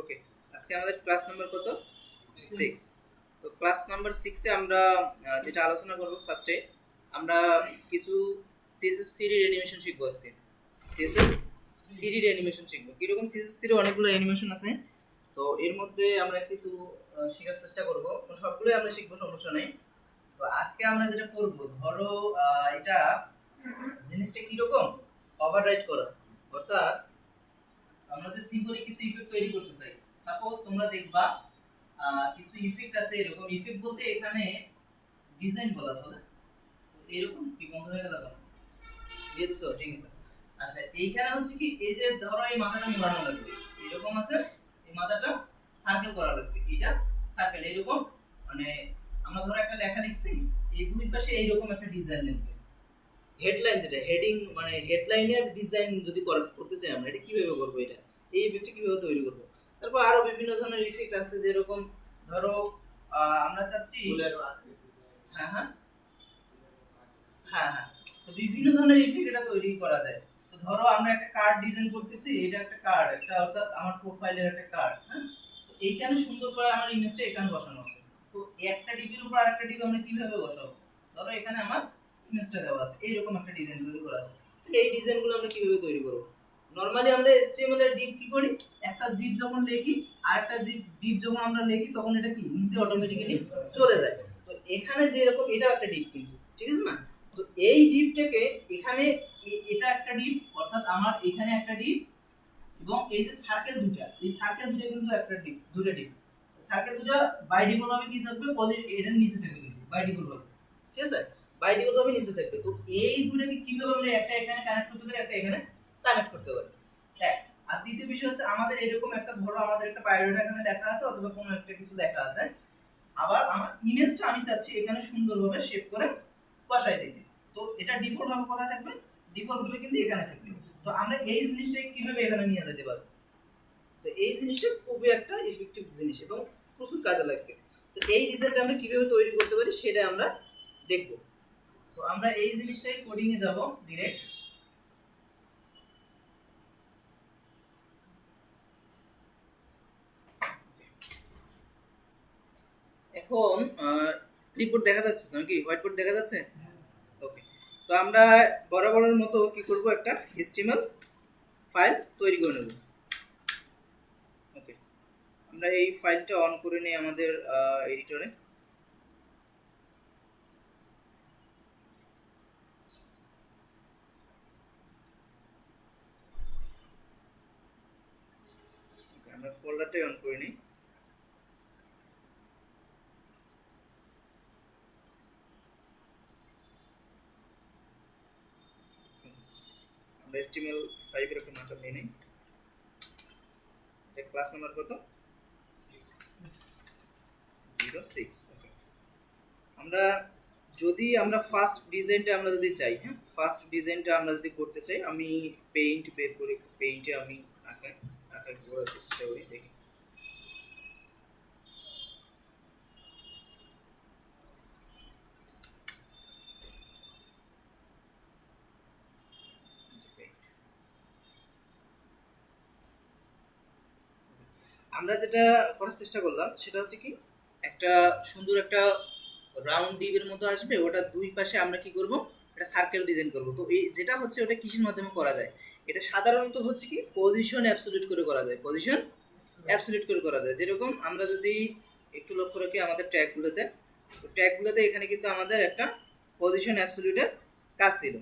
ওকে, আজকে আমাদের class number কত? 6। তো ক্লাস নাম্বার 6 এ আমরা যেটা আলোচনা করব, ফার্স্টে আমরা কিছু CSS 3 এর অ্যানিমেশন শিখব আজকে। CSS 3 এর অ্যানিমেশন শিখব। কি রকম CSS 3 এ অনেকগুলো অ্যানিমেশন আছে, তো এর মধ্যে আমরা কিছু শেখার চেষ্টা করব। সবগুলোই আমরা শিখব, সমস্যা নেই। তো আজকে আমরা যেটা করব, ধরো এটা জিনিসটা কি রকম ওভাররাইট করা, অর্থাৎ আমরা যে সিম্পলি কিছু ইফেক্ট তৈরি করতে চাই। সাপোজ তোমরা দেখবা কিছু ইফেক্ট আছে, এরকম ইফেক্ট বলতে এখানে ডিজাইন বলা চলে। তো এরকম কি বন্ধ হয়ে গেল কেন? দিয়ে দিছো, ঠিক আছে। আচ্ছা, এইখানে হচ্ছে কি, এই যে ধরো এই মাথাটা মোড়ানো লাগবে, এরকম আছে, এই মাথাটা সার্কেল করা লাগবে, এটা সার্কেল এরকম। মানে আমরা ধরো একটা লেখা লিখছি, এই দুই পাশে এইরকম একটা ডিজাইন লিখবে। হেডলাইন, যেটা হেডিং, মানে হেডলাইনের ডিজাইন যদি করতে চাই আমরা, এটা কিভাবে করব, এটা এই ইফেক্টটা কিভাবে তৈরি করব। তারপর আরো বিভিন্ন ধরনের ইফেক্ট আছে, যেরকম ধরো আমরা চাচ্ছি, হ্যাঁ হ্যাঁ হ্যাঁ হ্যাঁ, তো বিভিন্ন ধরনের ইফেক্ট এটা তৈরি করা যায়। তো ধরো আমরা একটা কার্ড ডিজাইন করতেছি, এটা একটা কার্ড, একটা অর্থাৎ আমার প্রোফাইলের একটা কার্ড, হ্যাঁ। তো এইখানে সুন্দর করে আমার ইমেজটা এখানে বসানো আছে। তো একটা ডিবির উপর আরেকটা ডিবি আমরা কিভাবে বসাবো? ধরো এখানে আমার ইমেজটা দেওয়া আছে, এইরকম একটা ডিজাইন তৈরি করা আছে। তো এই ডিজাইনগুলো আমরা কিভাবে তৈরি করব? নরমালি আমরা HTML এর ডিপ কি করি, একটা ডিপ যখন লিখি আরেকটা ডিপ যখন আমরা লিখি, তখন এটা কি নিচে অটোমেটিক্যালি চলে যায়। তো এখানে যে এরকম, এটা একটা ডিপ কিন্তু, ঠিক আছে না? তো এই ডিপটাকে এখানে, এটা একটা ডিপ, অর্থাৎ আমার এখানে একটা ডিপ, এবং এই যে সার্কেল দুটো, এই সার্কেল দুটো কিন্তু একটা ডিপ, দুটো ডিপ। সার্কেল দুটো বাই ডিফল্ট ভাবে কি থাকবে, এটার নিচে থাকবে কিন্তু বাই ডিফল্ট ভাবে, ঠিক আছে, বাই ডিফল্ট ভাবে নিচে থাকবে। তো এই দুটোকে কিভাবে আমরা একটা এখানে কানেক্ট করতে পারি, একটা এখানে কানেক্ট করতে পারি, এক। আর দ্বিতীয় বিষয় হচ্ছে, আমাদের এরকম একটা, ধরো আমাদের একটা বায়োডাটা এখানে লেখা আছে, অথবা কোনো একটা কিছু লেখা আছে, আবার আমার ইমেজটা আমি চাচ্ছি এখানে সুন্দরভাবে শেপ করে বসাই দিতে। তো এটা ডিফল্ট ভাবে কোথায় থাকবে? ডিফল্ট ভাবে কিন্তু এখানে থাকবে। তো আমরা এই জিনিসটাকে কিভাবে এখানে নিয়ে যেতে পারবো? তো এই জিনিসটা খুবই একটা ইফেক্টিভ জিনিস এবং প্রচুর কাজে লাগবে। তো এই রেজাল্ট আমরা কিভাবে তৈরি করতে পারি সেটা আমরা দেখব। তো আমরা এই জিনিসটাই কোডিং এ যাব ডাইরেক্ট। এখন ক্লিপবোর্ড দেখা যাচ্ছে তো নাকি? হোয়াইট বোর্ড দেখা যাচ্ছে? ওকে, তো আমরা বরাবরের মতো কি করব, একটা HTML ফাইল তৈরি করে নেব। ওকে, আমরা এই ফাইলটা অন করে নিই আমাদের এডিটরে। ওকে, আমরা ফোল্ডারটাই অন করে নিই। আমরা HTML5 এর একটা নাম নিয়ে নিই। এটা ক্লাস নাম্বার কত? 06। ওকে, আমরা যদি আমরা ফার্স্ট ডিজাইনটা আমরা যদি চাই, হ্যাঁ, ফার্স্ট ডিজাইনটা আমরা যদি করতে চাই, আমি পেইন্ট বের করি, পেইন্টে আমি আঁকা করার চেষ্টা করি, দেখি। আমরা যেটা করার চেষ্টা করলাম সেটা হচ্ছে কি, একটা সুন্দর একটা রাউন্ড ডিপের মতো আসবে, ওটা দুই পাশে আমরা কি করব, একটা সার্কেল ডিজাইন করব। তো এই যেটা হচ্ছে ওটা কিসের মাধ্যমে করা যায়? এটা সাধারণত হচ্ছে কি পজিশন অ্যাবসলিউট করে করা যায়, পজিশন অ্যাবসলিউট করে করা যায়। যেরকম আমরা যদি একটু লক্ষ্য রাখি আমাদের ট্যাগগুলোতে, তো ট্যাগগুলোতে এখানে কিন্তু আমাদের একটা পজিশন অ্যাবসলিউটের কাজ ছিল।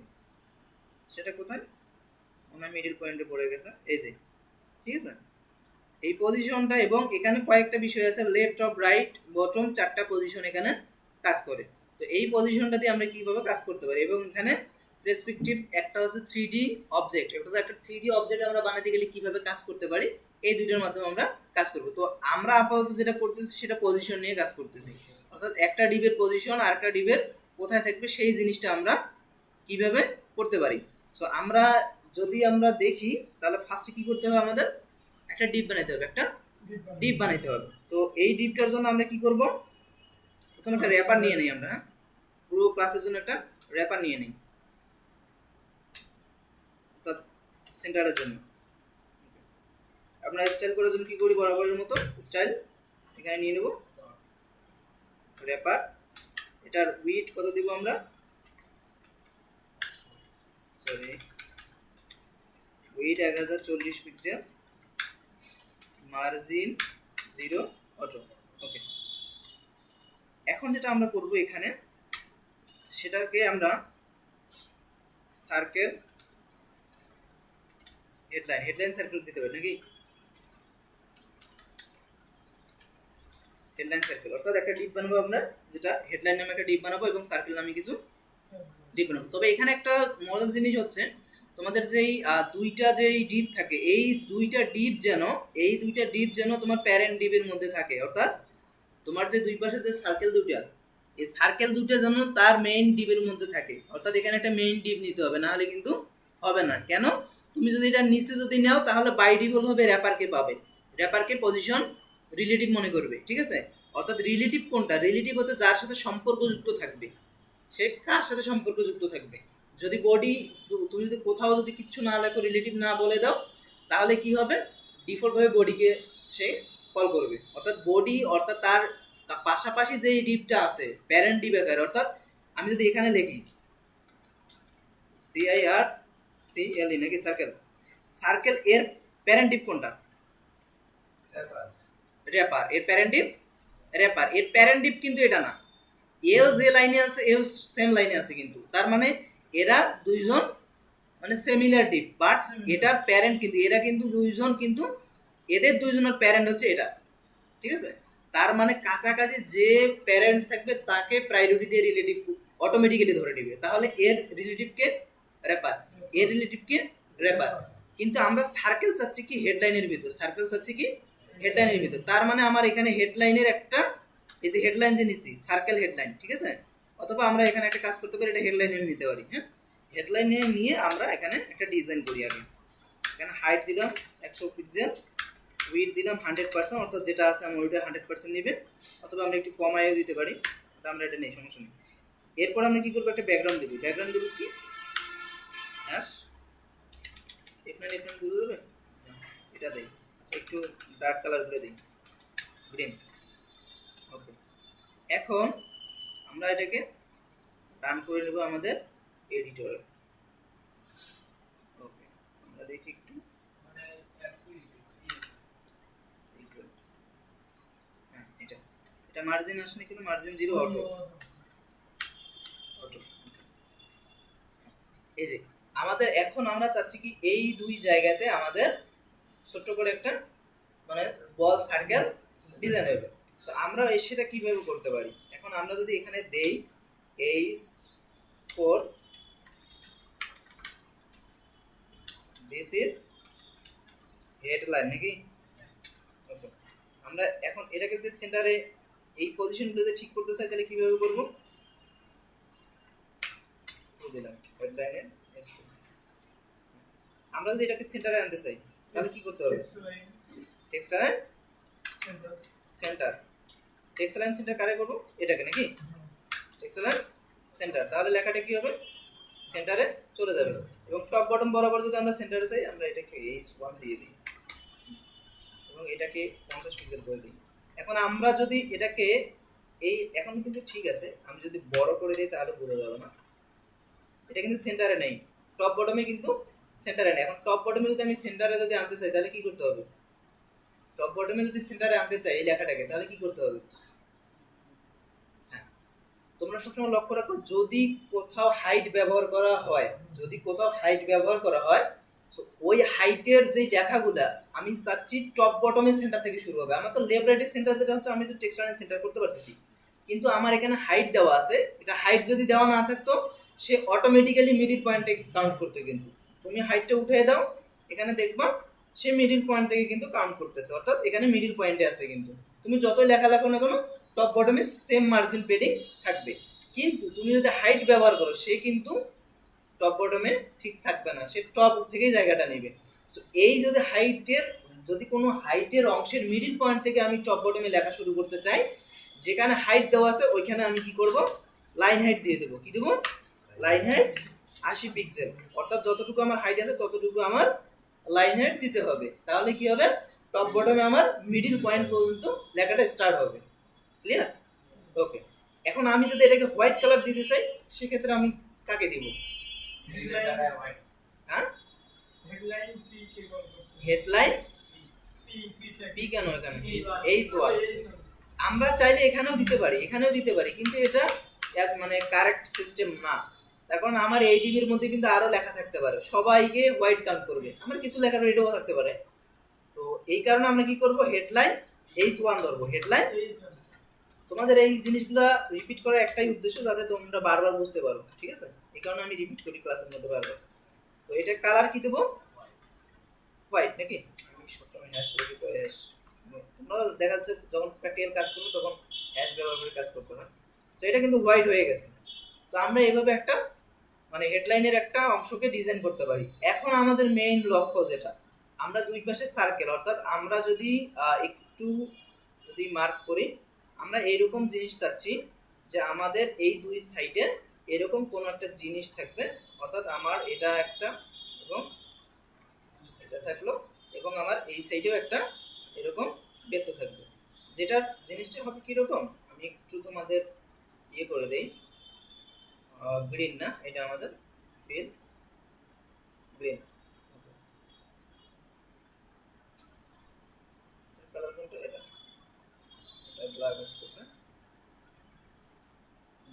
সেটা কোথায়? মনে মিডল পয়েন্টে পড়ে গেছে, এই যে, ঠিক আছে, এই পজিশনটা। এবং এখানে কয়েকটা বিষয় আছে, লেফট অফ রাইট বটম, চারটা পজিশন এখানে কাজ করে। তো এই পজিশনটা দিয়ে আমরা কিভাবে কাজ করতে পারি, এবং এখানে প্রেসপেক্টিভ একটা হচ্ছে 3D অবজেক্ট, এটা একটা 3D অবজেক্ট আমরা বানাতে গেলে কিভাবে কাজ করতে পারি, এই দুইটার মাধ্যমে আমরা কাজ করব। তো আমরা আপাতত যেটা করতেছি সেটা পজিশন নিয়ে কাজ করতেছি, অর্থাৎ একটা ডিবের পজিশন আর একটা ডিবের কোথায় থাকবে সেই জিনিসটা আমরা কিভাবে করতে পারি। সো আমরা যদি আমরা দেখি, তাহলে ফার্স্টে কি করতে হবে, আমাদের একটা ডিপ বানাইতে হবে, একটা ডিপ বানাইতে হবে। তো এই ডিপটার জন্য আমরা কি করব, প্রথমে একটা র্যাপার নিয়ে নেই আমরা, পুরো ক্লাসের জন্য একটা র্যাপার নিয়ে নেই, অর্থাৎ সেন্টারের জন্য। আমরা স্টাইল করার জন্য কি করি, বরাবরের মতো স্টাইল এখানে নিয়ে নেব র্যাপার। এটার উইডথ কত দিব আমরা, sorry width 1040 pixel, margin 0 auto. Okay, এখন যেটা আমরা করব এখানে সেটাকে আমরা সার্কেল হেডলাইন সার্কেল দিতে পারি নাকি, হেডলাইন সার্কেল অর্থাৎ একটা ডিপ বানাবো আমরা, যেটা হেডলাইন নামে একটা ডিপ বানাবো এবং সার্কেল নামে কিছু ডিপ বানাবো। তবে এখানে একটা মজার জিনিস হচ্ছে তোমাদের যেই দুইটা যেই ডিপ থাকে, এই দুইটা ডিপ যেন তোমার প্যারেন্ট ডিপের মধ্যে থাকে, অর্থাৎ তোমার যে দুই পাশে যে সার্কেল দুইটা, এই সার্কেল দুইটা যেন তার মেইন ডিপের মধ্যে থাকে, অর্থাৎ এখানে একটা মেইন ডিপ নিতে হবে, না হলে কিন্তু হবে না। কেন, তুমি যদি এটা নিচে যদি নাও তাহলে বাই ডিফল্ট হবে র্যাপারকে পাবে, র্যাপারকে পজিশন রিলেটিভ মনে করবে, ঠিক আছে। অর্থাৎ রিলেটিভ কোনটা, রিলেটিভ হচ্ছে যার সাথে সম্পর্কযুক্ত থাকবে, সে কার সাথে সম্পর্কযুক্ত থাকবে। যদি বডি, তুমি যদি কোথাও যদি কিচ্ছু না লেখো, রিলেটিভ না বলে দাও, তাহলে কি হবে, ডিফল্ট ভাবে বডিকে সে কল করবে। অর্থাৎ বডি অর্থাৎ তার পাশাপাশি যে ডিপটা আছে প্যারেন্ট ডিপ আকারে, অর্থাৎ আমি যদি এখানে লিখি CIRCLE নাকি সার্কেল এর প্যারেন্ট ডিপ কোনটা, র্যাপার। এর প্যারেন্ট ডিপ র্যাপার, এর প্যারেন্ট ডিপ কিন্তু এটা না, এও যে লাইনে আছে এও সেম লাইনে আছে, কিন্তু তার মানে এরা দুইজন মানে সিমিলার ডিপ, বাট এটার প্যারেন্ট কিন্তু এরা কিন্তু দুইজন, কিন্তু এদের দুইজনের প্যারেন্ট হচ্ছে এটা, ঠিক আছে। তার মানে কাছাকাছি যে প্যারেন্ট থাকবে তাকে প্রায়োরিটি দিয়ে রিলেটিভ অটোমেটিক্যালি ধরে নেবে, তাহলে এর রিলেটিভকে র্যাপার, এর রিলেটিভকে র্যাপার। কিন্তু আমরা সার্কেল চাচ্ছি কি হেডলাইনের ভিতর, তার মানে আমার এখানে হেডলাইনের একটা, এই যে হেডলাইন যে নিছি সার্কেল হেডলাইন, ঠিক আছে। অথবা আমরা এখানে একটা কাজ করতে পারি, এটা হেডলাইনে নিতে পারি, হ্যাঁ। হেডলাইনে নিয়ে আমরা এখানে একটা ডিজাইন করি আগে। এখানে হাইট দিলাম 100 পিক্সেল, উইডথ দিলাম 100%, অর্থাৎ যেটা আছে আমার ওইটা 100% নেবে, অথবা আমরা একটু কমাইও দিতে পারি, আমরা এটা নেই, সমস্যা নেই। এরপর আমরা কি করবো, একটা ব্যাকগ্রাউন্ড দেবো। ব্যাকগ্রাউন্ড দেবো কি হ্যাশ এখানে বুঝে যাবে, এটা দেই। আচ্ছা, একটু ডার্ক কালার করে দিই, গ্রিন। ওকে, এখন আমরা এটাকে রান করে নেব আমাদের এডিটরে। ওকে, আমরা দেখি একটু, হ্যাঁ এটা মার্জিন আসলে কিন্তু মার্জিন 0 অটো। এই যে আমাদের এখন আমরা চাচ্ছি কি এই দুই জায়গাতে আমাদের ছোট্ট করে একটা মানে বল সার্কেল ডিজাইন হবে। সো আমরা সেটা কিভাবে করতে পারি, এখন আমরা যদি এখানে দেই H4 দিস ইজ হেডলাইন নাকি। ওকে, আমরা এখন এটাকে যদি সেন্টারে এই পজিশনগুলোতে ঠিক করতে চাই তাহলে কিভাবে করব, দিলাম হেডলাইনের S2। আমরা যদি এটাকে সেন্টারে আনতে চাই তাহলে কি করতে হবে, text line centre, text line centre কারে করব, এটাকে নাকি টেক্সট লাইন সেন্টার। তাহলে লেখাটা কি হবে, সেন্টারে চলে যাবে। এবং টপ বটম বরাবর যদি আমরা সেন্টারে চাই, আমরা এটাকে H1 দিয়ে দিই এবং এটাকে 50 পিক্সেল করে দিই। এখন আমরা যদি এটাকে এখন কিন্তু ঠিক আছে, আমি যদি বড় করে দিই তাহলে বোঝা যাবে না, এটা কিন্তু সেন্টারে নেই, টপ বটমে কিন্তু সেন্টারে নেই। এখন টপ বটমে যদি আমি সেন্টারে যদি আনতে চাই তাহলে কি করতে হবে, টপ বটমে যদি সেন্টারে আনতে চাই এই লেখাটাকে তাহলে কি করতে হবে। হ্যাঁ, তোমরা সবসময় লক্ষ্য রাখো, যদি কোথাও হাইট ব্যবহার করা হয় ওই হাইটের যে লেখাগুলা আমি চাচ্ছি টপ বটমের সেন্টার থেকে শুরু হবে। আমার তো লেফট রাইটের সেন্টার যেটা হচ্ছে আমি তো টেক্সট লাইনের সেন্টার করতে পারতেছি, কিন্তু আমার এখানে হাইট দেওয়া আছে, এটা হাইট যদি দেওয়া না থাকতো সে অটোমেটিক্যালি মিডল পয়েন্টে কাউন্ট করতে, কিন্তু তুমি হাইটটা উঠিয়ে দাও এখানে দেখবা সে মিডল পয়েন্ট থেকে কিন্তু কাউন্ট করতেছে, অর্থাৎ এখানে মিডল পয়েন্টে আছে। কিন্তু তুমি যতই লেখা লেখো না কেন টপ বটমে সেম মার্জিন পেডিং থাকবে, কিন্তু তুমি যদি হাইট ব্যবহার করো সে কিন্তু টপ বটমে ঠিক থাকবে না, সে টপ থেকেই জায়গাটা নেবে। সো এই যদি কোনো হাইটের অংশের মিডল পয়েন্ট থেকে আমি টপ বটমে লেখা শুরু করতে চাই, যেখানে হাইট দেওয়া আছে ওইখানে আমি কি করব, লাইন হাইট দিয়ে দেবো। কি দেবো, লাইন হাইট 80 পিক্সেল, অর্থাৎ যতটুকু আমার হাইট আছে ততটুকু আমার লাইন হাইট দিতে হবে। তাহলে কি হবে, টপ বটমে আমার মিডল পয়েন্ট পর্যন্ত লেখাটা স্টার্ট হবে। ক্লিয়ার? ওকে। এখন আমি যদি এটাকে হোয়াইট কালার দিতে চাই সেক্ষেত্রে আমি কাকে দিব? হ্যাঁ, হেডলাইন পি কেন এখানে এইচ ওয়ান? আমরা চাইলে এখানেও দিতে পারি, এখানেও দিতে পারি, কিন্তু এটা মানে কারেক্ট সিস্টেম না। তার কারণ আমার এই ডিবির মধ্যে কিন্তু আরো লেখা থাকতে পারে, সবাইকে হোয়াইট কাউন্ট করবে, আমার কিছু লেখা রেডও থাকতে পারে। তো এই কারণে আমরা কি করব, হেডলাইন এইচ ওয়ান ধরবো। হেডলাইন, তোমাদের এই জিনিসগুলো রিপিট করার একটাই উদ্দেশ্য, যাতে তোমরা বারবার বুঝতে পারো, ঠিক আছে? এই কারণে আমি রিপিট করি ক্লাসের মধ্যে বারবার। তো এটা কালার কি দেবো? হোয়াইট নাকি? আমি সবসময় হ্যাশ বলি, তো হ্যাশ তোমরা দেখা যাচ্ছে যখন প্র্যাকটিক্যাল কাজ করবো তখন হ্যাশ ব্যবহার করে কাজ করতে হয়। তো এটা কিন্তু হোয়াইট হয়ে গেছে। তো আমরা এইভাবে একটা মানে হেডলাইনের একটা অংশকে ডিজাইন করতে পারি। এখন আমাদের মেইন লক্ষ্য যেটা, আমরা দুই পাশে সার্কেল, অর্থাৎ আমরা যদি একটু যদি মার্ক করি, আমরা এইরকম জিনিস চাচ্ছি যে আমাদের এই দুই সাইডে এরকম কোনো একটা জিনিস থাকবে, অর্থাৎ আমার এটা একটা এবং এটা থাকলো, এবং আমার এই সাইডেও একটা এরকম বৃত্ত থাকবে। যেটার জিনিসটা হবে কিরকম, আমি একটু তোমাদের ইয়ে করে দেই। গ্রিন না, এটা আমাদের ফিল গ্রিন। কালার কোনটা? এটা ব্ল্যাক আসতেছে,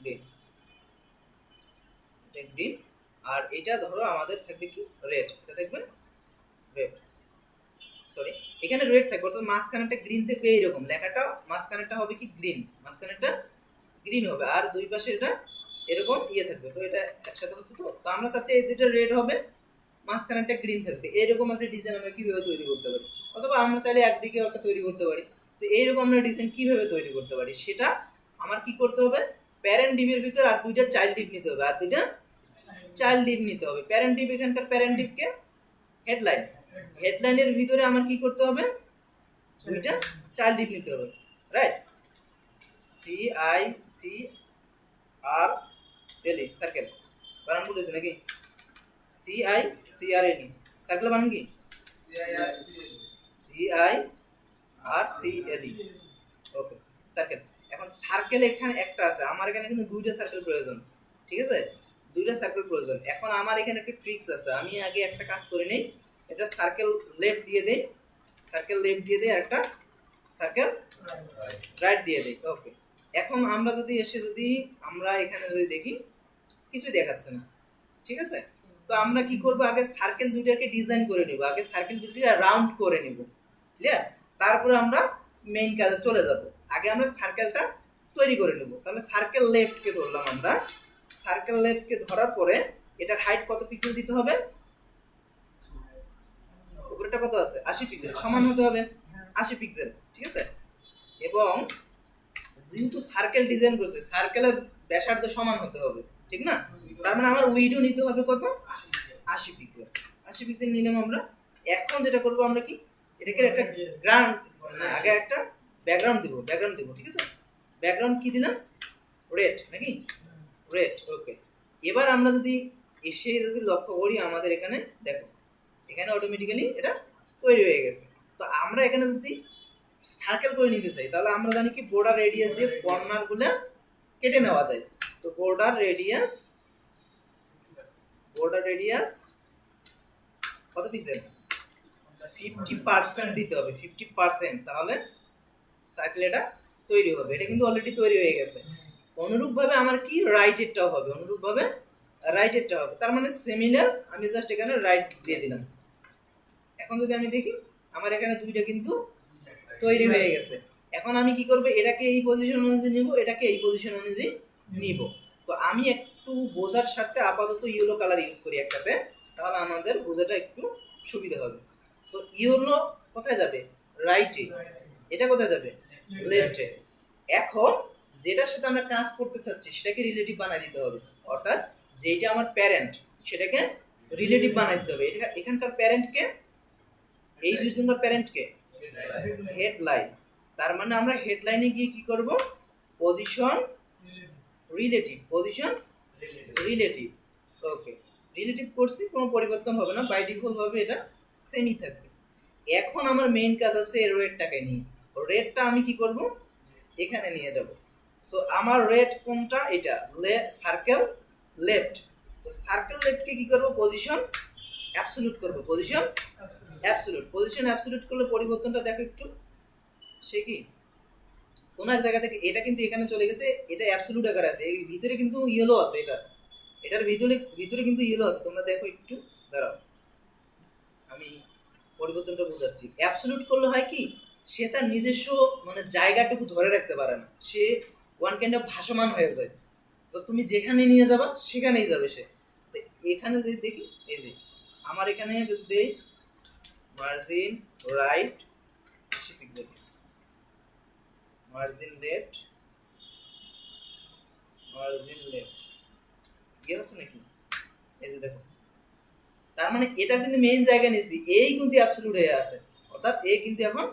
গ্রিন, এটা গ্রিন। আর এটা ধরো আমাদের থাকবে কি রেড, এটা থাকবে রেড, সরি এখানে রেড থাকবে, অর্থাৎ মাঝখানেটা গ্রিন থাকবে। এইরকম লেখাটা মাঝখানেটা হবে কি গ্রিন, মাঝখানেটা গ্রিন হবে, আর দুই পাশে এটা এরকম ইয়ে থাকবে। তো এটা একসাথে হচ্ছে। তো আমরা চাচ্ছি এই দুটো রেড হবে, মাঝখানেটা গ্রিন থাকবে। এরকম একটা ডিজাইন আমরা কিভাবে তৈরি করতে পারি, অথবা আমরা চাইলে একদিকে একটা তৈরি করতে পারি। তো এইরকম আমরা ডিজাইন কিভাবে তৈরি করতে পারি, সেটা আমার কি করতে হবে, প্যারেন্ট ডিভের ভিতর আর দুইটা চাইল্ড ডিভ নিতে হবে, আর দুইটা চাইল্ড ডিভ নিতে হবে। প্যারেন্ট ডিভ, এখানকার প্যারেন্ট ডিভকে হেডলাইন, হেডলাইনের ভিতরে আমার কি করতে হবে, দুইটা চাইল্ড ডিভ নিতে হবে, right? C I C R L E, circle বানান বলেছে নাকি? C I C R L E, circle বানান কি? C I R C L E, okay, circle. এখন সার্কেল এখানে একটা আছে, আমার এখানে কিন্তু দুইটা সার্কেল প্রয়োজন, ঠিক আছে? দুইটা সার্কেল প্রয়োজন। এখন আমার এখানে একটা ট্রিক্স আছে, আমি আগে একটা কাজ করে নেই, এটা সার্কেল লেফট দিয়ে দেই, সার্কেল লেফট দিয়ে দেই, আর একটা সার্কেল রাইট দিয়ে দেই, ওকে। এখন আমরা যদি এসে যদি আমরা এখানে যদি দেখি, কিছুই দেখাচ্ছে না, ঠিক আছে? তো আমরা কি করব, আগে সার্কেল দুইটাকে ডিজাইন করে নিব, আগে সার্কেল দুইটা রাউন্ড করে নিব, ক্লিয়ার? তারপরে আমরা মেইন কাজে চলে যাব। আগে আমরা সার্কেলটা তৈরি করে নেব। তাহলে সার্কেল লেফটকে ধরলাম আমরা, সার্কেল লেফটকে ধরার পরে এটার হাইট কত পিক্সেল দিতে হবে? উপরেটা কত আছে? 80 পিক্সেল, সমান হতে হবে 80 পিক্সেল, ঠিক আছে? এবং যেহেতু সার্কেল ডিজাইন করছে, সার্কেলের ব্যাসার্ধ সমান হতে হবে, ঠিক না? তার মানে আমার উইডো নিতে হবে কত? 80 পিক্সেল। 80 পিক্সেল নিলাম আমরা। এখন যেটা করব আমরা কি, এটাকে একটা গ্রাউন্ড, আগে একটা ব্যাকগ্রাউন্ড দিব, ঠিক আছে? ব্যাকগ্রাউন্ড কি দিলাম? রেড নাকি? রেড, ওকে। এবার আমরা যদি এসে যদি লক্ষ্য করি, আমাদের এখানে দেখো, এখানে অটোমেটিক্যালি এটা তৈরি হয়ে গেছে। তো আমরা এখানে যদি সার্কেল করে নিতে চাই, তাহলে আমরা জানি কি বর্ডার রেডিয়াস দিয়ে কর্নারগুলো কেটে নেওয়া যায়। তো বর্ডার রেডিয়াস কত পিক্সেল? 50% দিতে হবে, 50%, তাহলে সার্কেল এটা তৈরি হবে। এটা কিন্তু অলরেডি তৈরি হয়ে গেছে। অনুরূপভাবে আমার কি রাইটেরটাও হবে, তার মানে সিমিলার, আমি জাস্ট এখানে রাইট দিয়ে দিলাম। এখন যদি আমি দেখি, আমার এখানে দুইটা কিন্তু তৈরি হয়ে গেছে। এখন আমি কি করব, এটাকে এই পজিশন অনুযায়ী নিব, এটাকে এই পজিশন অনুযায়ী নিব। তো আমি একটু বোঝার স্বার্থে আপাতত ইয়েলো কালার ইউজ করি একটাতে, তাহলে আমাদের বোঝাটা একটু সুবিধা হবে। সো ইয়েলো কোথায় যাবে? রাইটে। এটা কোথায় যাবে? লেফটে। এখন যেটার সাথে আমরা কাজ করতে চাচ্ছি সেটাকে রিলেটিভ বানিয়ে দিতে হবে, অর্থাৎ যেটা আমার প্যারেন্ট সেটাকে রিলেটিভ বানিয়ে দিতে হবে। এটা এখানকার প্যারেন্টকে, এই দুইজনের প্যারেন্টকে হেডলাইন। তার মানে আমরা হেডলাইনে গিয়ে কি করব, পজিশন রিলেটিভ, ওকে। রিলেটিভ করছি, কোনো পরিবর্তন হবে না, বাই ডিফল্ট ভাবে এটা সেমই থাকবে। এখন আমার মেইন কাজ হচ্ছে এর রেডটাকে নিয়ে, রেডটা আমি কি করব এখানে নিয়ে যাব। সো আমার রেড কোনটা, এটা সার্কেল লেফট। তো সার্কেল লেফটকে কি করব, পজিশন অ্যাবসলিউট করব, পজিশন অ্যাবসলিউট। পজিশন অ্যাবসলিউট করলে পরিবর্তনটা দেখো একটু, সে কি কোন এক জায়গা থেকে এটা কিন্তু এখানে চলে গেছে, এটা অ্যাবসলিউট আকারে আছে, এই ভিতরে কিন্তু ইয়েলো আছে, এটার ভিতরে ভিতরে কিন্তু ইয়েলো আছে, তোমরা দেখো একটু, দাঁড়াও আমি পরিবর্তনটা বোঝাচ্ছি। অ্যাবসলিউট করলে হয় কি, সে তার নিজস্ব মানে জায়গাটুকু ধরে রাখতে পারে না, সে ওয়ান কাইন্ড অফ ভাসমান হয়ে যায়। তো তুমি যেখানে নিয়ে যাবা সেখানেই যাবে সে। তো এখানে যদি দেখি, এই যে আমার এখানে যদি দেই margin right 80 pixel, margin left, margin left, কি হচ্ছে নাকি, এই যে দেখো, তার মানে এটা কিন্তু মেইন জায়গা নিয়েছি, এই কিন্তু অ্যাবসলিউট হয়ে আছে, অর্থাৎ এ কিন্তু এখন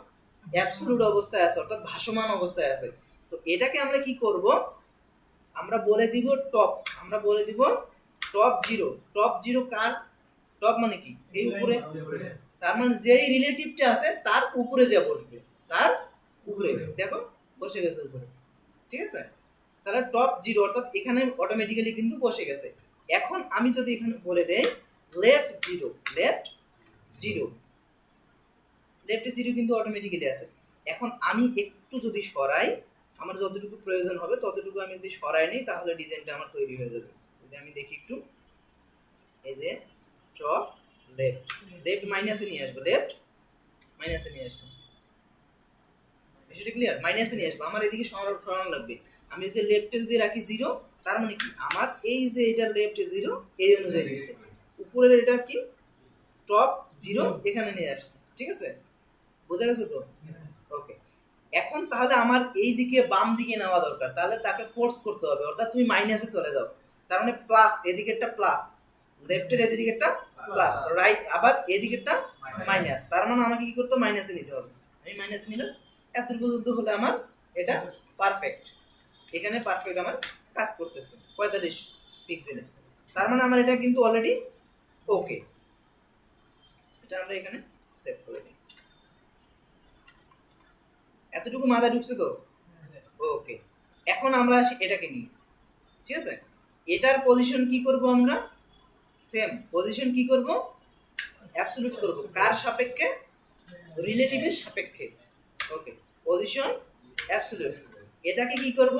অ্যাবসলিউট অবস্থায় আছে, অর্থাৎ ভাসমান অবস্থায় আছে। তো এটাকে আমরা কি করব, আমরা বলে দিব টপ, আমরা বলে দিব টপ জিরো। টপ জিরো কার, টপ মানে কি এই উপরে, তার মানে যেই রিলেটিভটা আছে তার উপরে যা বসবে, তার উপরে দেখো বসে গেছে উপরে, ঠিক আছে। তাহলে টপ জিরো অর্থাৎ এখানে অটোমেটিক্যালি কিন্তু বসে গেছে। এখন আমি যদি এখানে বলে দেই left zero, left zero, left zero কিন্তু অটোমেটিক্যালি আছে। এখন আমি একটু যদি সরাই, আমার যতটুকু প্রয়োজন হবে ততটুকু আমি যদি সরাই নিই, তাহলে ডিজাইনটা আমার তৈরি হয়ে যাবে। যদি আমি দেখি একটু, এই যে টপ লেফট, লেফট মাইনাসে নিয়ে আসবো, লেফট মাইনাসে নিয়ে আসবো, বিষয়টা ক্লিয়ার, মাইনাসে নিয়ে আসবো, আমার এদিকে সরানো লাগবে। আমি যদি লেফটে যদি রাখি জিরো, তার মানে কি আমার এই যে এটা লেফট জিরো এই অনুযায়ী নিয়েছে, উপরের এটা কি টপ জিরো এখানে নিয়ে আসছে, ঠিক আছে, বোঝা গেছে তো? ওকে, এখন তাহলে আমার এই দিকে বাম দিকে নেওয়া দরকার, তাহলে তাকে ফোর্স করতে হবে, অর্থাৎ তুমি মাইনাসে চলে যাও, তার মানে প্লাস, এদিকেরটা প্লাস, লেফটের এদিকেরটা প্লাস, রাইট আবার এদিকেরটা মাইনাস, তার মানে আমাকে কি করতে হবে, মাইনাসে নিতে হবে। আমি মাইনাস নিলাম, এতটুকু পর্যন্ত হলে আমার এটা পারফেক্ট, এখানে পারফেক্ট আমার কাজ করতেছে 45 পিক্সেলে, তার মানে আমার এটা কিন্তু অলরেডি ওকে। এটা আমরা এখানে সেভ করে দিই, এতটুকু মাথায় ঢুকছে তো? ওকে, এখন আমরা আসি এটাকে নিয়ে, ঠিক আছে। এটার পজিশন কি করব আমরা, সেম পজিশন কি করব, অ্যাবসলিউট করব, কার সাপেক্ষে, রিলেটিভের সাপেক্ষে। ওকে, পজিশন অ্যাবসলিউট, এটাকে কি করব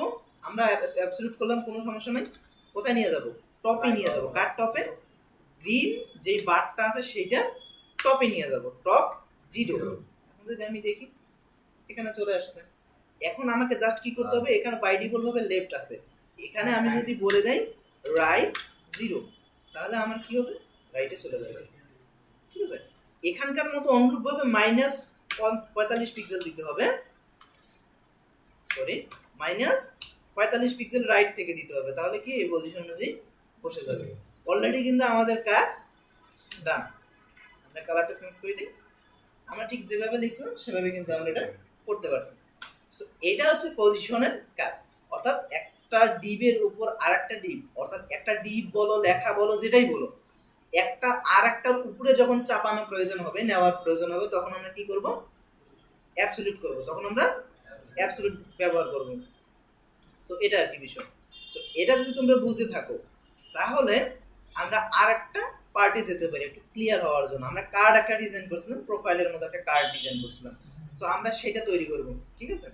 আমরা, অ্যাবসলিউট করলাম কোনো সমস্যা নাই, কোথায় নিয়ে যাব, টপে নিয়ে যাব, কার টপে, গ্রিন যেই বারটা আছে সেইটা টপে নিয়ে যাব, টপ জিরো। এখন যদি আমি দেখি এখানে চলে আসছে, এখন আমাকে জাস্ট কি করতে হবে, এখানে বাই ডিফল্ট ভাবে লেফট আছে, এখানে আমি যদি বলে দেই রাইট জিরো, তাহলে আমার কি হবে, রাইটে চলে যাবে, ঠিক আছে। এখানকার মতো অনুরূপ ভাবে মাইনাস 45 পিক্সেল দিতে হবে, সরি মাইনাস 45 পিক্সেল রাইট থেকে দিতে হবে, তাহলে কি এই পজিশন অনুযায়ী বসে যাবে। অলরেডি কিন্তু আমাদের কাজ ডান। আমরা কালারটা চেঞ্জ করে দিই, আমরা ঠিক যেভাবে লিখছিলাম সেভাবে কিন্তু আমরা এটা করতে পারছি। সো এটা হচ্ছে পজিশনের কাজ, অর্থাৎ একটা ডিবের উপর আরেকটা ডিব, অর্থাৎ একটা ডিব বলো লেখা বলো যেটাই বলো, একটা আর একটার উপরে যখন চাপানো প্রয়োজন হবে, নেওয়ার প্রয়োজন হবে, তখন আমরা কি করব, অ্যাবসলিউট করব, তখন আমরা অ্যাবসলিউট ব্যবহার করব। সো এটা আর কি বিষয়। সো এটা যদি তোমরা বুঝে থাকো, তাহলে আমরা আর একটা পার্টে যেতে পারি একটু ক্লিয়ার হওয়ার জন্য। আমরা কার্ড একটা ডিজাইন করছিলাম, প্রোফাইলের মতো একটা কার্ড ডিজাইন করছিলাম, সো আমরা সেটা তৈরি করব, ঠিক আছে।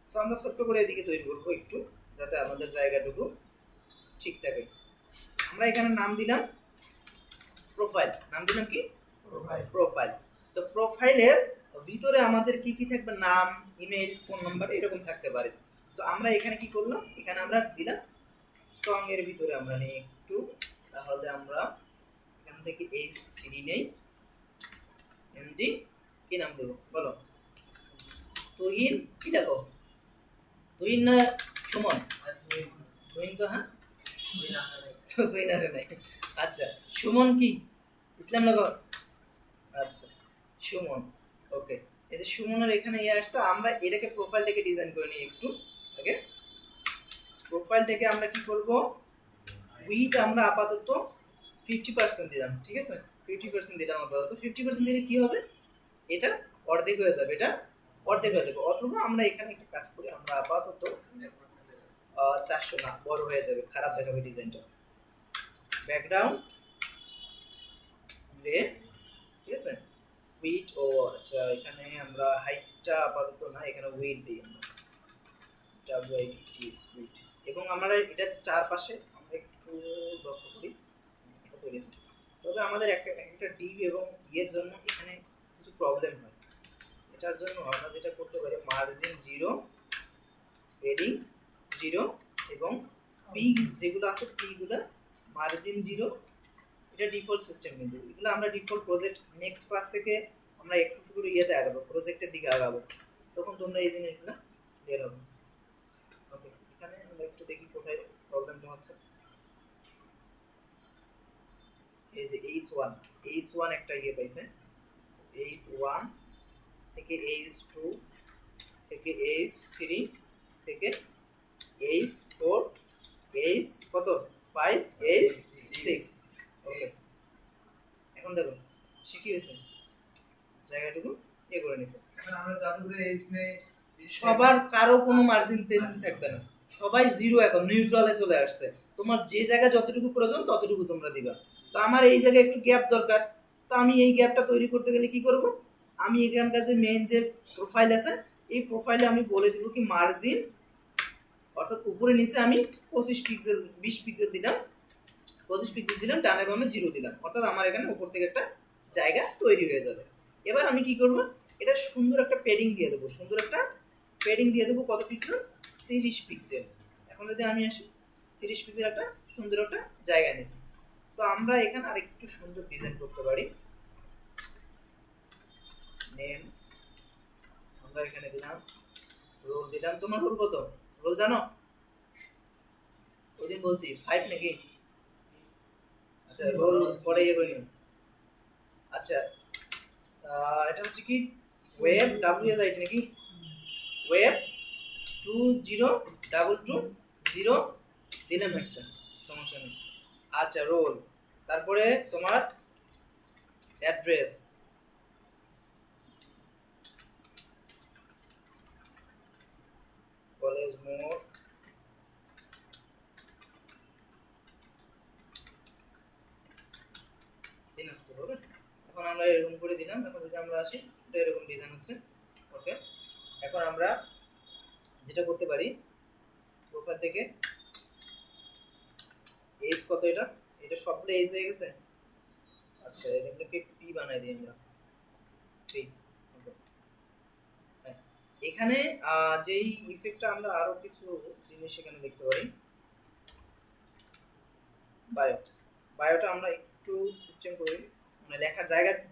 সো আমরা ছোট্ট করে এদিকে তৈরি করব একটু, যাতে আমাদের জায়গাটুকু ঠিক থাকে। আমরা এখানে নাম দিলাম প্রোফাইল, নাম দিলাম কি প্রোফাইল। তো প্রোফাইলের ভিতরে আমাদের কি কি থাকবে, নাম, ইমেল, ফোন নাম্বার এরকম থাকতে পারে। সো আমরা এখানে কি করলাম, এখানে আমরা দিলাম স্ট্রং এর ভিতরে আমরা নেই একটু, তাহলে আমরা এখান থেকে H3 নেই, এমডি কি নাম দেব বলো, তুহিন, কি দেখো তুহিন না সুমন, তুহিন তো, হ্যাঁ তুহিন আসে নাই, আচ্ছা সুমন কি ইসলাম নগর, আচ্ছা সুমন, ওকে। এই যে সুমনের এখানে আসতো, আমরা এটাকে প্রোফাইলটাকে ডিজাইন করে নিই একটু আগে। প্রোফাইলটাকে আমরা কি করব, উইথ আমরা আপাতত 50% দিলাম, ঠিক আছে, 50% দিলাম আপাতত। 50% দিলে কি হবে, এটা অর্ধেক হয়ে যাবে, এটা অর্ধেক হয়ে যাবে। অথবা আমরা এখানে একটা কাজ করি, আমরা আপাতত 400 না, বড় হয়ে যাবে, খারাপ দেখাবে ডিজাইনটা। ব্যাকগ্রাউন্ড গ্রে, ঠিক আছে। উইড, ও আচ্ছা, এখানে আমরা হাইটটা আপাতত না, এখানে উইড দিই আমরা, উইড। এবং আমরা এটা চারপাশে আমরা একটু লক্ষ্য করি, এটা তৈরি আছে। তবে আমাদের একটা ডিভ এবং ইয়ের জন্য এখানে কিছু প্রবলেম হয়। এটার জন্য আমরা যেটা করতে পারি, মার্জিন 0, পেডিং 0 এবং পি যেগুলো আছে পি গুলো মার্জিন 0। এটা ডিফল্ট সিস্টেম, কিন্তু এগুলো আমরা ডিফল্ট প্রজেক্ট নেক্সট ক্লাস থেকে আমরা একটু একটু করে ইয়েতে আগাবো, প্রজেক্টের দিকে আগাবো, তখন তোমরা এই জিনিসগুলো ক্লিয়ার হবে। ওকে, এখানে আমরা একটু দেখি কোথায় প্রবলেমটা হচ্ছে। এই যে H1 একটা ইয়ে পাইছে, H1 থেকে H2 থেকে H3 থেকে H4 H কত 5 H6। ওকে, এখন দেখো সে কি হয়েছে, জায়গাটুকু ইয়ে করে নিছে। এখন আমরা যতগুলো H নেই সবার কারো কোনো মার্জিন পেন থাকবে না, সবাই জিরো, এখন নিউট্রালে চলে আসছে। তোমার যে জায়গায় যতটুকু প্রয়োজন ততটুকু তোমরা দিবা। তো আমার এই জায়গায় একটু গ্যাপ দরকার, তো আমি এই গ্যাপটা তৈরি করতে গেলে কি করব, আমি এখানকার যে মেইন যে প্রোফাইল আছে এই প্রোফাইলে আমি বলে দিব কি মার্জিন, অর্থাৎ উপরে নিচে আমি 25 পিক্সেল 20 পিক্সেল দিলাম, 25 পিক্সেল দিলাম, ডানে বামে 0 দিলাম, অর্থাৎ আমার এখানে উপর থেকে একটা জায়গা তৈরি হয়ে যাবে। এবার আমি কি করব, এটা সুন্দর একটা প্যাডিং দিয়ে দেবো, সুন্দর একটা প্যাডিং দিয়ে দেবো, কত পিক্সেল, 30 পিক্সেল। এখন যদি আমি আসি 30 পিক্সেল একটা সুন্দর একটা জায়গা নিয়েছি। তো আমরা এখানে আরেকটু সুন্দর ডিজাইন করতে পারি। নেম আমরা এখানে দিলাম, রোল দিলাম। তোমার রোল কত, রোল জানো? ওইদিন বলছি 5 নাকি? আচ্ছা, রোল পরে ইয়ে করে নিও। আচ্ছা, এটা হচ্ছে কি ওয়েব WSIT নাকি, ওয়েব 202220 দিলাম একটা, সমস্যা নেই। আচ্ছা, রোল, তারপরে তোমার অ্যাড্রেস, কলেজ মোড়, দিনাজপুর। ওকে, এখন আমরা এরকম করে দিলাম। এখন যদি আমরা আসি, এটা এরকম ডিজাইন হচ্ছে। ওকে, এখন আমরা যেটা করতে পারি, প্রোফাইল থেকে এজ কত, এটা এটা সবগুলো এজ হয়ে গেছে। আচ্ছা, এটাকে পি বানাই দিই আমরা, পি। ওকে, এখানে যেই ইফেক্টটা আমরা আরো কিছু জিনিস এখানে দেখতে পারি, বায়োটা আমরা একটু সিস্টেম করি, মানে লেখার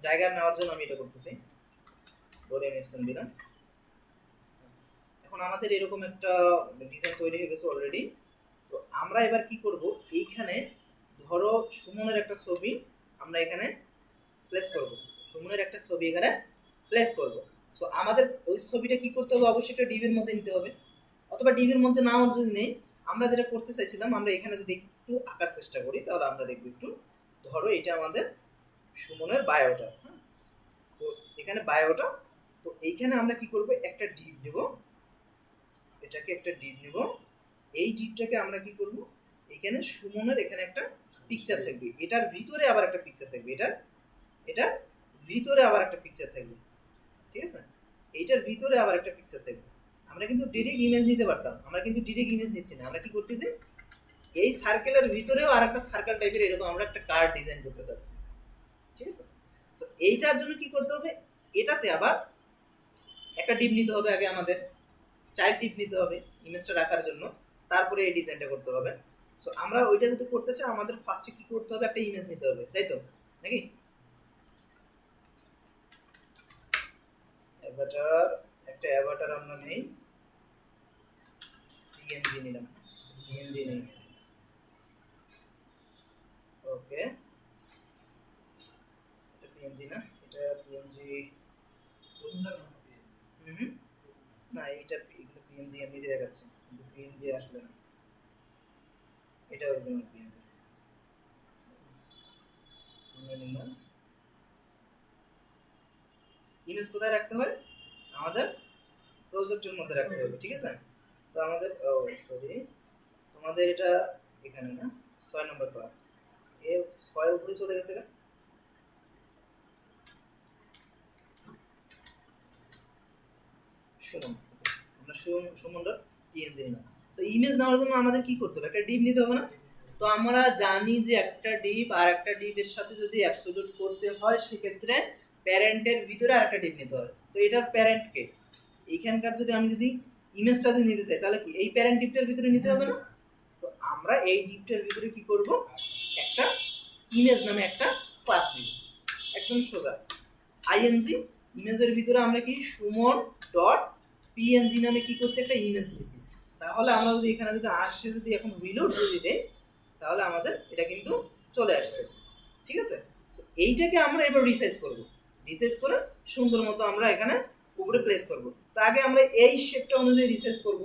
জায়গা নেওয়ার জন্য আমি এটা করতেছি, বলে এনএফসন দিলাম। এখন আমাদের এরকম একটা ডিজাইন তৈরি হয়ে গেছে অলরেডি। তো আমরা এবার কি করব, এইখানে ধরো সুমনের একটা ছবি আমরা এখানে প্লেস করব, সুমনের একটা ছবি এখানে প্লেস করব। সো আমাদের ওই ছবিটা কি করতে হবে, অবশ্যই একটা ডিভির মধ্যে নিতে হবে, অথবা ডিভির মধ্যে নাও যদি নেই, আমরা যেটা করতে চাইছিলাম, আমরা এখানে যদি একটু আঁকার চেষ্টা করি তাহলে আমরা দেখব একটু। ধরো এটা আমাদের সুমনের বায়োটা, হ্যাঁ, তো এখানে বায়োটা। তো এইখানে আমরা কি করব, একটা ডিভ নেব, এটাকে একটা ডিভ নেব, এই ডিভটাকে আমরা কি করব, এখানে সুমনের এখানে একটা পিকচার থাকবে, এটার ভিতরে আবার একটা পিকচার থাকবে, এটার ভিতরে আবার একটা পিকচার থাকবে, ঠিক আছে, এইটার ভিতরে আবার একটা পিকচার থাকবে। আমরা কিন্তু ডিরেক্ট ইমেজ নিতে পারতাম, আমরা কিন্তু ডিরেক্ট ইমেজ নিচ্ছি না, আমরা কি করতেছি, এই সার্কেলের ভিতরেও আর একটা সার্কেল টাইপের এরকম আমরা একটা কার্ড ডিজাইন করতে চাচ্ছি, ঠিক আছে। সো এইটার জন্য কি করতে হবে, এটাতে আবার একটা ডিপ নিতে হবে, আগে আমাদের চাইল্ড ডিপ নিতে হবে ইমেজটা রাখার জন্য, তারপরে এই ডিজাইনটা করতে হবে। সো আমরা ওইটা যদি করতে চাই, আমাদের ফার্স্টে কি করতে হবে, একটা ইমেজ নিতে হবে, তাই তো নাকি? অ্যাভাটার, একটা অ্যাভাটার আমরা নেই, পিএনজি নিলাম, পিএনজি নেই। ওকে, এটা পিএনজি না, এটা পিএনজি না, এটা পিএনজি এমনিতে দেখাচ্ছে, কিন্তু পিএনজি আসলে না, এটা অরিজিনাল পিএনজি। আমরা নিলাম, ইমেজ কোথায় রাখতে হয়? আমাদের প্রজেক্টের মধ্যে রাখতে হবে, ঠিক আছে? তো আমাদের সরি, তোমাদের এটা এখানে না, 6 নম্বর ক্লাস, এ 6 উপরে চলে গেছে গা। সুমন, আমরা সুমন ডট পিএনজি নিলাম। তো ইমেজ নেওয়ার জন্য আমাদের কি করতে হবে? একটা ডিপ নিতে হবে না? তো আমরা জানি যে একটা ডিপ আর একটা ডিপের সাথে যদি অ্যাবসলিউট করতে হয় সেক্ষেত্রে প্যারেন্টের ভিতরে আরেকটা ডিপ নিতে হয়। তো এটার প্যারেন্ট কে? এইখানকার যদি ইমেজটা যদি নিতে চাই তাহলে কি এই প্যারেন্ট ডিপটার ভিতরে নিতে হবে না? সো আমরা এই ডিপটার ভিতরে কি করব? একটা ইমেজ নামে একটা ক্লাস নিব, একদম সোজা। আইএনজি ইমেজের ভিতরে আমরা কি সুমন ডট পিএনজি নামে কি করছি? একটা ইমেজ নিছি। তাহলে আমরা যদি এখানে যদি আসে যদি এখন রিলোড যদি দেই তাহলে আমাদের এটা কিন্তু চলে আসছে, ঠিক আছে? সো এইটাকে আমরা এবার রিসাইজ করব, রিসাইজ করে সুন্দর মতো আমরা এখানে উপরে প্লেস করব। তো আগে আমরা এই শেপটা অনুযায়ী রিসাইজ করব।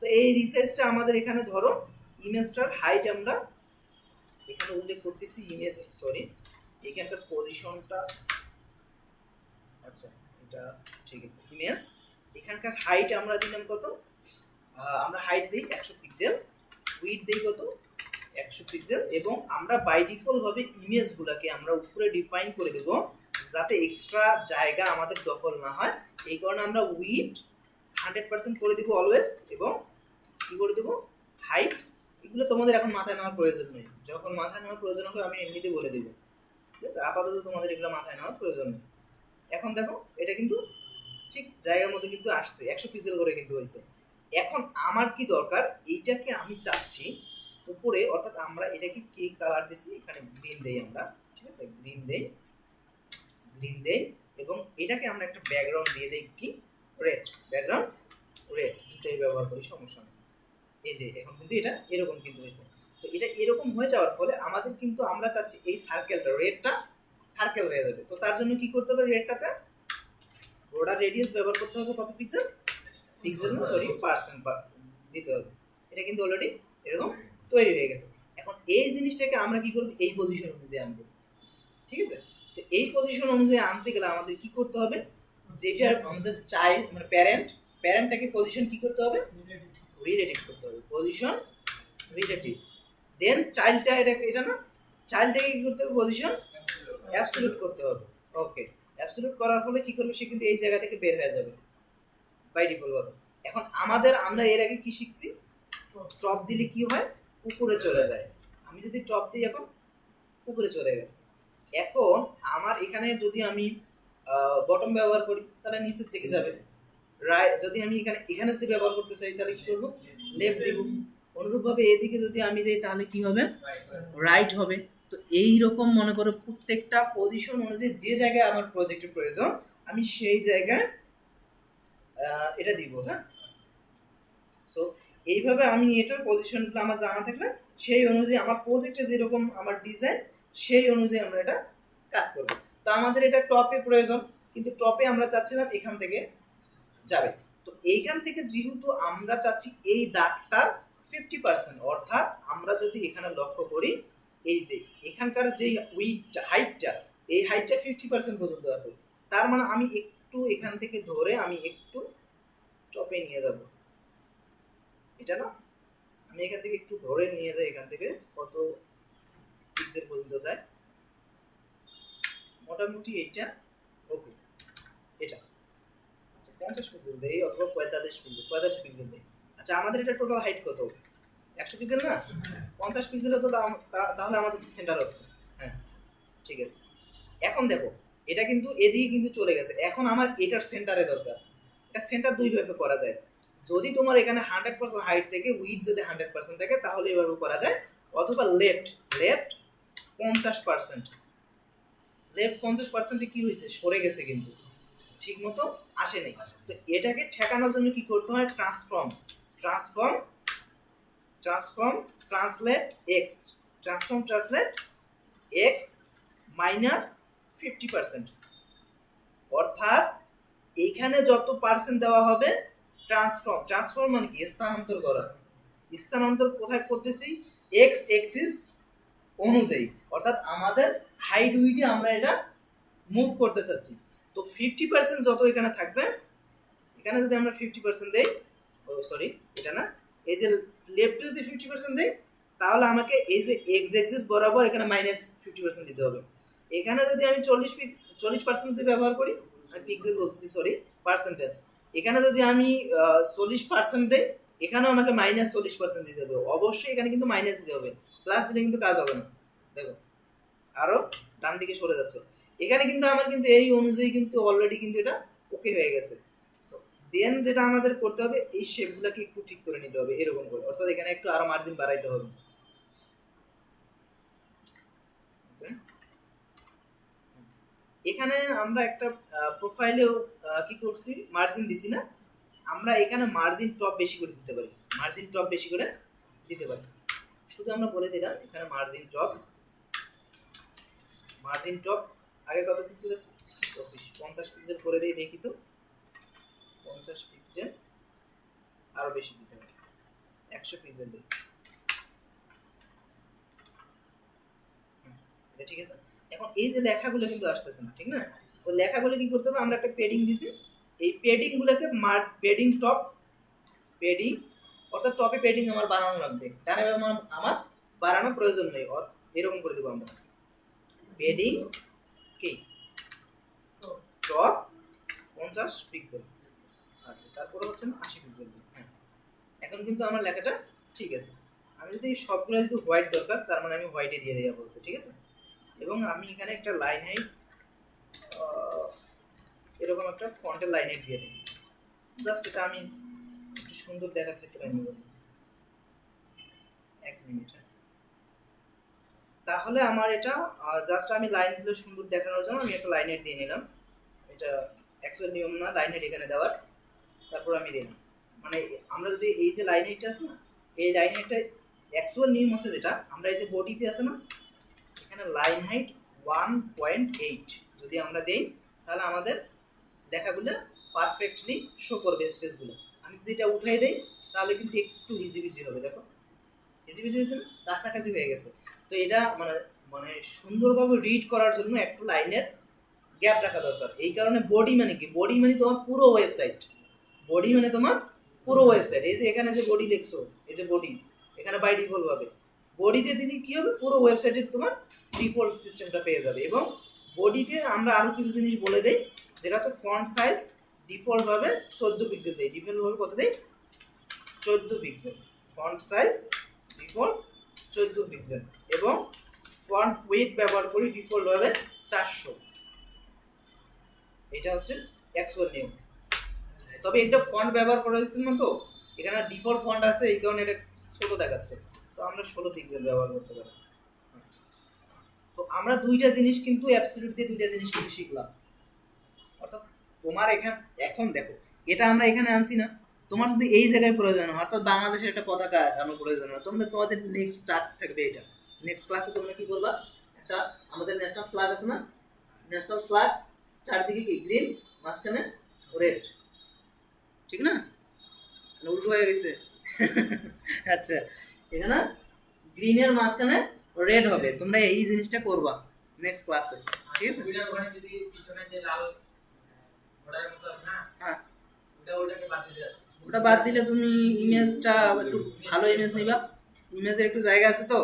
তো এই রিসাইজটা আমাদের এখানে ধরো ইমেজটার হাইট আমরা এখানে উল্লেখ করতেছি, ইমেজ সরি এখানকার পজিশনটা, আচ্ছা এটা ঠিক আছে। ইমেজ এখানকার হাইট আমরা দিলাম কত? আমরা হাইট দিই 100 পিক্সেল, উইডথ দিই কত? 100 পিক্সেল, এবং আমরা বাই ডিফল্ট ভাবে ইমেজগুলোকে আমরা উপরে ডিফাইন করে দেব যাতে এক্সট্রা জায়গা আমাদের দখল না হয়। এই কারণে আমরা উইডথ 100% করে দিব অলওয়েজ, এবং কি করে দেব? হাইট। এগুলো তোমাদের এখন মাথায় নেওয়ার প্রয়োজন নেই, যখন মাথায় নেওয়ার প্রয়োজন হবে আমি এমনিতে বলে দেব, ঠিক আছে? আপাতত তোমাদের এগুলো মাথায় নেওয়ার প্রয়োজন নেই। এখন দেখো এটা কিন্তু ঠিক জায়গার মধ্যে কিন্তু আসছে, 100 পিক্সেল করে কিন্তু হয়েছে। এখন আমার কি দরকার? এইটাকে আমি চাচ্ছি উপরে, অর্থাৎ আমরা এটাকে কি কালার দিছি? এখানে গ্রিন দেই আমরা, ঠিক আছে? গ্রিন দেই এবং এটাকে আমরা একটা ব্যাকগ্রাউন্ড দিয়ে দেই কি? রেড, ব্যাকগ্রাউন্ড রেড, দুটোই ব্যবহার করি, সমস্যা নেই। এই যে এখন কিন্তু এটা এরকম কিন্তু হয়েছে। তো এটা এরকম হয়ে যাওয়ার ফলে আমাদের কিন্তু আমরা চাচ্ছি এই সার্কেলটা, রেডটা সার্কেল হয়ে যাবে। তো তার জন্য কি করতে হবে? রেডটাতে বর্ডার রেডিয়াস ব্যবহার করতে হবে, কত পিক্সেল? পিক্সেল না সরি, পার্সেন্ট দিতে হবে। এটা কিন্তু অলরেডি এরকম তৈরি হয়ে গেছে। এখন এই জিনিসটাকে আমরা কি করব? এই পজিশন অনুযায়ী আনবো, ঠিক আছে? তো এই পজিশন অনুযায়ী আনতে গেলে আমাদের কি করতে হবে? যেটা আমাদের চাইল্ড মানে প্যারেন্টটাকে পজিশন কি করতে হবে? রিলেটিভ করতে হবে, পজিশন রিলেটিভ। দেন চাইল্ডটা এটা না, চাইল্ডটাকে কি করতে হবে? পজিশন অ্যাবসলিউট করতে হবে। ওকে, অ্যাবসলিউট করার ফলে কি করবে? সে কিন্তু এই জায়গা থেকে বের হয়ে যাবে বাই ডিফল্ট ভাবে। এখন আমরা এর আগে কি শিখছি? টপ দিলে কি হয়? উপরে চলে যায়। আমি যদি টপ দিই এখন উপরে চলে গেছে। এখন আমার এখানে যদি আমি বটম ব্যবহার করি তাহলে নিচের থেকে যাবে। রাইট, যদি আমি এখানে যদি ব্যবহার করতে চাই তাহলে কি করব? লেফট দেব। অনুরূপভাবে এদিকে যদি আমি দেই তাহলে কি হবে? রাইট হবে। তো এই রকম মনে করো প্রত্যেকটা পজিশন অনুযায়ী যে জায়গায় আমার প্রজেক্টের প্রয়োজন আমি সেই জায়গায় এটা দিব, হ্যাঁ? সো এইভাবে আমি এটার পজিশনগুলো আমার জানা থাকলে সেই অনুযায়ী আমার প্রজেক্টে যেরকম আমার ডিজাইন সেই অনুযায়ী আমরা এটা কাজ করব। তো আমাদের এটা টপে প্রয়োজন, কিন্তু টপে আমরা চাচ্ছিলাম এখান থেকে যাবে। তো এইখান থেকে যেহেতু আমরা চাচ্ছি এই দাগটার 50%, অর্থাৎ আমরা যদি এখানে লক্ষ্য করি এই যে এখানকার যে হাইটটা, এই হাইটটা 50% পর্যন্ত আছে। তার মানে আমি একটু এখান থেকে ধরে আমি একটু টপে নিয়ে যাব, এটা না, আমি এখান থেকে একটু ধরে নিয়ে যাই, এখান থেকে কত পিক্সেল পর্যন্ত যায় মোটামুটি এইটা। ওকে, এটা আচ্ছা 50 পিক্সেল দেই অথবা 45 পিক্সেল দেই। আচ্ছা আমাদের এটা টোটাল হাইট কত? 100 পিক্সেল না? 50 পিক্সেল তো তাহলে আমাদের সেন্টার হচ্ছে, হ্যাঁ ঠিক আছে। এখন দেখো এটা কিন্তু এদিকে কিন্তু চলে গেছে। এখন আমার এটার সেন্টারে দরকার। এটা সেন্টার দুইভাবে করা যায়। যদি তোমার এখানে 100% হাইট থেকে উইড যদি 100% থাকে তাহলে এভাবে করা যায়, অথবা লেফট 50%। লেফট 50%-এ কি হয়েছে? সরে গেছে, কিন্তু ঠিক মতো আসে নাই। তো এটাকে ঠেকানোর জন্য কি করতে হয়? ট্রান্সলেট এক্স মাইনাস 50%, অর্থাৎ এইখানে যত পার্সেন্ট দেওয়া হবে ট্রান্সফর্ম মানে কি? স্থানান্তর করা। স্থানান্তর কোথায় করতেছি? এক্স এক্সিস অনুযায়ী, অর্থাৎ আমাদের হাইট উইডে আমরা এটা মুভ করতে চাচ্ছি। তো 50% যত এখানে থাকবে, এখানে যদি আমরা 50% দেই, ও সরি এটা না, এই যে লেফটে যদি 50% দেই, তাহলে আমাকে এই যে এক্স অ্যাক্সিস বরাবর এখানে -50% দিতে হবে। এখানে যদি আমি 40% দিয়ে ব্যবহার করি, আমি পিক্সেল বলছি সরি, পার্সেন্টেজ, এখানে যদি আমি 40% দেই, এখানেও আমাকে -40% দিতে হবে। অবশ্যই এখানে কিন্তু মাইনাস দিতে হবে, প্লাস দিলে কিন্তু কাজ হবে না। দেখো আরো ডান দিকে সরে যাচ্ছে, এখানে কিন্তু আমার কিন্তু এই অনুযায়ী কিন্তু অলরেডি কিন্তু এটা ওকে হয়ে গেছে। দেন যেটা আমাদের করতে হবে, এই শেপগুলোকে একটু ঠিক করে নিতে হবে এরকম করে, অর্থাৎ এখানে একটু আরো মার্জিন বাড়াইতে হবে। এখানে আমরা একটা প্রোফাইলেও কি করছি, মার্জিন দিছি না, আমরা এখানে মার্জিন টপ বেশি করে দিতে পারি, মার্জিন টপ বেশি করে দিতে পারি। শুধু আমরা বলে দিলাম এখানে মার্জিন টপ আগে কত পিক্সেল আছে, 50 পিক্সেল করে দিই, দেখি তো 50 পিক্সেল আরো বেশি দিতে হবে, 100 পিক্সেল দিই, এটা ঠিক আছে। এখন এই যে লেখাগুলো কিন্তু আসতেছে না, ঠিক না? তো লেখাগুলো কি করতে হবে, আমরা একটা পেডিং দিছি, এই পেডিং গুলোকে পেডিং টপ, পেডিং অর্থাৎ টপে পেডিং আমার বানানো লাগবে, ডানে বামে আমার বাড়ানো প্রয়োজন নেই, এরকম করে দেবো আমরা পেডিং কি টপ 50 পিক্সেল। আচ্ছা, তারপরে হচ্ছে না 80 পিক্সেল দিই। হ্যাঁ, এখন কিন্তু আমার লেখাটা ঠিক আছে। আমি যদি সবগুলো যদি হোয়াইট দরকার, তার মানে আমি হোয়াইটে দিয়ে দিই আপাতত, ঠিক আছে। এবং আমি এখানে একটা লাইন হাইট এরকম একটা ফন্টের লাইন হাইট দিয়ে দিই, জাস্ট এটা আমি একটু সুন্দর দেখার ক্ষেত্রে আমি বলি। 1 মিনিট, তাহলে আমার এটা জাস্ট আমি লাইনগুলো সুন্দর দেখানোর জন্য আমি একটা লাইন হাইট দিয়ে নিলাম। এটা অ্যাকচুয়াল নিয়ম না লাইন হাইট এখানে দেওয়ার, তারপর আমি দিলাম, মানে আমরা যদি এই যে লাইন হাইটটা আছে না, এই লাইন হাইটটা অ্যাকচুয়াল নিয়ম হচ্ছে যেটা আমরা এই যে বডিতে আছে না, এখানে লাইন হাইট 1.8 যদি আমরা দেই, তাহলে আমাদের লেখাগুলো পারফেক্টলি শো করবে স্পেসগুলো। আমি যদি এটা উঠাই দেই, তাহলে কিন্তু একটু হিজিবিজি হবে, দেখো হিজিবিজি হয়েছে না, কাছাকাছি হয়ে গেছে। তো এটা মানে মানে সুন্দরভাবে রিড করার জন্য একটু লাইনের গ্যাপ রাখা দরকার। এই কারণে বডি মানে কি, বডি মানে তোমার পুরো ওয়েবসাইট, বডি মানে তোমার পুরো ওয়েবসাইট। এই যে এখানে যে বডি লিখছো, এই যে বডি এখানে বাই ডিফল্ট ভাবে বডিতে দিলে কি হবে, পুরো ওয়েবসাইটের তোমার ডিফল্ট সিস্টেমটা পেয়ে যাবে। এবং বডিতে আমরা আরো কিছু জিনিস বলে দেই, যেটা হচ্ছে ফন্ট সাইজ ডিফল্ট ভাবে 14 পিক্সেল দেই, ডিফল্ট ভাবে কত দেই, 14 pixel, font size default 14 pixel, এবং ফন্ট ওয়েট ব্যবহার করি ডিফল্ট ভাবে 400। এটা হচ্ছে অ্যাকচুয়াল নিয়ম। তবে একটা ফন্ট ব্যবহার করা হয়েছে না, তো এখানে ডিফল্ট ফন্ট আছে, এই কারণে এটা ছোট দেখাচ্ছে, তো আমরা 16 পিক্সেল ব্যবহার করতে পারি। তো আমরা দুইটা জিনিস কিন্তু অ্যাবসলিউট দিয়ে দুইটা জিনিস কিন্তু শিখলাম। অর্থাৎ তোমার এখন দেখো, এটা আমরা এখানে আনছি না, তোমার যদি এই জায়গায় প্রয়োজন হয়, অর্থাৎ বাংলাদেশের একটা পতাকা আনার প্রয়োজন হয়, তোমরা তোমাদের নেক্সট টাস্ক থাকবে এটা, নেক্সট ক্লাসে তোমরা কি করবা, একটা আমাদের ন্যাশনাল ফ্ল্যাগ আছে না, ন্যাশনাল ফ্ল্যাগ চারদিকে কি গ্রিন, মাঝখানে রেড, ঠিক না, উল্টো হয়ে গেছে আচ্ছা, এখানে গ্রিনের মাঝখানে রেড হবে, তোমরা এই জিনিসটা করবা নেক্সট ক্লাসে, ঠিক আছে। ওখানে যদি পিছনে যে লাল বর্ডারের মতো আছে না, হ্যাঁ, ওটাকে বাদ দিতে যাচ্ছে, ওটা বাদ দিলে তুমি ইমেজটা একটু ভালো ইমেজ নিবা, ইমেজের একটু জায়গা আছে তো,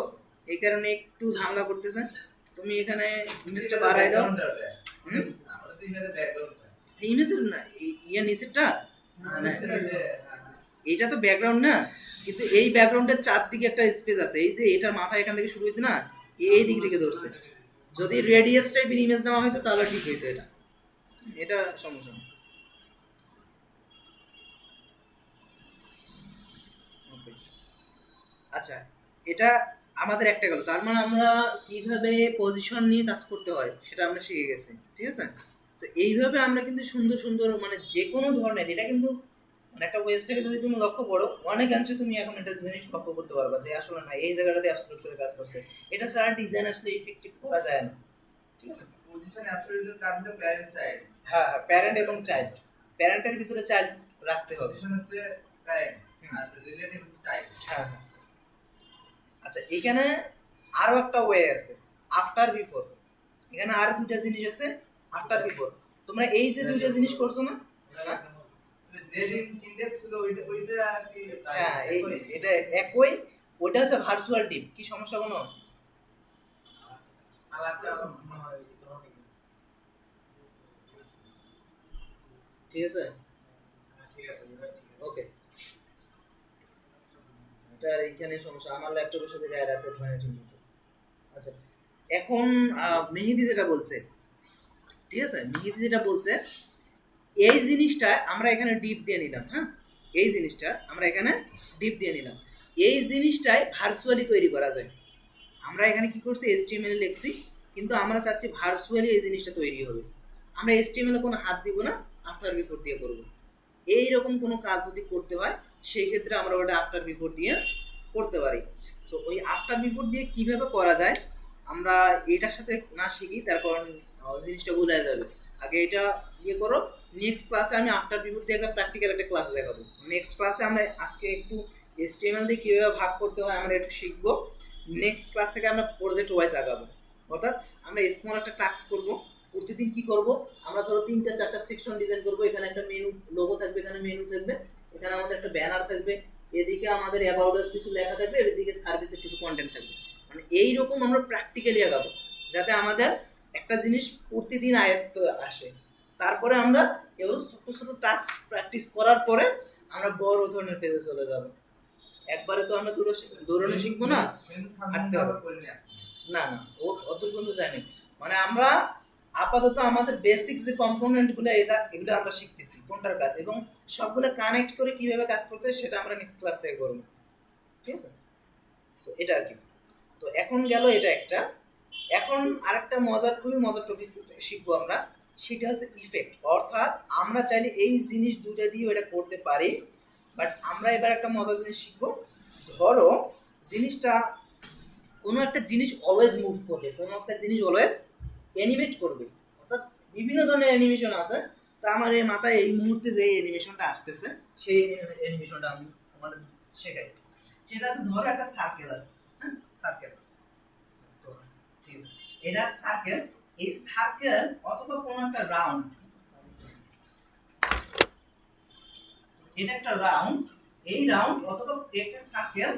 এই কারণে একটু ঝামেলা করতেছে। তুমি এখানে ইমেজটা বাড়াই দাও, ইমেজের না ইয়ে নিচেরটা, এইটা তো ব্যাকগ্রাউন্ড না, কিন্তু এই ব্যাকগ্রাউন্ডের চারদিকে একটা স্পেস আছে, এই যে এটার মাথা এখান থেকে শুরু হয়েছে না, এই দিক থেকে ধরছে, যদি রেডিয়াস টাইপের ইমেজ নেওয়া হয়তো তাহলে ঠিক হইতো, এটা এটা সমস্যা না। ওকে, আচ্ছা, এটা আমাদের একটা গেল, তার মানে আমরা কিভাবে পজিশন নিয়ে কাজ করতে হয় সেটা আমরা শিখে গেছি, ঠিক আছে। তো এইভাবে আমরা কিন্তু সুন্দর সুন্দর মানে যে কোনো ধরনের, এটা কিন্তু মানে একটা ওয়েবসাইটে যদি তুমি লক্ষ্য করো, অনেকাংশে তুমি এখন একটা জিনিস লক্ষ্য করতে পারবা যে আসলে না এই জায়গাটাতে অ্যাবসলিউট করে কাজ করছে, এটা ছাড়া ডিজাইন আসলে ইফেক্টিভ করা যায় না, ঠিক আছে। পজিশন অ্যাবসলিউটের কাজ হলো প্যারেন্ট সাইড, হ্যাঁ হ্যাঁ, প্যারেন্ট এবং চাইল্ড, প্যারেন্টের ভিতরে চাইল্ড রাখতে হবে, পজিশন হচ্ছে প্যারেন্ট আর রিলেটিভ হচ্ছে চাইল্ড। হ্যাঁ হ্যাঁ। আচ্ছা, এখানে আরো একটা ওয়ে আছে, আফটার বিফোর, এখানে আর দুটা জিনিস আছে আফটার বিফোর। তোমরা এই যে দুইটা জিনিস করছো না, হ্যাঁ এটা একই, ওটা হচ্ছে ভার্চুয়াল ডিপ। কি সমস্যা কোনো? ঠিক আছে, ওকে। এটা এইখানে সমস্যা, আমার ল্যাপটপের সাথে অ্যাডাপ্টেড হয় না ঠিকমতো। আচ্ছা, এখন মেহেদি যেটা বলছে, ঠিক আছে, মেহেদি যেটা বলছে এই জিনিসটা আমরা এখানে ডিপ দিয়ে নিলাম। হ্যাঁ, এই জিনিসটা আমরা এখানে ডিপ দিয়ে নিলাম। এই জিনিসটাই ভার্চুয়ালি তৈরি করা যায়। আমরা এখানে কি করছি, HTML লিখছি, কিন্তু আমরা চাচ্ছি ভার্চুয়ালি এই জিনিসটা তৈরি হবে। আমরা HTML এ কোনো হাত দিব না, আফটার বিফোর দিয়ে করব। এইরকম কোনো কাজ যদি করতে হয় সেই ক্ষেত্রে আমরা ওটা আফটার বিফোর দিয়ে করতে পারি। সো ওই আফটার বিফোর দিয়ে কিভাবে করা যায় আমরা এটার সাথে না শিখি, তারপর জিনিসটা ভুলে যাবে। আগে এটা ইয়ে করো, নেক্সট ক্লাসে আমি আফটার বিফোর দিয়ে একটা প্র্যাকটিক্যাল একটা ক্লাস দেখাবো। নেক্সট ক্লাসে আমরা আজকে একটু HTML দিয়ে কীভাবে ভাগ করতে হয় আমরা একটু শিখবো। নেক্সট ক্লাস থেকে আমরা প্রজেক্ট ওয়াইজ আগাবো, অর্থাৎ আমরা স্মল একটা টাস্ক করব। প্রতিদিন কি করব, আমরা ধরো 3-4টা সেকশন ডিজাইন করব। এখানে একটা মেনু লোগো থাকবে, এখানে মেনু থাকবে, এখানে আমাদের একটা ব্যানার থাকবে, এদিকে আমাদের অ্যাবাউট আস কিছু লেখা থাকবে, এদিকে সার্ভিসের কিছু কন্টেন্ট থাকবে। মানে এইরকম আমরা প্র্যাকটিক্যালি আগাবো, যাতে আমাদের একটা জিনিস প্রতিদিন আয়ত্ত আসে। তারপরে আমরা এগুলো ছোট ছোট টাস্ক প্র্যাকটিস করার পরে আমরা বড় ধরনের পেজে চলে যাব। একবারে তো আমরা দৌড়ানো শিখবো না, হাঁটতে হবে। না না, ও অত পর্যন্ত যায়নি। মানে আমরা আপাতত আমাদের বেসিক যে কম্পোনেন্টগুলো এগুলো আমরা শিখতেছি কোনটার কাজ, এবং সবগুলো কানেক্ট করে কিভাবে কাজ করতে হয় সেটা আমরা নেক্সট ক্লাস থেকে করব। ঠিক আছে, সো এটা আর কি। তো এখন গেল এটা একটা। এখন আরেকটা মজার, খুবই মজার টপিক শিখবো আমরা, সেটা হচ্ছে ইফেক্ট। অর্থাৎ আমরা চাইলে এই জিনিস দুটো দিয়ে এটা করতে পারি, বাট আমরা এবার একটা মজার জিনিস শিখবো। ধরো জিনিসটা, কোনো একটা জিনিস অলওয়েজ মুভ করবে, কোনো একটা জিনিস অলওয়েজ অ্যানিমেট করবে, অর্থাৎ বিভিন্ন ধরনের অ্যানিমেশন আছে। তো আমার এই মাথায় এই মুহূর্তে যে অ্যানিমেশনটা আসতেছে সেই অ্যানিমেশনটা আমি তোমাদের শেখাই। সেটা আছে, ধরো একটা সার্কেল আছে, হ্যাঁ সার্কেল, তো ঠিক আছে, এটা সার্কেল। এই সার্কেল অথবা কোনো একটা রাউন্ড, এটা একটা রাউন্ড, এই রাউন্ড অথবা একটা সার্কেল,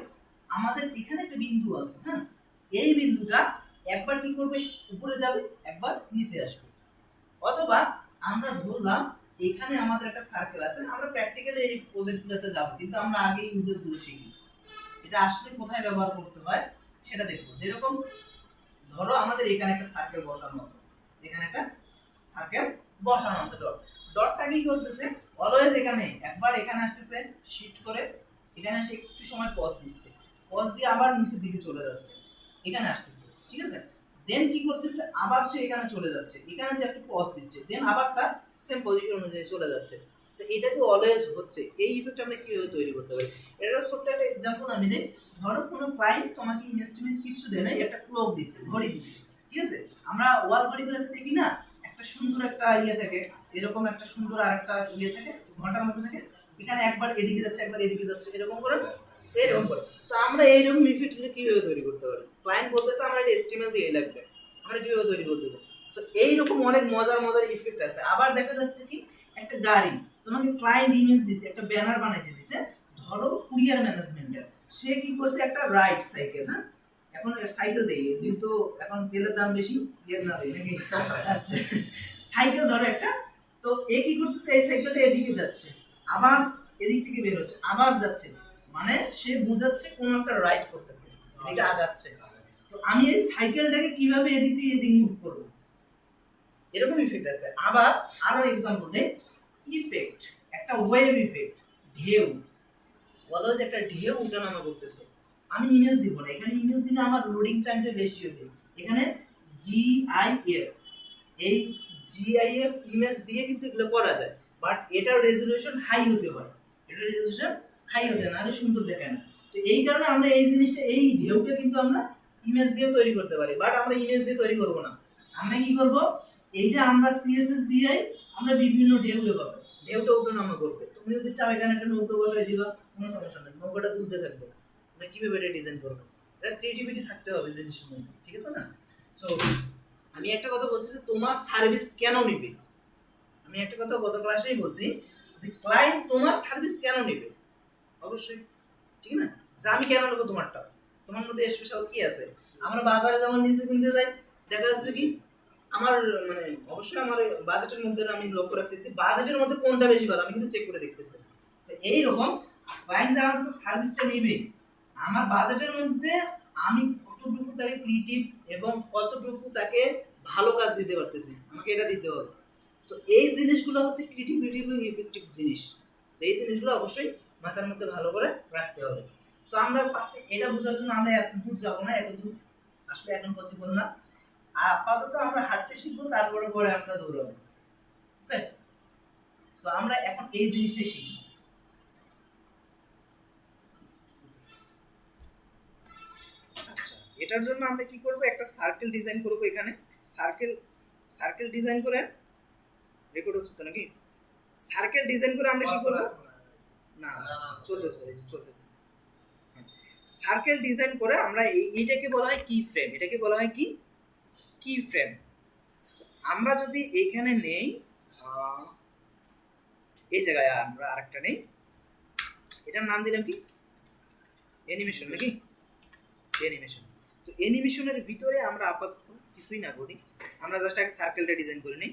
আমাদের এখানে একটা বিন্দু আছে। হ্যাঁ, এই বিন্দুটা একবার কি করবে, উপরে যাবে, একবার নিচে আসবে। অথবা আমরা ধরলাম এখানে আমাদের একটা সার্কেল আছে, আমরা প্র্যাকটিক্যালি এই প্রজেক্টগুলোতে যাব, কিন্তু আমরা আগে ইউজেসগুলো শিখি, এটা আসলে কোথায় ব্যবহার করতে হয় সেটা দেখবো। যেরকম ধরো আমাদের এখানে একটা সার্কেল বসানো আছে, এখানে একটা সার্কেল বসানো আছে। ডটটা কি করতেছে, অলওয়েজ এখানে একবার এখানে আসতেছে, শিফট করে এখানে এসে একটু সময় পজ দিচ্ছে, পজ দিয়ে আবার নিচের দিকে চলে যাচ্ছে, এখানে আসতেছে। ঠিক আছে, দেন কি করতেছে, আবার সে এখানে চলে যাচ্ছে, এখানে যে একটু পজ দিচ্ছে, দেন আবার তার সেম পজিশন অনুযায়ী চলে যাচ্ছে। তো এটা যে অলওয়েজ হচ্ছে, এই ইফেক্ট আমরা কিভাবে তৈরি করতে পারি, এটা ছোট্ট একটা এক্সাম্পল আমি দিই। ধরো কোনো ক্লায়েন্ট তোমাকে ইনভেস্টমেন্ট কিছু দেয় না, একটা ক্লক দিছে, ঘড়ি দিছে। ঠিক আছে, আমরা ওয়াল ঘড়িগুলোতে দেখি না, একটা সুন্দর একটা ইয়ে থাকে, এরকম একটা সুন্দর আর একটা ইয়ে থাকে, ঘন্টার মধ্যে থাকে, এখানে একবার এদিকে যাচ্ছে একবার এদিকে যাচ্ছে, এরকম করে, এরকম করে। তো আমরা এইরকম ইফেক্ট কিভাবে তৈরি করতে পারি, ক্লায়েন্ট বলতেছে আমার এটা HTML দিয়ে লাগবে, আমরা কিভাবে তৈরি করে দেবো। সো এইরকম অনেক মজার মজার ইফেক্ট আছে। আবার দেখা যাচ্ছে কি, একটা গাড়ি তোমাকে ক্লায়েন্ট ইমেজ দিছে, একটা ব্যানার বানাইতে দিছে, ধরো কুরিয়ার ম্যানেজমেন্টের, সে কি করছে, একটা রাইড সাইকেল। হ্যাঁ, এখন সাইকেল দেই যেহেতু এখন তেলের দাম বেশি, ইয়ে না দেই নাকি, আচ্ছা সাইকেল ধরো একটা, তো এ কি করতেছে, এই সাইকেলটা এদিকে যাচ্ছে, আবার এদিক থেকে বের হচ্ছে, আবার যাচ্ছে, মানে সে বুঝাচ্ছে কোন একটা রাইড করতেছে, এদিকে আগাচ্ছে। তো আমি এই সাইকেলটাকে কিভাবে এদিক থেকে এদিক মুভ করব, এরকম ইফেক্ট আছে। আবার আরো এক্সাম্পল দেই, ইফেক্ট একটা ওয়েভ ইফেক্ট, ঢেউ, বলো যে একটা ঢেউ উঠানামা করতেছে, আমি ইমেজ দিব না, এখানে ইমেজ দিলে আমার লোডিং টাইমটা বেশি হবে। এখানে GIF, এই GIF ইমেজ দিয়ে কিন্তু এগুলো করা যায়, বাট এটার রেজোলিউশন হাই হতে হয়, এটার রেজোলিউশন হাই হতে হয়, নাহলে সুন্দর দেখে না। তো এই কারণে আমরা এই জিনিসটা, এই ঢেউটা কিন্তু আমরা ইমেজ দিয়ে তৈরি করতে পারি, বাট আমরা ইমেজ দিয়ে তৈরি করব না। আমরা কি করব, এইটা আমরা CSS দিয়ে আমরা বিভিন্ন ঢেউ পাবো, ঢেউটা ওঠানামা করবে। তুমি যদি চাও এখানে একটা নৌকা বসাই দিবা, কোনো সমস্যা নেই, নৌকাটা তুলতে থাকবে। আমরা কিভাবে এটা ডিজাইন করবো, এটা ক্রিয়েটিভিটি থাকতে হবে জিনিসের মধ্যে, ঠিক আছে না। সো আমি একটা কথা বলছি যে তোমার সার্ভিস কেন নিবে, আমি একটা কথা গত ক্লাসেই বলছি যে ক্লায়েন্ট তোমার সার্ভিস কেন নেবে, অবশ্যই ঠিক না, যে আমি কেন নেবো তোমারটা, তোমার মধ্যে স্পেশাল কি আছে। আমরা বাজারে যখন নিচে কিনতে যাই দেখা যাচ্ছে কি আমার মানে অবশ্যই আমার বাজেটের মধ্যে আমি লক্ষ্য রাখতেছি বাজেটের মধ্যে কোনটা বেশি ভালো আমি কিন্তু চেক করে দেখতেছি। তো এইরকম ক্লায়েন্ট যে আমার কাছে সার্ভিসটা নেবে আমার বাজেটের মধ্যে আমি কতটুকু তাকে ক্রিয়েটিভ এবং কতটুকু তাকে ভালো কাজ দিতে পারতেছি আমাকে এটা দিতে হবে। সো এই জিনিসগুলো হচ্ছে ক্রিয়েটিভিটি এবং ইফেক্টিভ জিনিস। তো এই জিনিসগুলো অবশ্যই মাথার মধ্যে ভালো করে রাখতে হবে। সো আমরা ফার্স্টে এটা বোঝার জন্য আমরা এত দূর যাবো না, এত দূর আসলে এখন পসিবল না। আপাতত আমরা হাঁটতে শিখবো, তারপরে পরে আমরা দৌড়াবো। ওকে, সো আমরা এখন এই জিনিসটাই শিখবো। আচ্ছা, এটার জন্য আমরা কি করব, একটা সার্কেল ডিজাইন করব। এখানে সার্কেল ডিজাইন করে রেকর্ড হচ্ছে তো নাকি? সার্কেল ডিজাইন করে আমরা কি করব, না চলতেছে, এই যে চলতেছে। সার্কেল ডিজাইন করে আমরা এইটাকে বলা হয় কি ফ্রেম, এটাকে বলা হয় কি কি ফ্রেম। আমরা যদি এইখানে নেই এই জায়গায় আমরা আরেকটা নেই, এটার নাম দিলাম কি অ্যানিমেশন নাকি, অ্যানিমেশন। তো অ্যানিমেশনের ভিতরে আমরা আপাতত কিছুই না করি, আমরা জাস্ট আগে সার্কেলটা ডিজাইন করে নিই।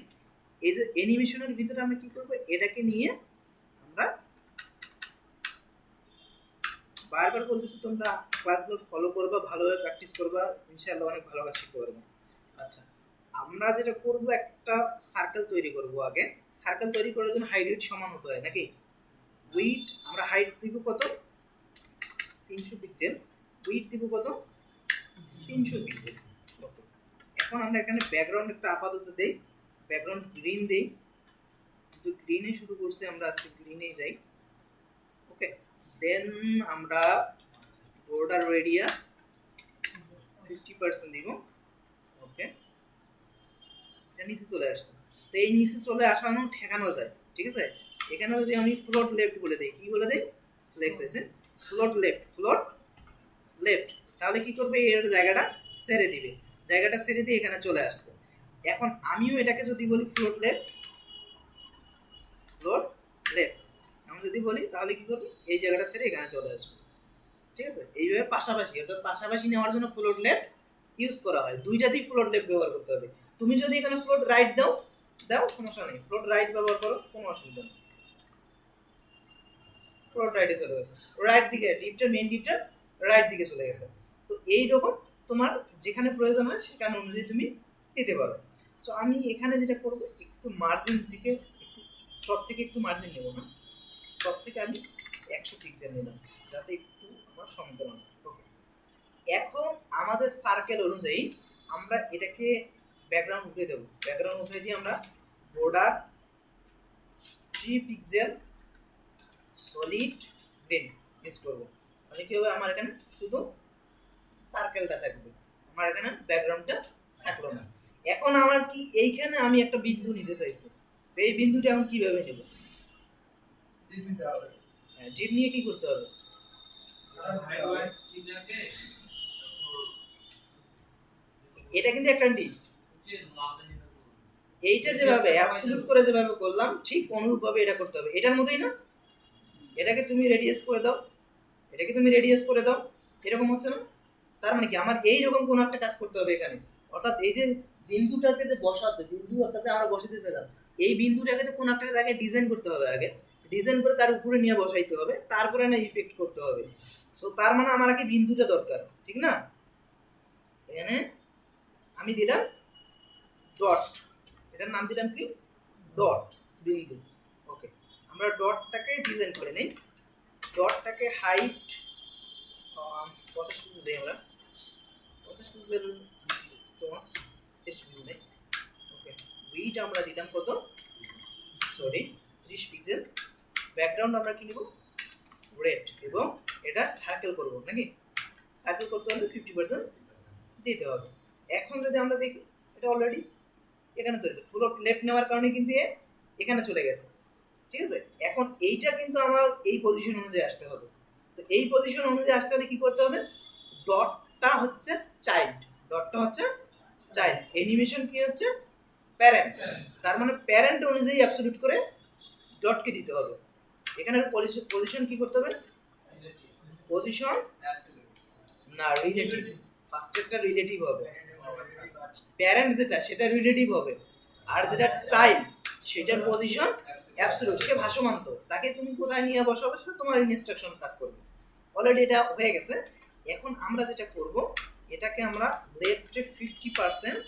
এই যে অ্যানিমেশনের ভিতরে আমরা কি করব, এটাকে নিয়ে আমরা বারবার বলতেছি তোমরা ক্লাসগুলো ফলো করবা, ভালোভাবে প্র্যাকটিস করবা, ইনশাআল্লাহ অনেক ভালো কাজ শিখতে পারবে। আচ্ছা, আমরা যেটা করব একটা সার্কেল তৈরি করব। আগে সার্কেল তৈরি করার জন্য হাইট উইডথ সমান হতে হয় নাকি? উইডথ আমরা হাইট দিব কত 300 পিক্সেল, উইডথ দিব কত 300 পিক্সেল। ওকে, এখন আমরা এখানে ব্যাকগ্রাউন্ড একটা আপাতত দেই, ব্যাকগ্রাউন্ড গ্রিন দেই, তো গ্রিনে শুরু করছি আমরা, আজকে গ্রিনেই যাই। ওকে, দেন আমরা বর্ডার রেডিয়াস 50% দিব। ওকে, এটা নিচে চলে আসছে। তো এই নিচে চলে আসানো ঠেকানো যায়, ঠিক আছে। এখানে যদি আমি ফ্লোট লেফট বলে দেই, কি বলে দেই, ফ্লেক্স হয়েছে, ফ্লোট লেফট, তাহলে কি করবে, এর জায়গাটা ছেড়ে দিবে, জায়গাটা ছেড়ে দিয়ে এখানে চলে আসছে। এখন আমিও এটাকে যদি বলি ফ্লোট লেফট, এমন যদি বলি তাহলে কি করবে, এই জায়গাটা ছেড়ে এখানে চলে আসবে, ঠিক আছে। এইভাবে পাশাপাশি, অর্থাৎ পাশাপাশি নেওয়ার জন্য ফ্লোট লেফট ইউজ করা হয়, দুইটাতেই ফ্লোট লেফট ব্যবহার করতে হবে। তুমি যদি এখানে ফ্লোট রাইট দাও সমস্যা নেই, ফ্লোট রাইট ব্যবহার করো, কোনো অসুবিধা নেই। ফ্লোট রাইটে চলে গেছে, রাইট দিকে ডিপটা, মেইন ডিপটা রাইট দিকে চলে গেছে। তো এইরকম তোমার যেখানে প্রয়োজন হয় সেখানে অনুযায়ী তুমি দিতে পারো। তো আমি এখানে যেটা করবো, একটু মার্জিন থেকে একটু টপ থেকে একটু মার্জিন নেবো, না টপ থেকে আমি 100 পিক্সেল নিলাম যাতে একটু আমার সমান্তরাল। ওকে, এখন আমাদের সার্কেল অনুযায়ী আমরা এটাকে ব্যাকগ্রাউন্ড উঠিয়ে দেবো, ব্যাকগ্রাউন্ড উঠিয়ে দিয়ে আমরা border 3 pixel solid green use করবো। তাহলে কি হবে, আমার এখানে শুধু সার্কেলটা থাকবে, আমার এখানে ব্যাকগ্রাউন্ডটা থাকলো না। এখন আমার কি এইখানে আমি একটা বিন্দু নিতে চাইছি, তো এই বিন্দুটা এখন কিভাবে নেব, জিপ নিয়ে কি করতে হবে, এটা কিন্তু একটা ডিপ, এইটা যেভাবে অ্যাবসলিউট করে যেভাবে করলাম ঠিক অনুরূপভাবে এটা করতে হবে, এটার মতোই না। এটাকে তুমি রেডিয়াস করে দাও, এটাকে তুমি রেডিয়াস করে দাও, এরকম হচ্ছে না। তার মানে কি আমার এইরকম কোনো একটা কাজ করতে হবে এখানে, অর্থাৎ এই যে বিন্দুটাকে যে বসাতে, বিন্দু একটা যে আমরা বসাতে চাইলাম, এই বিন্দুটাকে তো কোনো একটা জায়গায় ডিজাইন করতে হবে, আগে ডিজাইন করে তার উপরে নিয়ে বসাইতে হবে, তারপরে না ইফেক্ট করতে হবে। সো তার মানে আমার আগে বিন্দুটা দরকার, ঠিক না। এখানে আমি দিলাম ডট, এটার নাম দিলাম কি ডট, বিন্দু। ওকে, আমরা ডটটাকে ডিজাইন করে নেই, ডটটাকে হাইট 50 পিক্সেল দেই, আমরা 50 পিক্সেল 30 পিক্সেল দেই। ওকে, উইডথ আমরা দিলাম কত, সরি 30 পিক্সেল। ব্যাকগ্রাউন্ড আমরা কি নিব, রেড, এবং এটা সার্কেল করব নাকি, সার্কেল করতে হলে 50% দিতে হবে। এখন যদি আমরা দেখি এটা অলরেডি এখানে তৈরি, ফ্লোট লেফট নেওয়ার কারণে কিন্তু এখানে চলে গেছে, ঠিক আছে। এখন এইটা কিন্তু আমার এই পজিশন অনুযায়ী আসতে হবে। তো এই পজিশন অনুযায়ী আসতে হলে কি করতে হবে, ডটটা হচ্ছে চাইল্ড, অ্যানিমেশন কি হচ্ছে প্যারেন্ট, তার মানে প্যারেন্ট অনুযায়ী অ্যাবসলিউট করে ডটকে দিতে হবে। এখানে পজিশন কি করতে হবে? পজিশন না রিলেটিভ, ফার্স্টেরটা রিলেটিভ হবে, প্যারেন্ট যেটা সেটা রিলেটিভ হবে, আর যেটা চাইল্ড সেটার পজিশন অ্যাবসলিউট, সে ভাসমান, তো তাকে তুমি কোথায় নিয়ে বসাবে সেটা তোমার ইনস্ট্রাকশন কাজ করবে। অলরেডি এটা হয়ে গেছে। এখন আমরা যেটা করব, এটাকে আমরা লেফটে 50%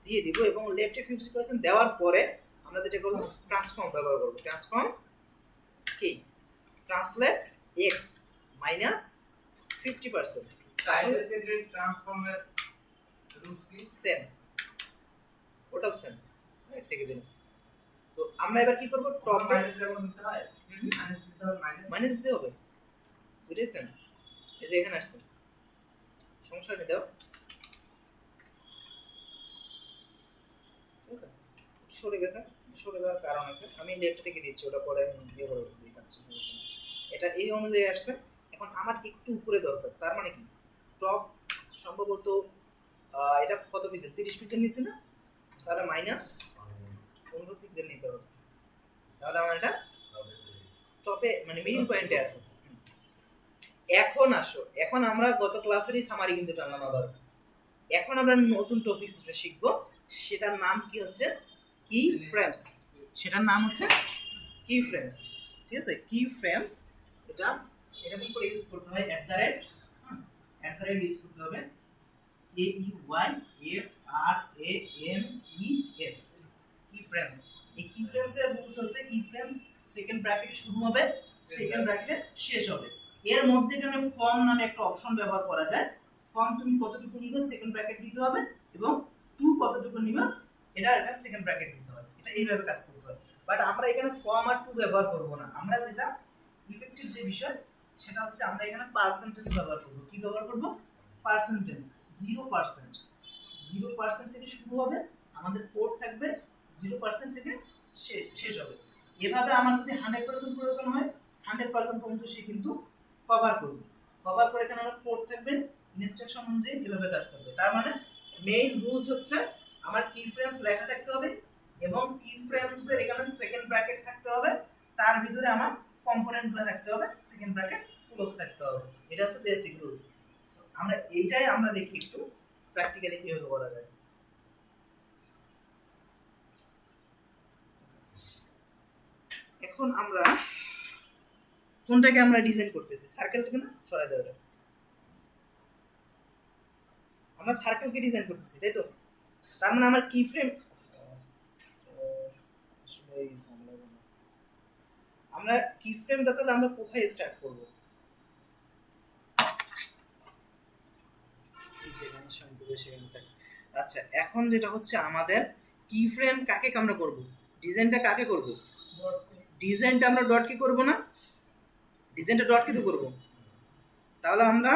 দিয়ে দিব, এবং লেফটে 50% দেওয়ার পরে আমরা যেটা করব ট্রান্সফর্ম ব্যবহার করব। ট্রান্সফর্ম কি? Translate x minus 50%। চাইল্ডের ক্ষেত্রে ট্রান্সফর্মের রুলস কি? সেম, ওটাও সেম, রাইট থেকে দিন। তো আমরা এবার কি করব? টপ মাইনাস যখন দিতে হয় মাইনাস দিতে হবে, বুঝেছেন? এই যে এখানে আসছে, সমস্যা নেই, দাও, ঠিক আছে? সরে গেছে, সরে যাওয়ার কারণ আছে, আমি লেফট থেকে দিচ্ছি, ওটা পরে ইয়ে করে দেখাচ্ছি, সমস্যা নেই। এটা এই অনুযায়ী আসছে। এখন আমার একটু উপরে দরকার, তার মানে কি টপ সম্ভবত এটা কত পিক্সেল? 30 পিক্সেল নিচ্ছে না, তাহলে মাইনাস 15 পিক্সেল নিতে হবে, তাহলে আমার এটা টপে মানে মিডল পয়েন্টে আছে। এখন আসো, এখন আমরা গত ক্লাসেরই সামারি কিন্তু টানলাম আবার। এখন আমরা নতুন টপিকসটা শিখব, সেটার নাম কি হচ্ছে কি ফ্রেমস। সেটার নাম হচ্ছে কি ফ্রেমস, ঠিক আছে? কি ফ্রেমস, এটা এরকম করে ইউজ করতে হয়, @ ইউজ করতে হবে, KEYFRAMES, কি ফ্রেমস। এই কি ফ্রেমসের রুলস হচ্ছে কি ফ্রেমস সেকেন্ড ব্র্যাকেটে শুরু হবে, সেকেন্ড ব্র্যাকেটে শেষ হবে। এর মধ্যে এখানে ফর্ম নামে একটা অপশন ব্যবহার করা যায়। ফর্ম তুমি কতটুকু নিবে সেকেন্ড ব্র্যাকেট দিতে হবে, এবং টু কতটুকু নিবে এটা এখানে সেকেন্ড ব্র্যাকেট দিতে হবে। এটা এইভাবে কাজ করতে হয়। বাট আমরা এখানে ফর্ম আর টু ব্যবহার করব না। আমরা যেটা ইফেক্টিভ যে বিষয় সেটা হচ্ছে আমরা এখানে পার্সেন্টেজ ব্যবহার করব। কি ব্যবহার করব? পার্সেন্টেজ। 0%, 0% থেকে শুরু হবে, আমাদের কোড থাকবে 0% থেকে শেষ হবে। এভাবে আমার যদি 100% প্রয়োজন হয় 100% পর্যন্ত সে কিন্তু কভার করবে। কভার করে এখানে আমার কোড থাকবে, ইনস্ট্রাকশন অনুযায়ী এভাবে কাজ করবে। তার মানে মেইন রুলস হচ্ছে আমার কি ফ্রেমস লেখা থাকতে হবে, এবং কি ফ্রেমস এর এখানে সেকেন্ড ব্র্যাকেট থাকতে হবে, তার ভিতরে আমার কম্পোনেন্টগুলো থাকতে হবে, সেকেন্ড ব্র্যাকেট ক্লোজ থাকতে হবে। এটা হচ্ছে বেসিক রুলস। আমরা এইটাই আমরা দেখি একটু প্র্যাকটিক্যালি কিভাবে করা যায়। এখন আমরা কোনটাকে আমরা ডিজাইন করতেছি? সার্কেলটাকে না, সরাই দাও এটা। আমরা সার্কেলকে ডিজাইন করতেছি, তাই তো? তার মানে আমার কি ফ্রেম, আমরা কি ফ্রেমটা তাহলে আমরা কোথায় স্টার্ট করব? আচ্ছা, এখন যেটা হচ্ছে আমাদের কি ফ্রেম কাকে আমরা করব, ডিজাইনটা কাকে করব? ডিজাইনটা আমরা ডট কি করব না, ডিজাইনটা ডট কি তো করব। তাহলে আমরা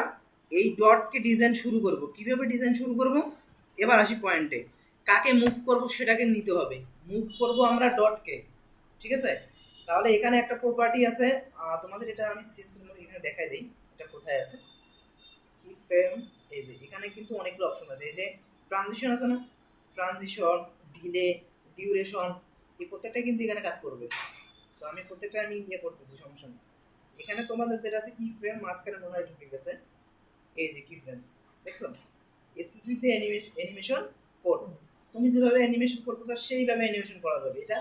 এই ডটকে ডিজাইন শুরু করব। কিভাবে ডিজাইন শুরু করব? এবার আসি পয়েন্টে, কাকে মুভ করব সেটাকে নিতে হবে। মুভ করব আমরা ডটকে, ঠিক আছে? তাহলে এখানে একটা প্রপার্টি আছে, তোমাদের এটা আমি এখানে দেখাই দেই, এটা কোথায় আছে কি ফ্রেম। এই যে এখানে কিন্তু অনেকগুলো অপশন আছে। এই যে ট্রানজিশন আছে না, ট্রানজিশন, ডিলে, ডিউরেশন, এই প্রত্যেকটা কিন্তু এখানে কাজ করবে। তো আমি প্রত্যেকটা আমি ইয়ে করতেছি, সমস্যা নেই। এখানে তোমাদের যেটা আছে কি ফ্রেম, মাঝখানে মনে হয় ঢুকে গেছে, এই যে কি ফ্রেমস, দেখছো? স্পেসিফিক দ্য অ্যানিমেশন কোড, তুমি যেভাবে অ্যানিমেশন করতে চাও সেইভাবে অ্যানিমেশন করা যাবে। এটা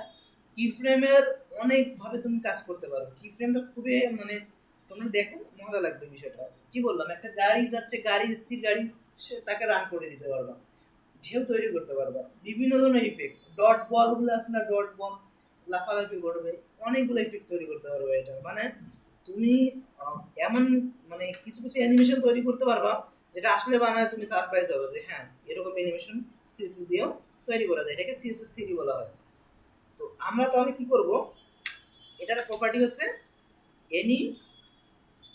কি ফ্রেমের অনেক ভাবে তুমি কাজ করতে পারো। কি ফ্রেমটা খুবই মানে তোমরা দেখো মজা লাগবে বিষয়টা। কি বললাম, একটা গাড়ি যাচ্ছে, গাড়ি স্থির গাড়ি, সে তাকে রান করে দিতে পারবা, ঢেউ তৈরি করতে পারবা, বিভিন্ন ধরনের ইফেক্ট, ডট বলগুলো আছে না, ডট বল লাফালাফি করবে, অনেকগুলো ইফেক্ট তৈরি করতে পারবে। এটা মানে তুমি এমন মানে কিছু কিছু অ্যানিমেশন তৈরি করতে পারবা যেটা আসলে বানায় তুমি সারপ্রাইজ হবে যে হ্যাঁ এরকম অ্যানিমেশন সিএসএস দিয়েও তৈরি করা যায়। এটাকে সিএসএস থিওরি বলা হয়। তো আমরা তাহলে কি করব, এটার প্রপার্টি হচ্ছে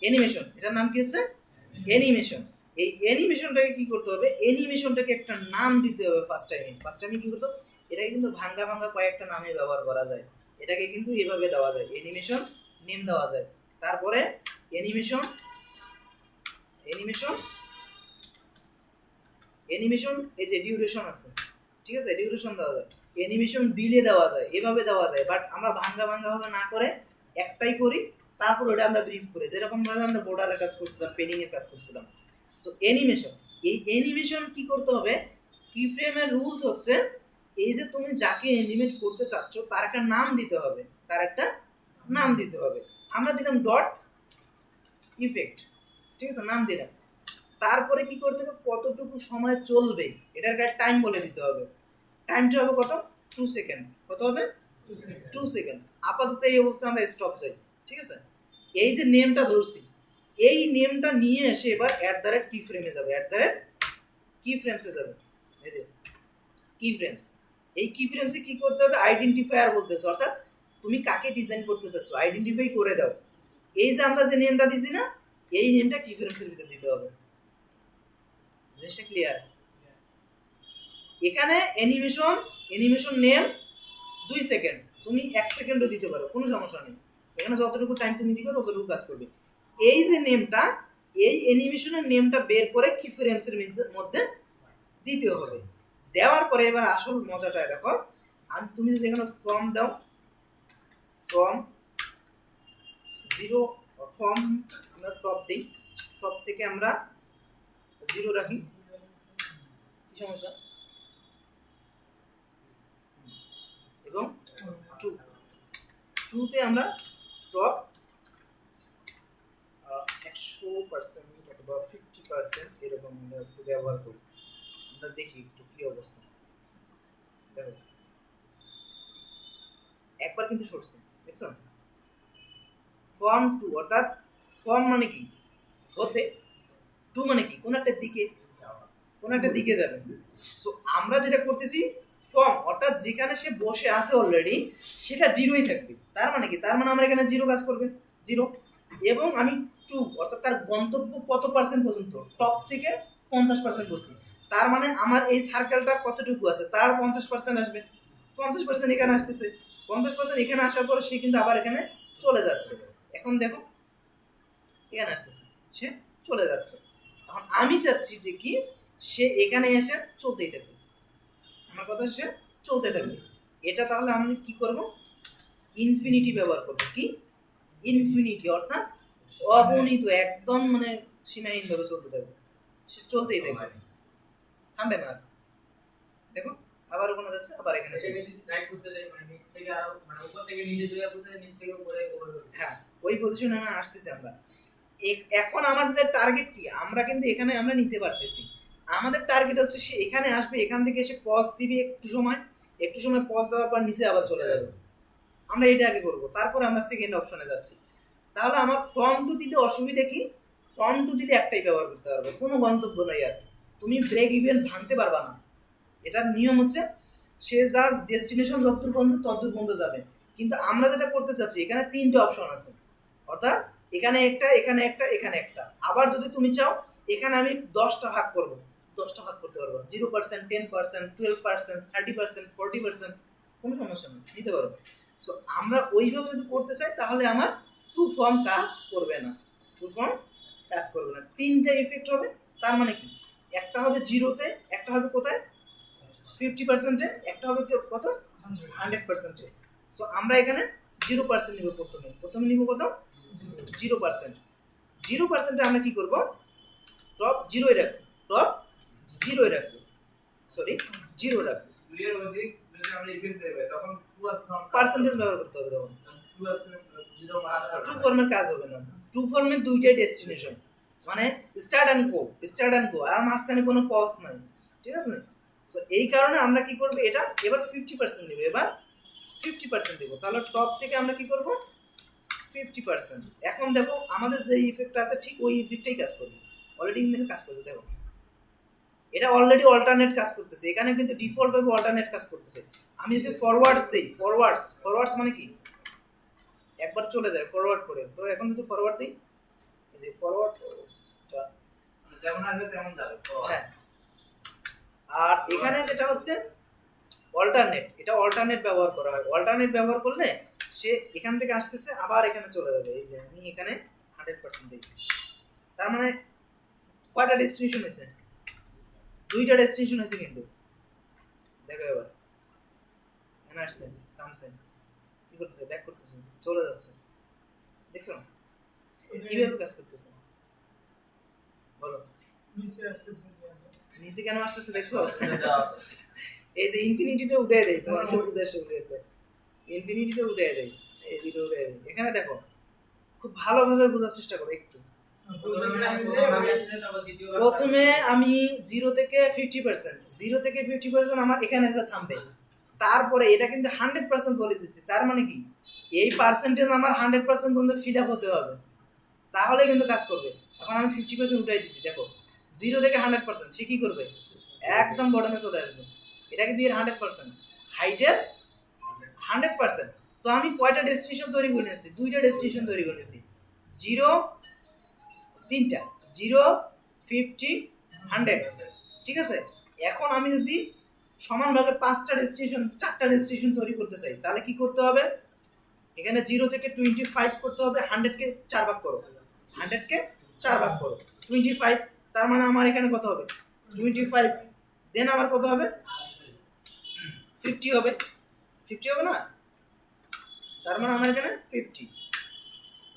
অ্যানিমেশন। এটার নাম কি হচ্ছে অ্যানিমেশন। এই অ্যানিমেশনটাকে কি করতে হবে, অ্যানিমেশনটাকে একটা নাম দিতে হবে। ফার্স্ট টাইমে কি করতে, এটাকে কিন্তু ভাঙ্গা ভাঙ্গা কয়েকটা নামে ব্যবহার করা যায়। এটাকে কিন্তু এভাবে দেওয়া যায়, অ্যানিমেশন নেম দেওয়া যায়। তারপরে অ্যানিমেশন এই যে ডিউরেশন আছে, ঠিক আছে, ডিউরেশন দেওয়া যায়। অ্যানিমেশন বিলে দেওয়া যায়, এভাবে দেওয়া যায়, বাট আমরা ভাঙ্গা ভাবে না করে একটাই করি, তারপর ওটা আমরা ব্রিফ করি, যেরকম ভাবে আমরা বর্ডারের কাজ করছিলাম, পেডিং এর কাজ করছিলাম। তো অ্যানিমেশন, এই অ্যানিমেশন কি করতে হবে, কি ফ্রেমের রুলস হচ্ছে এই যে তুমি যাকে অ্যানিমেট করতে চাচ্ছ তার একটা নাম দিতে হবে, তার একটা নাম দিতে হবে। আমরা দিলাম ডট ইফেক্ট, ঠিক আছে, নাম দিলাম। তারপরে কি করতে হবে, কতটুকু সময় চলবে এটার একটা টাইম বলে দিতে হবে। টাইমটা হবে কত, 2 সেকেন্ড। কত হবে, 2 সেকেন্ড। আপাতত এই অবস্থায় আমরা স্টপ চাই, ঠিক আছে। এই যে নেমটা ধরছি, এই নেমটা নিয়ে এসে এবার @কি ফ্রেমে যাবে, কি ফ্রেমসে যাবে। এই যে কি ফ্রেমস, এই কি ফ্রেমসে কি করতে হবে, আইডেন্টিফায়ার বলতেছে, অর্থাৎ তুমি কাকে ডিজাইন করতে চাচ্ছ আইডেন্টিফাই করে দাও। এই যে আমরা যে নেমটা দিছি না, এই নেমটা কি ফ্রেমসের ভিতর দিতে হবে। জিনিসটা ক্লিয়ার? এখানে অ্যানিমেশন নেম 2 সেকেন্ড, তুমি 1 সেকেন্ডও দিতে পারো, কোনো সমস্যা নেই। এখানে যতটুকু টাইম তুমি দিবে ততটুকু কাজ করবে। এই যে নেমটা, এই অ্যানিমেশনের নেমটা বের করে কি ফ্রেমসের মধ্যে দিতে হবে। দেওয়ার পরে এবার আসল মজাটা দেখো, তুমি যদি এখানে ফর্ম দাও, ফর্ম 0, ফর্ম আমরা টপ দিই, টপ থেকে আমরা 0 রাখি, কি সমস্যা, এবং 2 তে আমরা টপ 100% অথবা 50% এরকম আমরা একটু ব্যবহার করি। আমরা দেখি একটু কি অবস্থা। দেখো একবার কিন্তু সরছে, দেখছো, ফর্ম 2, অর্থাৎ ফর্ম মানে কি, হতে, 2 মানে কি, কোন একটা দিকে যাবে। সো আমরা যেটা করতেছি ফর্ম, অর্থাৎ যেখানে সে বসে আছে অলরেডি সেটা 0ই থাকবে। তার মানে কি, তার মানে আমার এখানে 0 কাজ করবে, 0। এবং আমি 2, অর্থাৎ তার গন্তব্য কত পার্সেন্ট পর্যন্ত, টপ থেকে 50% বলছি, তার মানে আমার এই সার্কেলটা কতটুকু আছে, তার 50% আসবে, 50% এখানে আসতেছে, 50% এখানে আসার পরে সে কিন্তু আবার এখানে চলে যাচ্ছে। এখন দেখো এখানে আসতেছে, সে চলে যাচ্ছে। এখন আমি চাচ্ছি যে কি, সে এখানে এসে চলতেই থাকবে, আমার কথা সে চলতে থাকবে। এটা তাহলে আমি কি করব, ইনফিনিটি ব্যবহার করব। কি ইনফিনিটি, অর্থাৎ অগণিত, একদম মানে সীমাহীন ভাবে চলতে থাকবে, সে চলতেই থাকবে, থামবে না। দেখো আবার ওখানে যাচ্ছে, আবার এখানে বেশি স্লাইড করতে যাই, মানে নিচ থেকে আরো, মানে উপর থেকে নিচে যাওয়া করতে নিচ থেকে উপরে, হ্যাঁ ওই পজিশনে আমরা আসতেছি। আমরা এখন আমাদের টার্গেট কি, আমরা কিন্তু এখানে আমরা নিতে পারতেছি, আমাদের টার্গেট হচ্ছে সে এখানে আসবে, এখান থেকে এসে পজ দিবে একটু সময় পজ দেওয়ার পর নিচে আবার চলে যাবে। আমরা এটা আগে করবো, তারপরে আমরা সেকেন্ড অপশনে যাচ্ছি। তাহলে আমার ফর্ম 2 দিলে অসুবিধা কি, ফর্ম 2 দিলে একটাই ব্যবহার করতে পারবে, কোনো গন্তব্য নাই আর, তুমি ব্রেক ইভেন ভাঙতে পারবা না। এটার নিয়ম হচ্ছে সে যার ডেস্টিনেশন যতদূর পর্যন্ত ততদূর পর্যন্ত যাবে। কিন্তু আমরা যেটা করতে চাচ্ছি, এখানে 3টে অপশন আছে, অর্থাৎ এখানে একটা, এখানে একটা, এখানে একটা। আবার যদি তুমি চাও এখানে আমি 10টা ভাগ করব, 10টা ভাগ করতে পারবো, 0%, 10%, 12%, 30%, 40%, কোনো সমস্যা নেই, দিতে পারবো। সো আমরা ওইভাবে যদি করতে চাই তাহলে আমার ট্রু ফর্ম কাজ করবে না, 3টে ইফেক্ট হবে। তার মানে কি, একটা হবে 0-তে, একটা হবে কোথায় 50%-এ, একটা হবে কত 100%-এ। সো আমরা এখানে 0% নিব, প্রথমে নিব কত 0%। 0%-এ আমরা কি করব, টপ 0-ই রাখবো, টপ 0-ই রাখবো, সরি 0 রাখবো। এর অধিক যদি আমরা ইফেক্ট দেব তখন পুরো ফর্ম পার্সেন্টেজ ব্যবহার করতে হবে, তখন পুরো 0 মার্ক ট্রু ফর্মের কাজ হবে না। ট্রু ফর্মের দুইটাই ডেস্টিনেশন, মানে স্টার্ট অ্যান্ড গো, আর মাঝখানে কোনো পজ নাই, ঠিক আছে। সো এই কারণে আমরা কি করব, এটা এবার 50% নেব, এবার 50% দেব। তাহলে টপ থেকে আমরা কি করব 50%। এখন দেখো আমাদের যে ইফেক্ট আছে ঠিক ওই ইফেক্টটাই কাজ করবে, অলরেডি ইঞ্জিনে কাজ করছে। দেখো এটা অলরেডি অল্টারনেট কাজ করতেছে, এখানে কিন্তু ডিফল্ট ভাবে অল্টারনেট কাজ করতেছে। আমি যদি ফরওয়ার্ডস দেই, ফরওয়ার্ডস মানে কি, একবার চলে যায় ফরওয়ার্ড করে, তো এখন যদি ফরওয়ার্ড দিই, এই যে ফরওয়ার্ডটা যেমন আসবে তেমন যাবে। হ্যাঁ, আর এখানে যেটা হচ্ছে অল্টারনেট, এটা অল্টারনেট ব্যবহার করা হয়। অল্টারনেট ব্যবহার করলে সে এখান থেকে আসতেছে আবার এখানে চলে যাবে। এই যে আমি এখানে 100% দিই, তার মানে কয়টা ডেস্টিনেশন হয়েছে, 2টা ডেস্টিনেশন হয়েছে। কিন্তু দেখো এবার এখানে আসছেন, থামছেন, কি করতেছে, ব্যাক করতেছেন, চলে যাচ্ছে, দেখছো কিভাবে কাজ করতেছে? বলো নিচে কেন আসতেছে দেখছো? এই যে ইনফিনিটিটা উঠে দেয় তোমার বুঝার সুবিধাতে, ইনফিনিটিটা উঠে দেয়, এই দুটো উঠে দেয়। এখানে দেখো খুব ভালোভাবে বোঝার চেষ্টা করো একটু। প্রথমে আমি 0 থেকে 50%, 0 থেকে 50% আমার এখানে এসে থামবে, তারপরে এটা কিন্তু 100% বলে দিচ্ছি। তার মানে কি এই পার্সেন্টেজ আমার 100% পর্যন্ত ফিল আপ হতে হবে, তাহলে কিন্তু কাজ করবে। এখন আমি 50% উঠাই দিচ্ছি, দেখো 0 থেকে 100% সে কি করবে, একদম বটমে চলে আসবে। এটা কিন্তু এর 100%, হাইটের 100%। তো আমি কয়টা ডেস্টিনেশন তৈরি করে নিয়েছি? 2টা ডেস্টিনেশন তৈরি করে নিয়েছি, 0 3টা, 0 50 100, ঠিক আছে। এখন আমি যদি সমানভাবে 5টা ডেস্টিনেশন 4টা ডেস্টিনেশন তৈরি করতে চাই, তাহলে কি করতে হবে? এখানে 0 থেকে 25 করতে হবে, 100 কে 4 ভাগ করো, 100 কে 4 ভাগ করো, 25, তার মানে আমার এখানে কত হবে 25, দেন আমার কত হবে 50 হবে, 50 হবে না, তার মানে আমার এখানে 50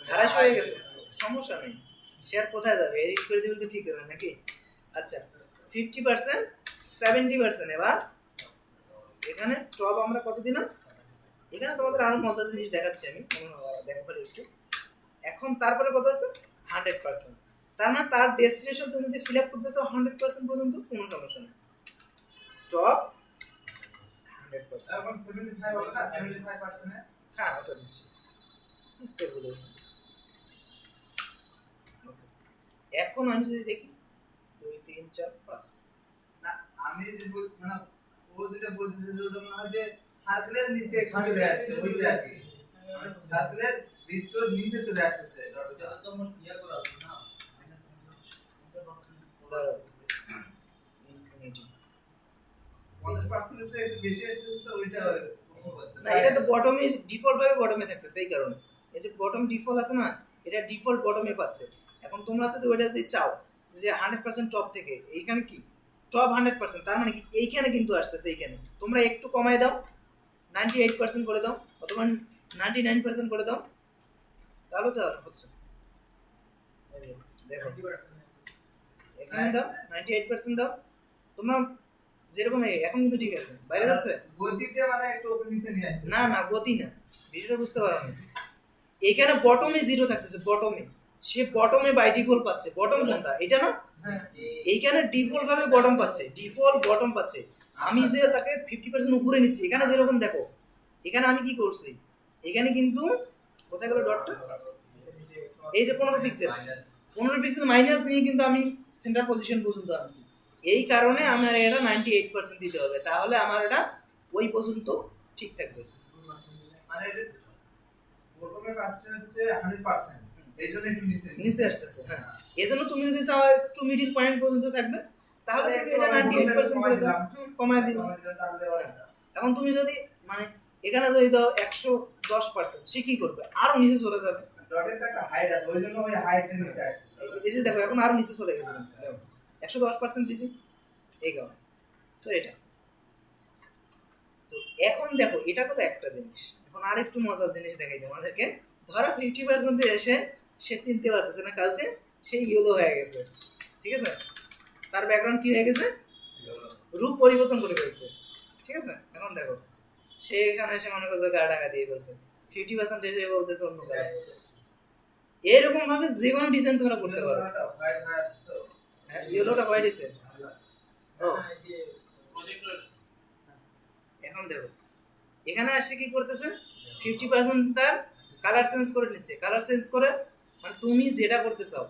হারাস হয়ে গেছে, সমস্যা নেই। শেয়ার কোথায় যাবে, এডিট করে দিলে তো ঠিক হবে নাকি? আচ্ছা 50% 70%। এবার এখানে টপ আমরা কত দিলাম? এখানে তোমাদের আরো মজার জিনিস দেখাচ্ছি আমি, দেখো পারি একটু। এখন তারপরে কত আছে 100%, তার মানে তার ডেস্টিনেশন তুমি যদি ফিল আপ করতেছো 100% পর্যন্ত কোনো সমস্যা নেই। টপ 100%, এখন 75 হবে না 75% এ? হ্যাঁ ওটা দিচ্ছি, একটু বলেছি। এখন আমি যদি দেখি 2 3 4 5, না আমি যদি মানে ও যেটা বলতেছে যে ওটা মনে হয় যে সার্কেলের নিচে চলে আসছে, ওইটা আর কি মানে সার্কেলের ভিতর নিচে চলে আসছে। এটা তো আমার ক্লিয়ার করা আছে না, -50% ইনফিনিটি 50% তো একটু বেশি আসছে, তো ওইটা প্রশ্ন করছে না, এটা তো বটমে ডিফল্ট ভাবে বটমে থাকতেছে, এই কারণে এই যে বটম ডিফল্ট আছে না, এটা ডিফল্ট বটমে পাচ্ছে। এখন তোমরা যদি ওইটা যদি চাও যে 100% টপ থেকে, এইখানে কি টপ 100%, তার মানে কি এইখানে কিন্তু আসতেছে, এইখানে তোমরা একটু কমায় দাও, 98% করে দাও অথবা 99% করে দাও, তাহলে তো হচ্ছে। এই যে দেখো এখানে দাও 98% দাও তোমরা, যেরকম এখন কিন্তু ঠিক আছে, বাইরে যাচ্ছে গতিতে মানে একটু উপর নিচে নিয়ে আসছে। না না, গতি না, বিষয়টা বুঝতে পারো না। এখানে বটমে 0 থাকতেছে, বটমে সে বটমে বাই ডিফল্ট পাচ্ছে। বটম কোনটা, এটা না, হ্যাঁ এইখানে ডিফল্ট ভাবে বটম পাচ্ছে, ডিফল্ট বটম পাচ্ছে। আমি যে তাকে 50% উপরে নিচ্ছি, এখানে যেরকম দেখো, এখানে আমি কি করছি, এখানে কিন্তু কোথায় গেল ডটটা, এই যে 15 পিক্সেল, 15 পিক্সেল মাইনাস নিয়ে কিন্তু আমি সেন্টার পজিশন পর্যন্ত আনছি। এই কারণে আমার এটা 98% দিতে হবে, তাহলে আমার এটা ওই পর্যন্ত ঠিক থাকবে। মানে এটা প্রথমে পাচ্ছে হচ্ছে 100%, এইজন্য একটু নিচে আসতেছে। হ্যাঁ, এজন্য তুমি যদি চাও একটু মিডল পয়েন্ট পর্যন্ত থাকবে, তাহলে তুমি এটা 98% করে দাও, কমায় দিলাম। তাহলে এখন তুমি যদি মানে এখানে যদি দাও 110%, সে কি করবে, আরো নিচে চলে যাবে। ডটের তো একটা হাইট আছে, ওইজন্য ওই হাইটের নিচে আসছে। এই যে দেখো এখন আরো নিচে চলে গেছে, দেখো 110% দিছি এই কারণে। সো এটা তো এখন দেখো, এটা তো একটা জিনিস। এখন আরেকটু মজার জিনিস দেখাই তোমাদেরকে। ধরো 50% এসে সে চিনতে পারতেছে না কাউকে, সে ইয়েলো হয়ে গেছে, ঠিক আছে, তার ব্যাকগ্রাউন্ড কি হয়ে গেছে, রূপ পরিবর্তন করে ফেলছে, ঠিক আছে। এখন দেখো সে এখানে এসে মনে করছে গা ঢাকা দিয়ে ফেলছে, 50% এসে বলতেছে অন্য কারণ। এরকম ভাবে যে কোনো ডিজাইন তোমরা করতে পারো। হোয়াইট হয়ে আছে তো, হ্যাঁ, ইয়েলোটা হোয়াইট এসে ও এই যে প্রজেক্টর এখন দেখো এখানে এসে কি করতেছে, 50% তার কালার চেঞ্জ করে নিচ্ছে। কালার চেঞ্জ করে মানে তুমি যেটা করতে চাও,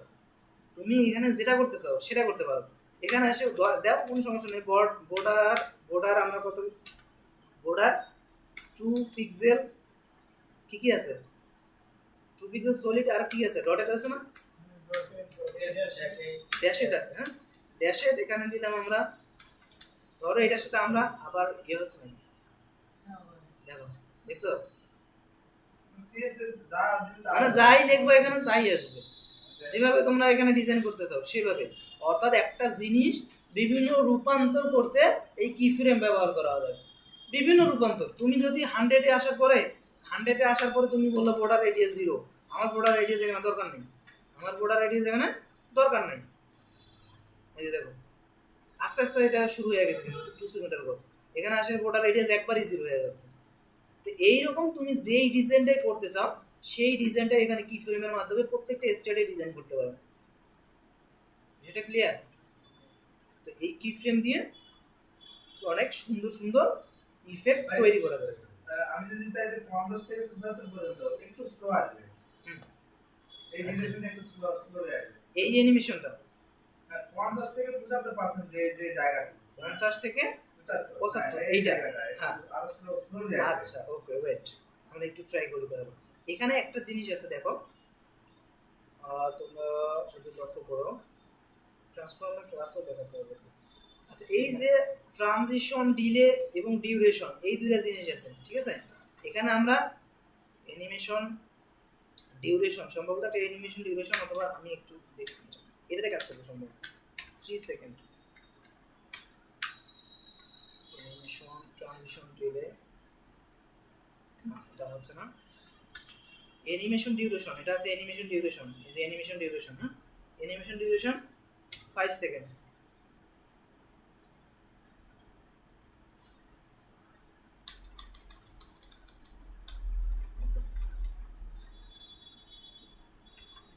তুমি এখানে যেটা করতে চাও সেটা করতে পারো। এখানে এসে দাও, কোনো সমস্যা নেই। বর্ডার বর্ডার আমরা কত, বর্ডার 2 পিক্সেল, কি কি আছে 2 পিক্সেল সলিড, আর কি আছে ডটেড আছে না, ড্যাশেড আছে। হ্যাঁ, ড্যাশেড এখানে দিলাম আমরা। ধরো এটার সাথে আমরা আবার হচ্ছে না, দেখো দেখছো, সিএসএস যা মানে যাই লিখবো এখানে তাই আসবে, যেভাবে তোমরা এখানে ডিজাইন করতে চাও সেভাবে। অর্থাৎ একটা জিনিস বিভিন্ন রূপান্তর করতে এই কি ফ্রেম ব্যবহার করা যায়। বিভিন্ন রূপান্তর। তুমি যদি 100-এ আসার পরে তুমি বললো বর্ডার রেডিয়াস 0, আমার বর্ডার রেডিয়াস এখানে দরকার নেই, দরকার নেই। এই যে দেখো আস্তে আস্তে এটা শুরু হয়ে গেছে, কিন্তু 2 সেকেন্ডের পর এখানে আসে বর্ডার রেডিয়াস একবারই 0 হয়ে যাচ্ছে। তো এইরকম তুমি যেই ডিজাইনটাই করতে চাও সেই ডিজাইনটা এখানে কি ফ্রেমের মাধ্যমে প্রত্যেকটা স্টেটে ডিজাইন করতে পারো। যেটা ক্লিয়ার? তো এই কি ফ্রেম দিয়ে অনেক সুন্দর সুন্দর ইফেক্ট তৈরি করা যায়। আমি যদি চাই যে 50 থেকে 75 পর্যন্ত একটু স্লো আসবে, এই অ্যানিমেশনটা একটু স্লো আসবে, এই অ্যানিমেশনটা 50 থেকে 75% যে জায়গাটা 50 থেকে 75 এই এইটা। জায়গাটা হ্যাঁ আর স্লো যায়। আচ্ছা ওকে ওয়েট, আমরা একটু ট্রাই করি তাহলে। এখানে একটা জিনিস আছে দেখো, তোমরা যদি লক্ষ্য করো ট্রান্সফর্মার ক্লাসও দেখাতে হবে। আচ্ছা এই যে ট্রানজিশন, ডিলে এবং ডিউরেশন, এই দুইটা জিনিস আছে, ঠিক আছে? এখানে আমরা অ্যানিমেশন ডিউরেশন, সম্ভবত একটা অ্যানিমেশন ডিউরেশন, অথবা আমি একটু দেখি এটাতে কাজ করবো সম্ভব 3 সেকেন্ড অ্যানিমেশন ট্রানজিশন ডিলে, না এটা হচ্ছে না। অ্যানিমেশন ডিউরেশন, এটা আছে অ্যানিমেশন ডিউরেশন, এই যে অ্যানিমেশন ডিউরেশন, হ্যাঁ অ্যানিমেশন ডিউরেশন 5 সেকেন্ড।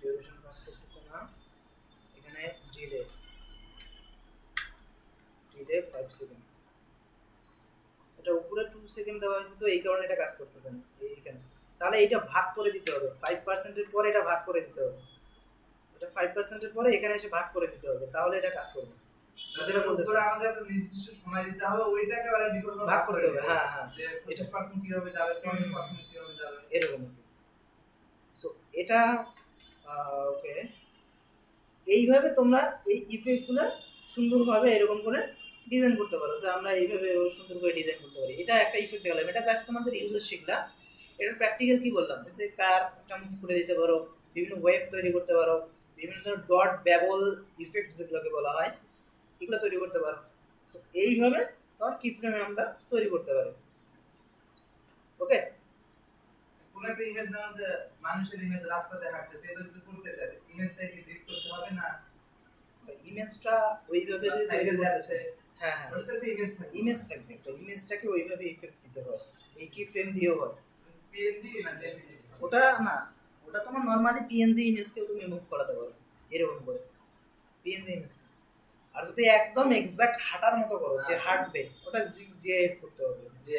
ডিউরেশন কাজ করতেছে না, এখানে ডিলে 5 সেকেন্ড, এটা উপরে 2 সেকেন্ড দেওয়া হয়েছে, তো এই কারণে এটা কাজ করতেছে না এইখানে। তাহলে এটা ভাগ করে দিতে হবে 5% এর পরে, এটা ভাগ করে দিতে হবে, এটা 5% এর পরে এখানে এসে ভাগ করে দিতে হবে, তাহলে এটা কাজ করবে। যেটা বলতেছে আমাদের একটা নির্দিষ্ট সময় দিতে হবে, ওইটাকে আবার ডিফারেন্ট ভাগ করতে হবে। হ্যাঁ হ্যাঁ যে 25% কিভাবে যাবে, 20% কিভাবে যাবে, এরকম। সো এটা ওকে, এইভাবে তোমরা এই ইফেক্টগুলো সুন্দরভাবে এরকম করে ডিজাইন করতে পারো, যে আমরা এইভাবে সুন্দর করে ডিজাইন করতে পারি। এটা একটা ইফেক্ট দেখালাম, এটা জাস্ট তোমাদের ইউজেস শিখলা। এটার প্র্যাকটিক্যাল কি বললাম, যে কার একটা মুভ করে দিতে পারো, বিভিন্ন ওয়েভ তৈরি করতে পারো, বিভিন্ন ডট ব্যাবল ইফেক্ট যেগুলোকে বলা হয় এগুলো তৈরি করতে পারো। সো এইভাবে তোমার কি ফ্রেমে আমরা তৈরি করতে পারি। ওকে, কোন একটা ইমেজ দাও, যে মানুষের ইমেজ রাস্তাতে হাঁটতেছে, এটা যদি করতে চাই ইমেজটা কি জিপ করতে হবে না, ইমেজটা ওইভাবে যে তৈরি করতেছে, হ্যাঁ হ্যাঁ ওটা তো ইমেজ থাকে, ইমেজ থাকবে, একটা ইমেজটাকে ওইভাবে ইফেক্ট দিতে হয়, এই কি ফ্রেম দিয়েও হয়। পিএনজি না জেপিজি, ওটা না, ওটা তোমার নরমালি পিএনজি ইমেজকেও তুমি মুভ করাতে পারো এরকম করে, পিএনজি ইমেজকে। আর যদি একদম এক্সাক্ট হাঁটার মতো করো, যে হাঁটবে, ওটা জিএফ করতে হবে, যে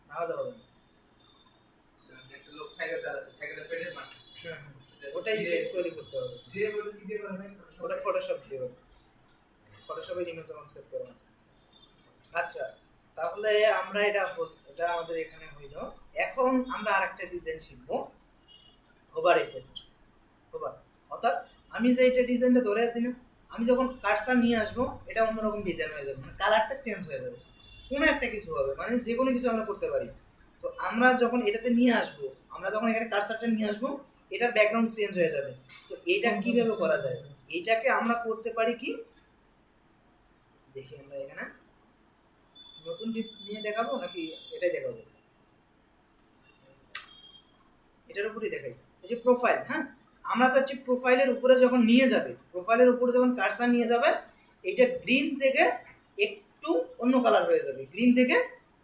না হলে হবে না। একটা লোক সাইকেল চালাচ্ছে, সাইকেলের পেডেল মারছে, ওটা ইফেক্ট তৈরি করতে হবে, যে ওটা কি দিয়ে করবে, ওটা ফটোশপ দিয়ে হবে, ফটোশপের ইমেজ যখন সেভ করা। আচ্ছা তাহলে আমরা এটা আমাদের এখানে হইল। এখন আমরা আরেকটা ডিজাইন শিখবো, হোভার ইফেক্ট। হোভার অর্থাৎ আমি যে এটা ডিজাইনটা ধরে আছি না, আমি যখন কার্সার নিয়ে আসবো এটা অন্যরকম ডিজাইন হয়ে যাবে, মানে কালারটা চেঞ্জ হয়ে যাবে, কোনো একটা কিছু হবে, মানে যে কোনো কিছু আমরা করতে পারি। তো আমরা যখন এটাতে নিয়ে আসবো, আমরা যখন এখানে কার্সারটা নিয়ে আসবো, এটার ব্যাকগ্রাউন্ড চেঞ্জ হয়ে যাবে। তো এইটা কিভাবে করা যায়, এইটাকে আমরা করতে পারি কি, দেখি আমরা এখানে নতুন টিপ নিয়ে দেখাবো নাকি এটাই দেখাবো, এটার উপরেই দেখাই। এই যে প্রোফাইল, হ্যাঁ আমরা চাচ্ছি প্রোফাইলের উপরে যখন নিয়ে যাবে, প্রোফাইলের উপরে যখন কার্সার নিয়ে যাবে, এটা গ্রিন থেকে একটু অন্য কালার হয়ে যাবে, গ্রিন থেকে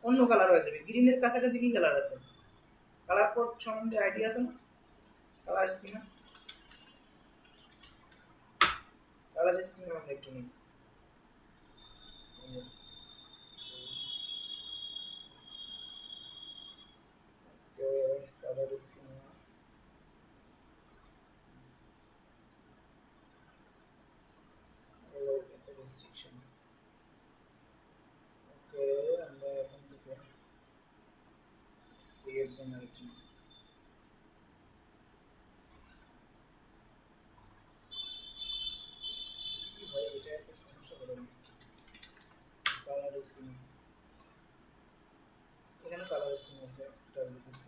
অন্য কালার হয়ে যাবে। গ্রিনের কাছাকাছি কি কালার আছে, কালার কোড সম্বন্ধে আইডিয়া আছে না, কালার স্কিম, কালার স্কিম আমরা একটু নিই। Colour scheme restriction. ওকে আমরা এখান থেকে ক্রিয়েট জেনারেটর, কি ভাই এটা এত সমস্যা করে না। কালার স্কিম, এখানে কালার স্কিম আছে, ডাব্লিউ দিতে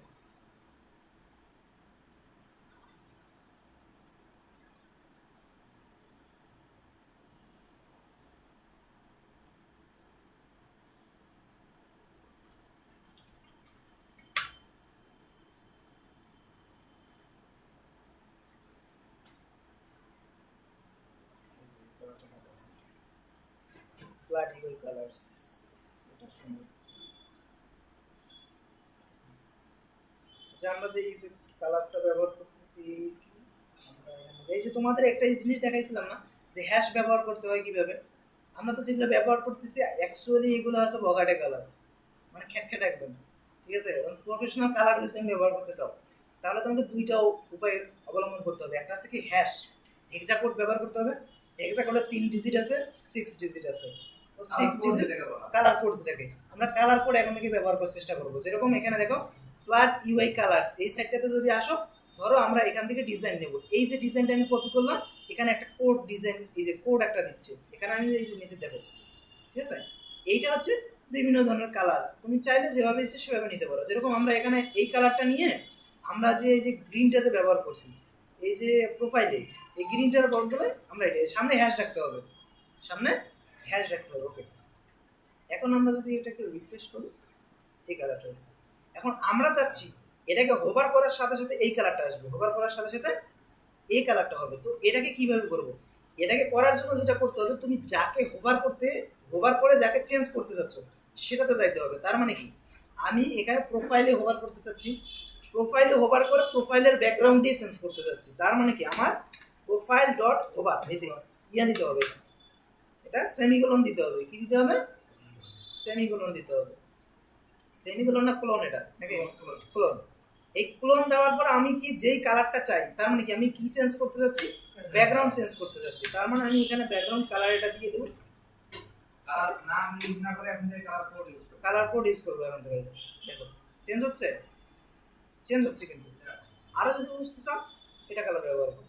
কালারটা ভালো আছে, ফ্ল্যাট ইউআই কালার্স, এটা সুন্দর। আচ্ছা আমরা যে ইফেক্ট কালারটা ব্যবহার করতেছি, এই যে তোমাদের একটা জিনিস দেখাইছিলাম না যে হ্যাশ ব্যবহার করতে হয় কিভাবে, আমরা তো যেগুলো ব্যবহার করতেছি অ্যাকচুয়ালি এগুলো হচ্ছে বগাটে কালার, মানে খ্যাটখ্যাট একদম, ঠিক আছে। প্রফেশনাল কালার যদি তুমি ব্যবহার করতে চাও তাহলে তোমাকে দুইটা উপায় অবলম্বন করতে হবে। একটা আছে কি হ্যাশ, হেক্সাকোড ব্যবহার করতে হবে। হেক্সাকোডের 3 ডিজিট আছে, 6 ডিজিট আছে। তো 6 ডিজিট কালার কোড যেটাকে আমরা কালার কোড এখন থেকে ব্যবহার করার চেষ্টা করব। যেরকম এখানে দেখো ফ্ল্যাট ইউআই কালার্স, এই সাইডটাতে যদি আসো, ধরো আমরা এখান থেকে ডিজাইন নেব, এই যে ডিজাইনটা আমি কপি করলাম, এখানে একটা কোড ডিজাইন, এই যে কোড একটা দিচ্ছে এখানে, আমি এই যে নিচে দেখো, ঠিক আছে। এইটা হচ্ছে বিভিন্ন ধরনের কালার, তুমি চাইলে যেভাবে ইচ্ছে সেভাবে নিতে পারো। যেরকম আমরা এখানে এই কালারটা নিয়ে আমরা যে এই যে গ্রিনটা যে ব্যবহার করছি এই যে প্রোফাইলে, এই গ্রিনটার বদলে আমরা এটা সামনে হ্যাশ রাখতে হবে, সামনে হ্যাশ রাখতে হবে। ওকে, এখন আমরা যদি এটাকে রিফ্রেশ করি, এই কালারটা হচ্ছে। এখন আমরা চাচ্ছি এটাকে হোভার করার সাথে সাথে এই কালারটা আসবে, হোভার করার সাথে সাথে এই কালারটা হবে। তো এটাকে কিভাবে করব? এটাকে করার জন্য যেটা করতে হবে, তুমি যাকে হোভার করে যাকে চেঞ্জ করতে চাচ্ছ সেটাতে যাইতে হবে। তার মানে কি, আমি এখানে প্রোফাইলে হোভার করতে চাচ্ছি, প্রোফাইলে হোভার করে প্রোফাইলের ব্যাকগ্রাউন্ডে চেঞ্জ করতে চাচ্ছি। তার মানে কি, আমার প্রোফাইল ডট হোভার, এই যে ইয়া দিতে হবে, এটা সেমিকোলন দিতে হবে। কি দিতে হবে? সেমিকোলন দিতে হবে। সেমিকোলন না ক্লোন, এটা নাকি ক্লোন। এই ক্লোন দেওয়ার পর আমি কি যেই কালারটা চাই, তার মানে কি আমি কি চেঞ্জ করতে যাচ্ছি, ব্যাকগ্রাউন্ড চেঞ্জ করতে যাচ্ছি। তার মানে আমি এখানে ব্যাকগ্রাউন্ড কালার এটা দিয়ে দেব, কালার নাম ইউজ না করে এখন থেকে কালার কোড ইউজ করব, কালার কোড ইউজ করব এখন থেকে। দেখো চেঞ্জ হচ্ছে, চেঞ্জ হচ্ছে। কিন্তু আরো যদি বুঝতে চাও এটা কালার ব্যবহার করো,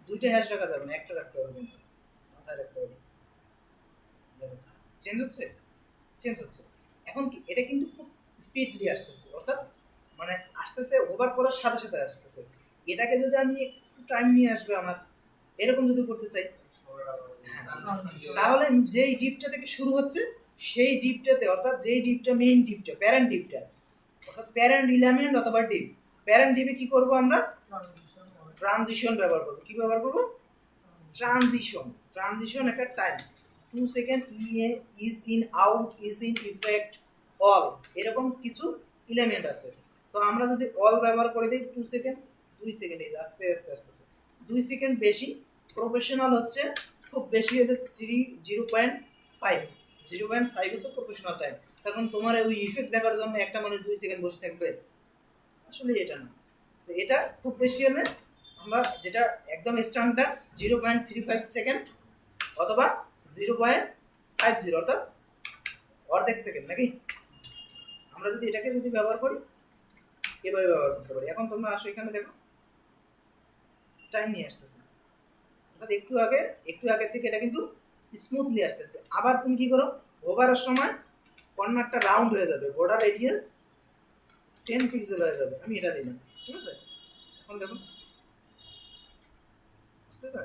দুইটা হ্যাশ রাখা যাবে না, একটা রাখতে হবে, কিন্তু মাথায় রাখতে হবে। দেখো চেঞ্জ হচ্ছে, চেঞ্জ হচ্ছে। এখন কি এটা কিন্তু খুব স্পিডলি আসতেছে, অর্থাৎ মানে আসতেছে ওভার করার সাথে সাথে আসতেছে। এটাকে যদি আমি একটু টাইম নিয়ে আসবে আমার, এরকম যদি করতে চাই, তাহলে যেই ডিপটা থেকে শুরু হচ্ছে সেই ডিপটাতে, অর্থাৎ যেই ডিপটা মেইন ডিপটা, প্যারেন্ট ডিপটা, অর্থাৎ প্যারেন্ট এলিমেন্ট অথবা ডিপ, প্যারেন্ট ডিপে কি করব আমরা, ট্রানজিশন ব্যবহার করব। কি ব্যবহার করব? ট্রানজিশন। ট্রানজিশন একটা time 2 second, is in, out, is in, effect, all, এরকম কিছু এলিমেন্ট আছে। তো আমরা যদি অল ব্যবহার করে দিই 2 সেকেন্ড, 2 সেকেন্ড, এই আস্তে আস্তে আসতেছে 2 সেকেন্ড বেশি। প্রফেশনাল হচ্ছে খুব বেশি হলে 0.5, 0.5 হচ্ছে প্রফেশনাল টাইম। তখন তোমার ওই ইফেক্ট দেখার জন্য একটা মানুষ 2 সেকেন্ড বসে থাকবে? আসলে এটা না। তো এটা খুব বেশি হলে আমরা যেটা একদম স্ট্যান্ডার্ড 0.35 সেকেন্ড অথবা 0.50, অর্থাৎ অর্ধেক সেকেন্ড নাকি। আমরা যদি এটাকে যদি ব্যবহার করি, এভাবে ব্যবহার করতে পারি। এখন তোমরা আসো এখানে দেখো, টাইম নিয়ে আসতেছে, অর্থাৎ একটু আগে থেকে এটা কিন্তু স্মুথলি আসতেছে। আবার তুমি কি করো, ওভারের সময় কর্নারটা রাউন্ড হয়ে যাবে, বর্ডার রেডিয়াস 10 পিক্সেল হয়ে যাবে। আমি এটা দিলাম, ঠিক আছে। এখন দেখো আসতেছে।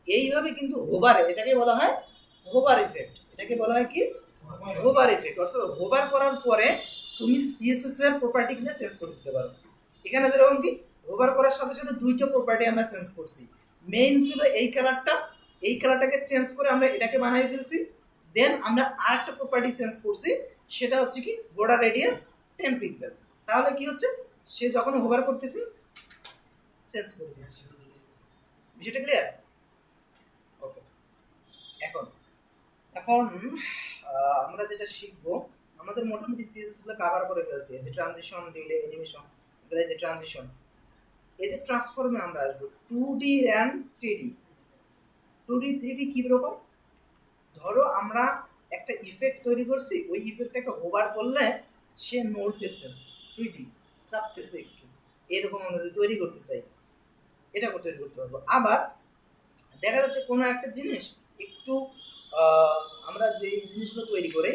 এইভাবে কিন্তু হোভারে, এটাকে বলা হয় হোভার ইফেক্ট। এটাকে বলা হয় কি, হোভার ইফেক্ট। অর্থাৎ হোভার করার পরে তুমি সিএসএস এর প্রপার্টিগুলো চেঞ্জ করে দিতে পারো। এখানে যেরকম কি হোভার করার সাথে সাথে দুইটা প্রপার্টি আমরা চেঞ্জ করছি। মেইন ছিল এই কালারটা, এই কালারটাকে চেঞ্জ করে আমরা এটাকে বানিয়ে ফেলছি। দেন আমরা আরেকটা প্রপার্টি চেঞ্জ করছি, সেটা হচ্ছে কি বর্ডার রেডিয়াস 10 পিক্সেল। তাহলে কি হচ্ছে, সে যখন হোভার করতেছি চেঞ্জ করে দিচ্ছি। বিষয়টা ক্লিয়ার? ওকে, এখন আমরা যেটা শিখবো, আমাদের মোটামুটি সিএসএস গুলো কভার করে ফেলছি। এই যে ট্রানজিশন, ডিলে, অ্যানিমেশন, এগুলো যে ট্রানজিশন, এই যে ট্রান্সফর্মে আমরা আসবো 2D and 3D। 2D 3D কি রকম? ধরো আমরা একটা ইফেক্ট তৈরি করছি, ওই ইফেক্টটাকে হোভার করলে সে নড়তেছে, 3D কাঁপতেছে একটু, এরকম আমরা যদি তৈরি করতে চাই, এটা তৈরি করতে পারবো। আবার দেখা যাচ্ছে কোনো একটা জিনিস একটু আমরা যে জিনিসগুলো তৈরি করে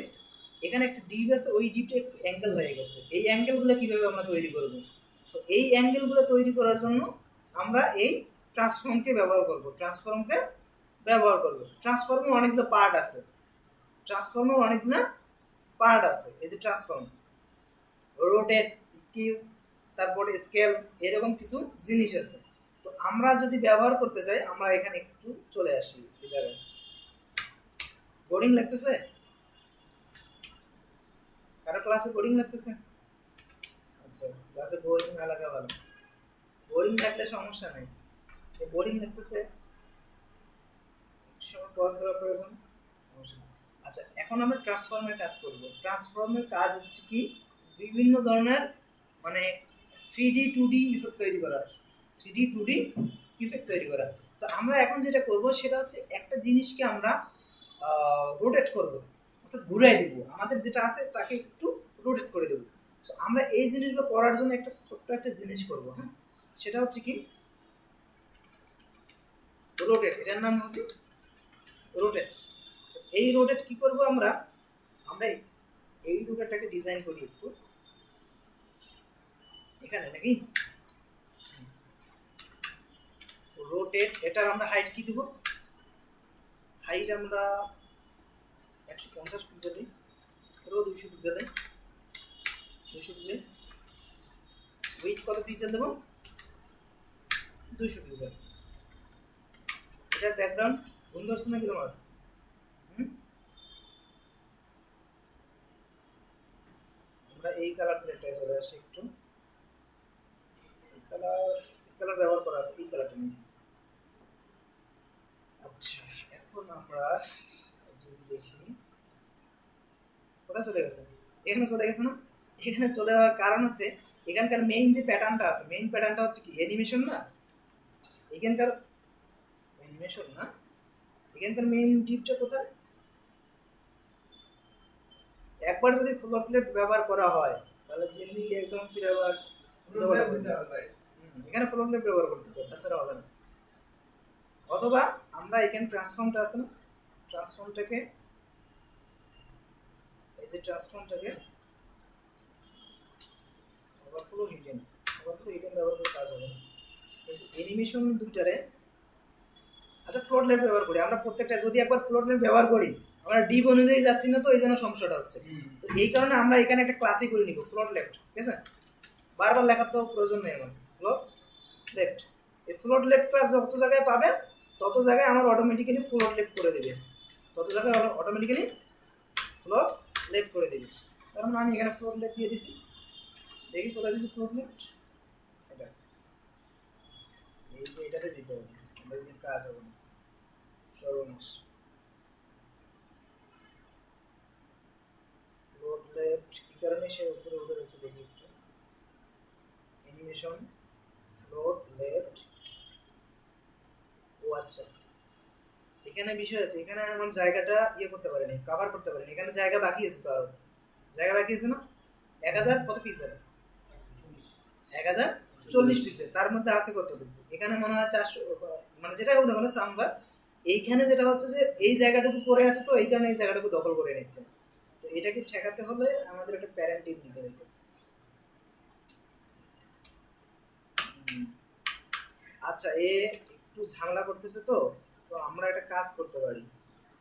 এখানে একটা ডিপ আছে, ওই ডিপটা একটু অ্যাঙ্গেল হয়ে গেছে, এই অ্যাঙ্গেলগুলো কিভাবে আমরা তৈরি করব? সো এই অ্যাঙ্গেলগুলো তৈরি করার জন্য আমরা এই ট্রান্সফর্মকে ব্যবহার করব। ট্রান্সফর্মে অনেকগুলো পার্ট আছে, এই যে ট্রান্সফর্ম, রোটেট, স্কিউ, তারপরে স্কেল, এরকম কিছু জিনিস আছে। তো আমরা যদি ব্যবহার করতে চাই আমরা এখানে একটু চলে আসি এই জায়গায়। বোরিং লাগতেছে? কারো ক্লাসে বোরিং লাগতেছে? আচ্ছা, ক্লাসে বোরিং না লাগা ভালো। বোরিং লাগলে সমস্যা নেই, যে বোরিং লাগতেছে একটু সময় পজ দেওয়ার প্রয়োজন, সমস্যা নেই। আচ্ছা, এখন আমরা ট্রান্সফর্মের কাজ করব। ট্রান্সফর্মের কাজ হচ্ছে কি বিভিন্ন ধরনের মানে 3D 2D ইফেক্ট তৈরি করা, 3D 2D ইফেক্ট তৈরি করা। তো আমরা এখন যেটা করব সেটা হচ্ছে একটা জিনিসকে আমরা রোটেট করব, অর্থাৎ ঘুরাই দেবো, আমাদের যেটা আছে তাকে একটু রোটেট করে দেবো। তো আমরা এই জিনিসগুলো করার জন্য একটা ছোট্ট একটা জিনিস করব, হ্যাঁ, সেটা হচ্ছে কি রোটেট। এটার নাম হচ্ছে রোটেট। এই রোটেট কি করব আমরা, আমরা এই রোটেটটাকে ডিজাইন করি একটু এখানে নাকি রোটেট। এটার আমরা হাইট কি দেব, হাইট আমরা 150 পিক্সেল দিই, অথবা 200 পিক্সেল দিই, 200 পিক্সেল। উইথ কত পিক্সেল দেবো, 200 পিক্সেল। এটার ব্যাকগ্রাউন্ড ঘুম ধরছে নাকি তোমার? আমরা এই কালার প্লেটটায় চলে আসি একটু, এই কালার ব্যবহার করা আছে, এই কালারটা নিয়ে। আচ্ছা, এখন আমরা যদি দেখি কোথায় চলে গেছে, এখানে চলে গেছে না? এখানে চলে যাওয়ার কারণ হচ্ছে এখানকার মেইন যে প্যাটার্নটা আছে, মেইন প্যাটার্নটা হচ্ছে কি অ্যানিমেশন না, এখানকার অ্যানিমেশন না, এখানকার মেইন ডিপটা কোথায়? একবার যদি ফ্লোটলেট ব্যবহার করা হয় তাহলে জিন্দিগি একদম ফিরে আবার এখানে ফ্লোটলেট ব্যবহার করতে হবে, তাছাড়া হবে না। অথবা আমরা এখানে ট্রান্সফর্মটা আছে না, ট্রান্সফর্মটাকে এই যে ট্রান্সফর্মটাকে ওভারফ্লো হিডেন ব্যবহার করে কাজ হবে না। এই যে অ্যানিমেশন দুইটারে, আচ্ছা ফ্লোটলেট ব্যবহার করি আমরা প্রত্যেকটা, যদি একবার ফ্লোটলেট ব্যবহার করি আমরা ডিপ অনুযায়ী যাচ্ছি না, তো এই জন্য সমস্যাটা হচ্ছে। তো এই কারণে আমরা এখানে একটা ক্লাসই করে নিব ফ্লোটলেট, ঠিক আছে? বারবার লেখার তো প্রয়োজন নেই আমার। ফ্লোটলেট, এই ফ্লোটলেটটা যত জায়গায় পাবে তত জায়গায় আমার অটোমেটিক্যালি ফ্লোটলেট করে দেবে, তত জায়গায় অটোমেটিক্যালি ফ্লোটলেট করে দেবে। তার মানে আমি এখানে ফ্লোটলেট দিয়ে দিছি, দেখি কোথায় দিয়েছি ফ্লোটলেট, এটা এই যে এটাতে দিতে হবে, এটা দিতে কাজ হবে না, সর্বনাশ। ফ্লোটলেট কি কারণে সে উপরে উঠে যাচ্ছে দেখি একটু, অ্যানিমেশন ফ্লোটলেট। ও আচ্ছা, এখানে বিষয় আছে, এখানে আমার জায়গাটা ইয়ে করতে পারিনি, কভার করতে পারিনি, এখানে জায়গা বাকি আছে, তো আরো জায়গা বাকি আছে না। 1000 কত পিক্সেল, 1040 পিক্সেল, তার মধ্যে আছে কতটুকু, এখানে মনে হয় 400, মানে যেটা হোক না কেন সামবার, এইখানে যেটা হচ্ছে যে এই জায়গাটুকু পড়ে আছে, তো এই কারণে এই জায়গাটুকু দখল করে নিচ্ছে। তো এটাকে ঠেকাতে হলে আমাদের একটা প্যারেন্ট টিপ নিতে হইতো। আচ্ছা, এ একটু ঝামেলা করতেছে, তো তো আমরা একটা কাজ করতে পারি,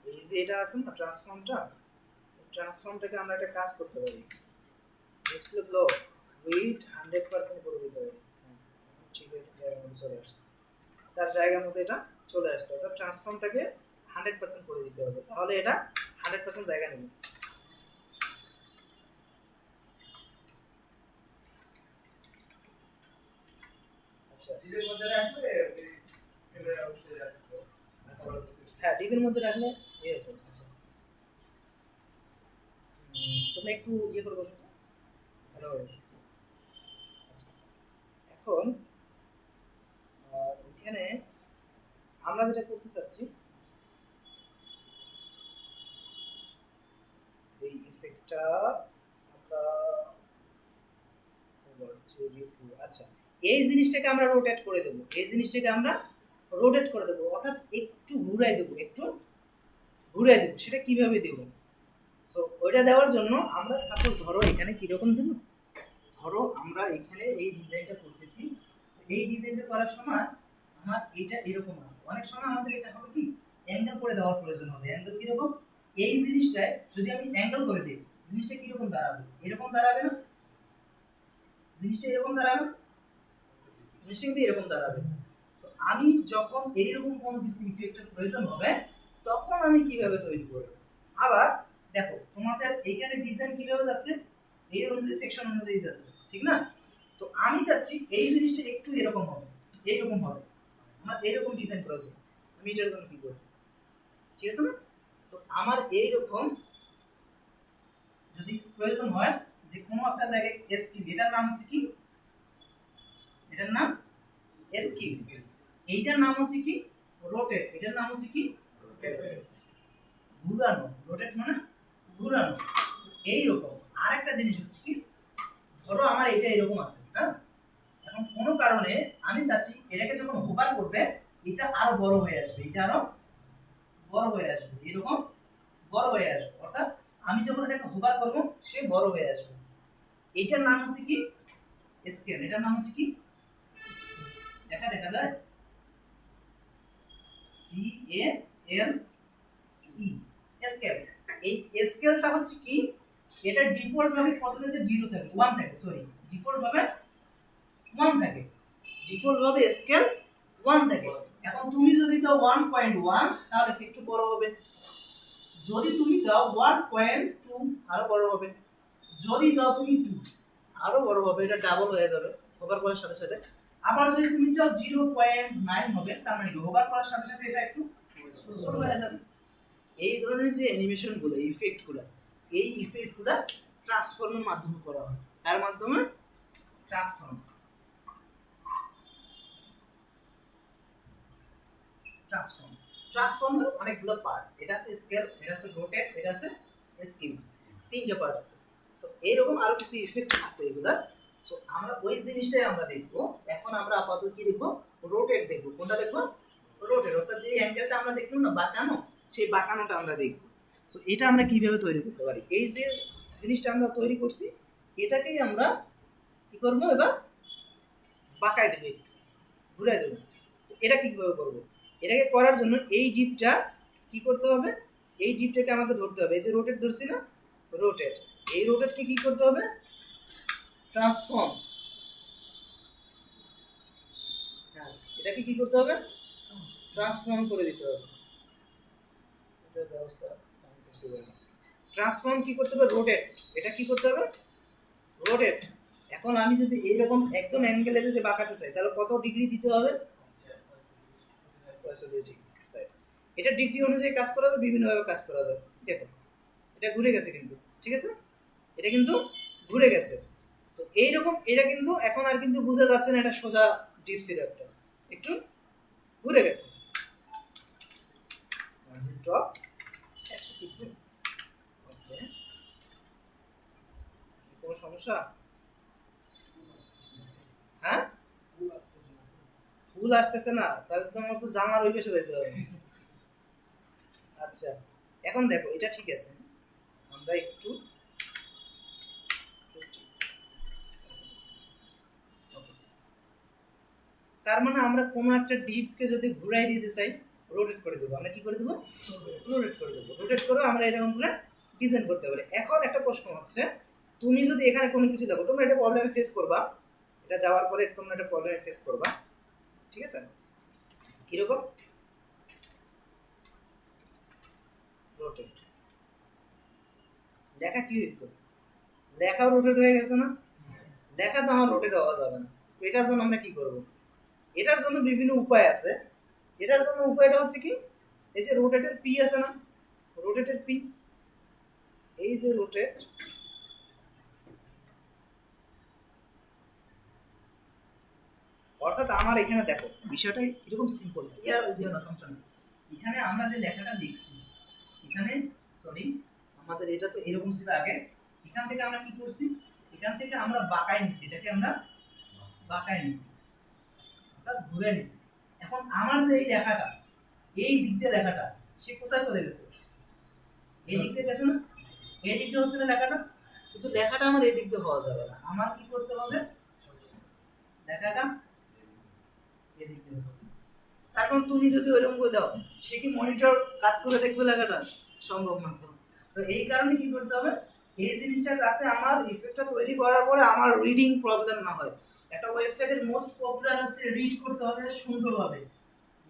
এই যে এটা আছে না ট্রান্সফর্মটাকে আমরা একটা কাজ করতে পারি, ডিসপ্লে ব্লক উইথ 100% করে দিতে পারি। ঠিক আছে, জায়গার মধ্যে চলে আসছে, তার জায়গার মধ্যে এটা চলে আসছে, অর্থাৎ ট্রান্সফর্মটাকে 100% করে দিতে হবে, তাহলে এটা 100% জায়গা নেবে। আচ্ছা, ডিবের মধ্যে রাখলে এলে অবশ্যই আসবে। আচ্ছা, হ্যাঁ ডিবির মধ্যে রাখলে ইয়ে হতো। আচ্ছা, তুমি একটু ইয়ে করে বসো, ভালোভাবে বসো। আচ্ছা, এখন এখানে আমরা যেটা করতে চাচ্ছি, এই ইফেক্টটা আমরা আচ্ছা এই জিনিসটাকে আমরা রোটেট করে দেবো, এই জিনিসটাকে আমরা রোটেট করে দেবো, অর্থাৎ একটু ঘুরাই দেবো, একটু ঘুরাই দেবো। সেটা কিভাবে দেবো? সো ওইটা দেওয়ার জন্য আমরা সাপোজ ধরো এখানে কীরকম দেবো, ধরো আমরা এখানে এই ডিজাইনটা করতেছি, এই ডিজাইনটা করার সময় আমার এটা এরকম আছে, অনেক সময় আমাদের এটা হবে কি অ্যাঙ্গেল করে দেওয়ার প্রয়োজন হবে। অ্যাঙ্গেল কীরকম, এই জিনিসটায় যদি আমি অ্যাঙ্গেল করে দিই জিনিসটা কীরকম দাঁড়াবে, এরকম দাঁড়াবে না, জিনিসটা এরকম দাঁড়াবে, জিনিসটা কিন্তু এরকম দাঁড়াবে। তো আমি যখন এইরকম কোনো কিছু ইফেক্টের প্রয়োজন হবে তখন আমি কিভাবে তৈরি করব। আবার দেখো তোমাদের এইখানে ডিজাইন কিভাবে যাচ্ছে, এই অনুযায়ী সেকশন অনুযায়ী যাচ্ছে, ঠিক না? তো আমি চাচ্ছি এই জিনিসটা একটু এরকম হবে, এইরকম হবে, আমার এইরকম ডিজাইন প্রয়োজন, আমি এটার জন্য কি করব, ঠিক আছে না? তো আমার এইরকম যদি প্রয়োজন হয় যে কোনো একটা জায়গায় এসকিউ, এটার নাম হচ্ছে কি, এটার নাম এসকিউ, এইটার নাম হচ্ছে কি রোটেট, এটার নাম হচ্ছে কি ঘুরানো, রোটেট মানে ঘুরানো। এইরকম আরেকটা জিনিস হচ্ছে কি, ধরো আমার এটা এরকম আছে, হ্যাঁ, এখন কোনো কারণে আমি চাচ্ছি এটাকে যখন হোভার করবে এটা আরো বড় হয়ে আসবে, এটা আরো বড় হয়ে আসবে, এরকম বড় হয়ে আসবে, অর্থাৎ আমি যখন এটাকে হোভার করব সে বড় হয়ে আসবে। এটার নাম হচ্ছে কি স্কেল, এটার নাম হচ্ছে কি, দেখা যায় সি এ এল ই, স্কেল। এই স্কেলটা হচ্ছে কি, এটা ডিফল্ট ভাবে কত থেকে 0 থাকে, 1 থাকে, সরি ডিফল্ট ভাবে 1 থাকে, ডিফল্ট ভাবে স্কেল 1 থাকে। এখন তুমি যদি দাও 1.1 তাহলে কি একটু বড় হবে, যদি তুমি দাও 1.2 আরো বড় হবে, যদি দাও তুমি 2 আরো বড় হবে, এটা ডাবল হয়ে যাবে ওভার করার সাথে সাথে। আবার যদি তুমি চাও 0.9 হবে, তার মানে কি ওভার করার সাথে সাথে এটা একটু ছোট হয়ে যাবে। এই ধরনের যে অ্যানিমেশন গুলো, ইফেক্ট গুলো, এই ইফেক্ট গুলো ট্রান্সফর্মের মাধ্যমে করা হয়। তার মাধ্যমে ট্রান্সফর্ম, ট্রান্সফর্মের অনেকগুলো পার্ট, এটা আছে স্কেল, এটা আছে রোটেট, এটা আছে স্কিউ, তিনটা পার্ট আছে। সো এইরকম আরো কিছু ইফেক্ট আছে এগুলা। সো আমরা ওই জিনিসটাই আমরা দেখবো। এখন আমরা আপাতত কি দেখবো, রোটেট দেখবো। কোনটা দেখবো, রোটেট, অর্থাৎ যে অ্যাঙ্গেলটা আমরা দেখলাম না বাঁকানো, সেই বাঁকানোটা আমরা দেখবো। সো এটা আমরা কিভাবে তৈরি করতে পারি, এই যে জিনিসটা আমরা তৈরি করছি এটাকেই আমরা কি করবো, এবার বাঁকায় দেবো, একটু ঘুরাই দেবো। তো এটা কিভাবে করবো, এটাকে করার জন্য এই ডিপটা কি করতে হবে, এই ডিপটাকে আমাকে ধরতে হবে, এই যে রোটেট ধরছি না, রোটেট, এই রোটেটকে কি করতে হবে, ট্রান্সফর্ম, হ্যাঁ এটাকে কি করতে হবে, ট্রান্সফর্ম করে দিতে হবে। এটার ব্যবস্থা ট্রান্সফর্ম কি করতে হবে, রোটেট, এটা কি করতে হবে, রোটেট। এখন আমি যদি এইরকম একদম অ্যাঙ্গেলে যদি বাঁকাতে চাই তাহলে কত ডিগ্রি দিতে হবে, 45 ডিগ্রি। এটা ডিগ্রি অনুযায়ী কাজ করা যাবে, বিভিন্নভাবে কাজ করা যাবে। দেখো এটা ঘুরে গেছে কিন্তু, ঠিক আছে, এটা কিন্তু ঘুরে গেছে। তো এইরকম এটা কিন্তু এখন আর কিন্তু বোঝা যাচ্ছে না এটা সোজা ডিপ ছিল, একটা একটু ঘুরে গেছে। টপ 100 পিক্সেল, ওকে, কোনো সমস্যা, হ্যাঁ ফুল আসতেছে না, তাহলে তোমার তো জানার ওই পেশে যেতে হবে। আচ্ছা এখন দেখো এটা ঠিক আছে, আমরা একটু তার মানে আমরা কোনো একটা ডিপকে যদি ঘুরাই দিতে চাই রোটেট করে দেবো, আমরা কি করে দেবো, রোটেট করে দেবো, রোটেট করে আমরা এরকম করে ডিজাইন করতে পারি। এখন একটা প্রশ্ন হচ্ছে, তুমি যদি এখানে কোনো কিছু দেখো, তোমরা এটা প্রবলেমে ফেস করবা, এটা যাওয়ার পরে তোমরা একটা প্রবলেমে ফেস করবা, ঠিক আছে, কিরকম, রোটেট, লেখা কি হয়েছে, লেখাও রোটেট হয়ে গেছে না, লেখা তো আমার রোটেট হওয়া যাবে না। তো এটার জন্য আমরা কি করব, এটার জন্য বিভিন্ন উপায় আছে। এটার জন্য উপায়টা হচ্ছে কি, এই যে রোটেটের পি আছে না, রোটেটের পি, এই যে রোটেট, অর্থাৎ আমার এখানে দেখো বিষয়টা কিরকম সিম্পল, ইয়ার না সমস্যা নেই। এখানে আমরা যে লেখাটা লিখছি, এখানে সরি আমাদের এটা তো এরকম ছিল আগে, এখান থেকে আমরা কি করছি, এখান থেকে আমরা বাঁকায় নিছি, এটাকে আমরা বাঁকায় নিছি, অর্থাৎ ঘুরে নিছি। এখন আমার যে এই লেখাটা, এই দিক দিয়ে লেখাটা, সে কোথায় চলে গেছে, এই দিক দিয়ে গেছে না, এই দিক দিয়ে হচ্ছে না লেখাটা, কিন্তু লেখাটা আমার এই দিক দিয়ে হওয়া যাবে না, আমার কি করতে হবে, লেখাটা এদিক দিয়ে হতে হবে। তার কারণ তুমি যদি ওইরকম করে দাও, সে কি মনিটর কাট করে দেখবে লেখাটা, সম্ভব না। তো এই কারণে কি করতে হবে, এই জিনিসটা যাতে আমার ইফেক্টটা তৈরি করার পরে আমার রিডিং প্রবলেম না হয়। একটা ওয়েবসাইটের মোস্ট পপুলার হচ্ছে রিড করতে হবে সুন্দরভাবে,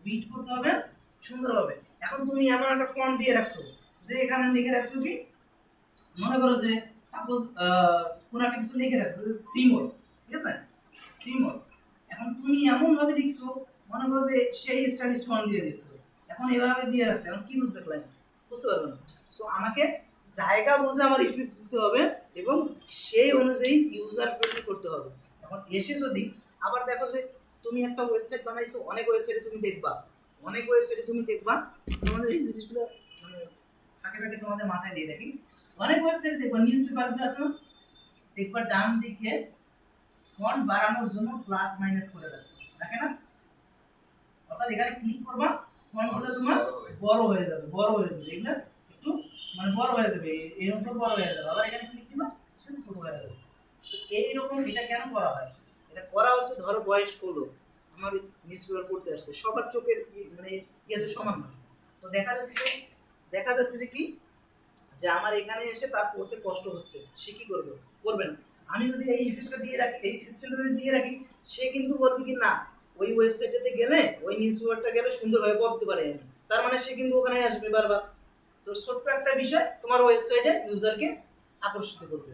রিড করতে হবে সুন্দরভাবে। এখন তুমি এমন একটা ফন্ট দিয়ে রাখছো যে এখানে লিখে রাখছো কি, মনে করো যে সাপোজ কোনো একটা কিছু লিখে রাখছো সিম্বল, ঠিক আছে, সিম্বল। এখন তুমি এমন ভাবে লিখছো, মনে করো যে সেই স্টাইলিশ ফন্ট দিয়ে দিচ্ছ, এখন এভাবে দিয়ে রাখছো, এখন কি বুঝবে ক্লায়েন্ট? বুঝতে পারবে না। সো আমাকে জায়গা বুঝে আমার ইফেক্ট দিতে হবে এবং সেই অনুযায়ী ইউজার ফ্রেন্ডলি করতে হবে। এখন এসে যদি আবার দেখো যে তুমি একটা ওয়েবসাইট বানাইছো, অনেক ওয়েবসাইটে তুমি দেখবা, অনেক ওয়েবসাইটে তুমি দেখবা, তোমাদের এই জিনিসগুলো মানে ফাঁকে ফাঁকে তোমাদের মাথায় দিয়ে রাখি, অনেক ওয়েবসাইটে দেখবা নিউজ পেপারগুলো আছে না, দেখবা ডান দিকে ফন্ট বাড়ানোর জন্য প্লাস মাইনাস করে রাখছে, দেখে না? অর্থাৎ এখানে ক্লিক করবা, ফন্টগুলো তোমার বড় হয়ে যাবে, বড় হয়ে যাবে, এগুলো একটু মানে বড় হয়ে যাবে, এরকম বড় হয়ে যাবে। আবার এখানে ক্লিক দিবা, সেটা ছোট হয়ে যাবে। তো এইরকম এটা কেন করা হয়? এটা করা হচ্ছে, ধরো বয়স্ক লোক আমার নিউজ পেপার পড়তে আসছে, সবার চোখের মানে ইয়ে তো সমান না। তো দেখা যাচ্ছে যে কি, যে আমার এখানে এসে তার পড়তে কষ্ট হচ্ছে, সে কি করবে? করবে না। আমি যদি এই ইফেক্টটা দিয়ে রাখি, এই সিস্টেমটা যদি দিয়ে রাখি, সে কিন্তু বলবে কি না, ওই ওয়েবসাইটটাতে গেলে, ওই নিউজ পেপারটা গেলে সুন্দরভাবে পড়তে পারি আমি, তার মানে সে কিন্তু ওখানে আসবে বারবার। তো ছোট্ট একটা বিষয় তোমার ওয়েবসাইটে ইউজারকে আকর্ষিত করবে।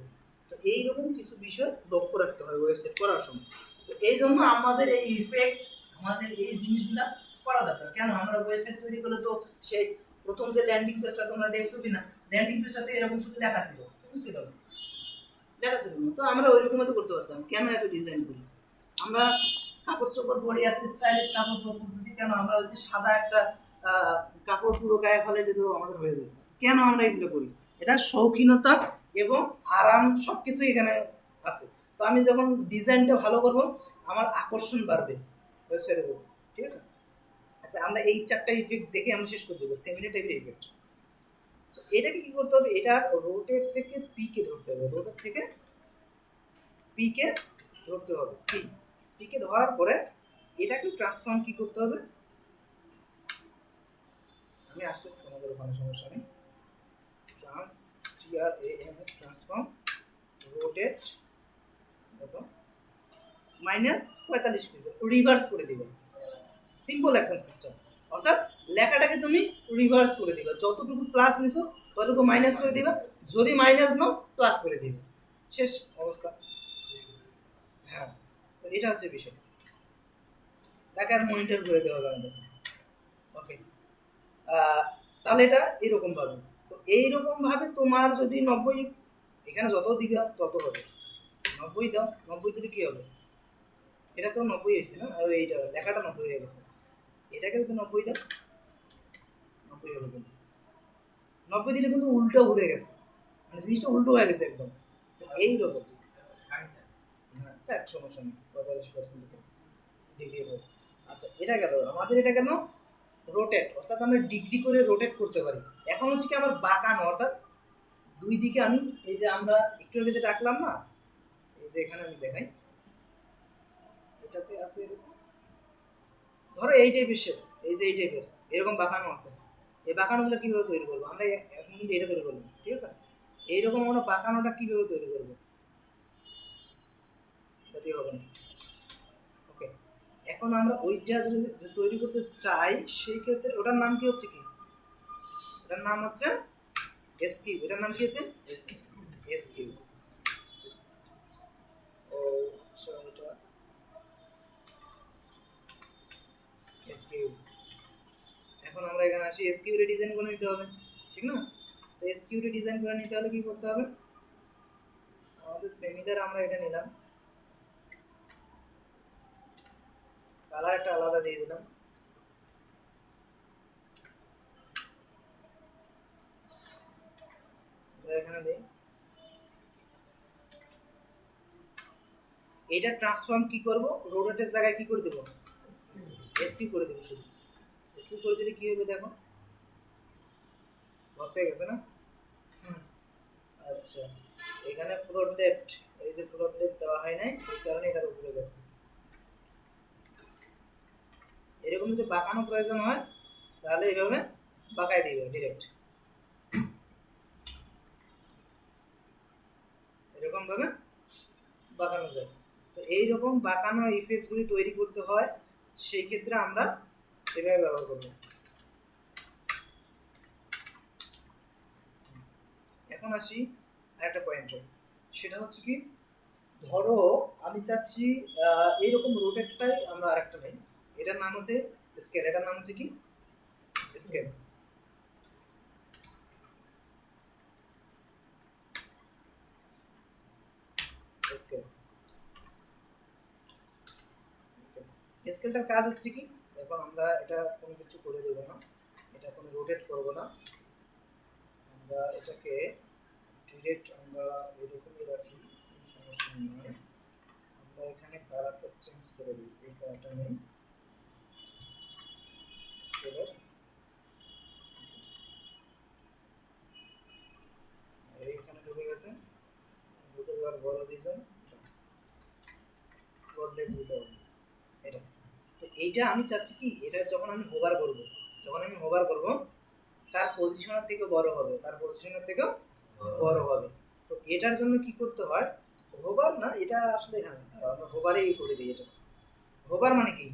তো এইরকম কিছু বিষয় লক্ষ্য রাখতে হয় ওয়েবসাইট করার সময়। তো এই জন্য আমাদের এই ইফেক্ট, আমাদের এই জিনিসগুলা করা দরকার। কেন? আমরা ওয়েবসাইট তৈরি করলে তো সেই প্রথম যে ল্যান্ডিং পেজটা তোমরা দেখছো কিনা, ল্যান্ডিং পেজটাতে এরকম শুধু লেখা ছিল, কিছু ছিল না, লেখা ছিল না। তো আমরা ওইরকম তো করতে পারতাম, কেন এত ডিজাইন করি? আমরা কাপড় চোপড় পরে এত স্টাইলিশ কাপড় চোপড় পরতেছি কেন? আমরা ওই যে সাদা একটা কাপড় পুরো গায়ে ফেলে দিতে আমাদের হয়ে যেত, কেন আমরা এগুলো করি? এটা শৌখিনতা এবং আরাম সবকিছু এখানে আছে। তো আমি যখন ডিজাইনটা ভালো করব, আমার আকর্ষণ বাড়বে ওয়েবসাইটের উপর, ঠিক আছে? আচ্ছা, আমরা এই চারটা ইফেক্ট দেখে আমরা শেষ করে দেবো, সেমিনার টাইপের ইফেক্ট। তো এটাকে কি করতে হবে? এটা রোটেট থেকে পিকে ধরতে হবে, রোটেট থেকে পিকে ধরতে হবে, পিকে ধরার পরে এটাকে ট্রান্সফর্ম কি করতে হবে? আমি আসতেছি, তোমাদের ওখানে সমস্যা নেই। ট্রান্সফর্ম রোটেট, দেখো -45 ডিগ্রি রিভার্স করে দিবে। সিম্পল একদম সিস্টেম। অর্থাৎ লেখাটাকে তুমি রিভার্স করে দিবা, যতটুকু প্লাস নিছো ততটুকু মাইনাস করে দিবা, যদি মাইনাস নাও প্লাস করে দিবা, শেষ অবস্থা। হ্যাঁ, তো এটা হচ্ছে বিষয়। তাকে আর মনিটর করে দেওয়া যাবে না। ওকে, তাহলে এটা এরকম ভাবে। তো এইরকম ভাবে তোমার যদি 90, এখানে যত দিবা তত হবে। 90 দাও, 90 দিলে কি হবে? এটা তো 90 হয়েছে না, এইটা লেখাটা 90 হয়ে গেছে। এটাকে যদি 90 দাও, 90 হবে। কিন্তু 90 দিলে কিন্তু উল্টো ঘুরে গেছে, মানে জিনিসটা উল্টো হয়ে গেছে একদম। তো এইরকম না, এক সমস্যা নেই, 45% ডিগ্রি হবে। আচ্ছা, এটা গেল আমাদের, এটা কেন রোটেট, অর্থাৎ আমরা ডিগ্রি করে রোটেট করতে পারি। এখন হচ্ছে কি আমার বাঁকানো, অর্থাৎ দুই দিকে আমি এই যে আমরা একটু আগে যেটা আঁকলাম না, এই যে এখানে আমি দেখাই, এটাতে আছে এরকম, ধরো এই টাইপের শেপ, এই যে এই টাইপের এরকম বাঁকানো আছে। এই বাঁকানোগুলো কীভাবে তৈরি করবো? আমরা এখন কিন্তু এটা তৈরি করলাম, ঠিক আছে? এইরকম আমরা বাঁকানোটা কীভাবে তৈরি করবো? এটা দিয়ে হবে না। ওকে, এখন আমরা ওইটা যদি তৈরি করতে চাই, সেই ক্ষেত্রে ওটার নাম কি হচ্ছে কি? এটার নাম হচ্ছে এসকিউ। এটার নাম কি আছে? এসকিউ। ও আচ্ছা, এটা এসকিউ। এখন আমরা এখানে আসি, এসকিউ রে ডিজাইন করে নিতে হবে, ঠিক না? তো এসকিউ রে ডিজাইন করে নিতে হলে কি করতে হবে? আমাদের সেমিনার আমরা এটা নিলাম, কালার একটা আলাদা দিয়ে দিলাম, এখানে দেই। এটা ট্রান্সফর্ম কি করব? রোটেটের জায়গায় কি করে দেব? এসকিউ করে দেব। শুধু এসকিউ করে দিলে কি হবে দেখো, বসতে গেছে না? আচ্ছা, এখানে ফ্লোট লেফট, এই যে ফ্লোট লেফট দেওয়া হয় নাই, এই কারণে এটার উপরে গেছে। এরকম যদি বাঁকানো প্রয়োজন হয় তাহলে এইভাবে বাঁকাই দিবে ডিরেক্ট। বাঁকানো যায়। তো এইরকম বাঁকানো ইফেক্ট যদি তৈরি করতে হয় সেই ক্ষেত্রে আমরা এভাবে ব্যবহার করব। এখন আসি আরেকটা পয়েন্টে, সেটা হচ্ছে কি, ধরো আমি চাচ্ছি এইরকম রোটেটটাই আমরা আরেকটা নেই, এটার নাম হচ্ছে স্কেল। এটার নাম হচ্ছে কি স্কেল। স্কেল স্কেল স্কেলটার কাজ হচ্ছে কি, দেখো আমরা এটা কোনো কিছু করে দেবো না, এটা কোনো রোটেট করবো না, আমরা এটাকে ডিরেক্ট আমরা এরকমই রাখি, কোনো সমস্যা নয়। আমরা এখানে কালারটা চেঞ্জ করে দিই, এই কালারটা নেই স্কেলের, এইখানে ঢুকে গেছে, ঢুকে যাওয়ার বড় রিজন ফ্লোটলেট দিতে হবে এটা। তো এইটা আমি চাচ্ছি কি, এটা যখন আমি হোভার করব তার পজিশনের থেকে বড় হবে, বড় হবে। তো এটার জন্য কি করতে হয়, হোভার না, এটা আসলে হ্যাঁ আমরা হোভারেই করে দিই। এটা হোভার মানে কি,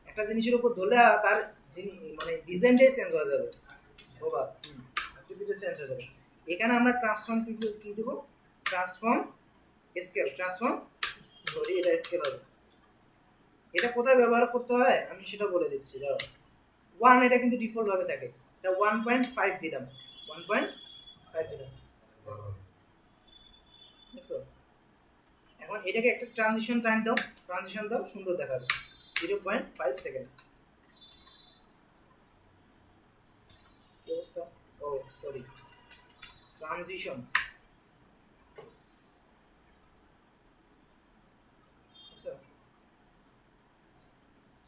একটা জিনিসের উপর ধরলে তার মানে ডিজাইনটাই চেঞ্জ হয়ে যাবে, হোভার আকৃতিটা চেঞ্জ হয়ে যাবে। এখানে আমরা ট্রান্সফর্ম কি দেবো, ট্রান্সফর্ম স্কেল, এটা স্কেল হবে। এটা কোথায় ব্যবহার করতে হয় আমি সেটা বলে দিচ্ছি। ধরো 1 এটা কিন্তু ডিফল্ট ভাবে থাকে, এটা 1.5 দিলাম, 1.5 দিলাম, দেখছো। এখন এটাকে একটা ট্রানজিশন দাও, সুন্দর দেখাবে, 0.5 সেকেন্ড। কি অবস্থা, ও সরি, ট্রানজিশন,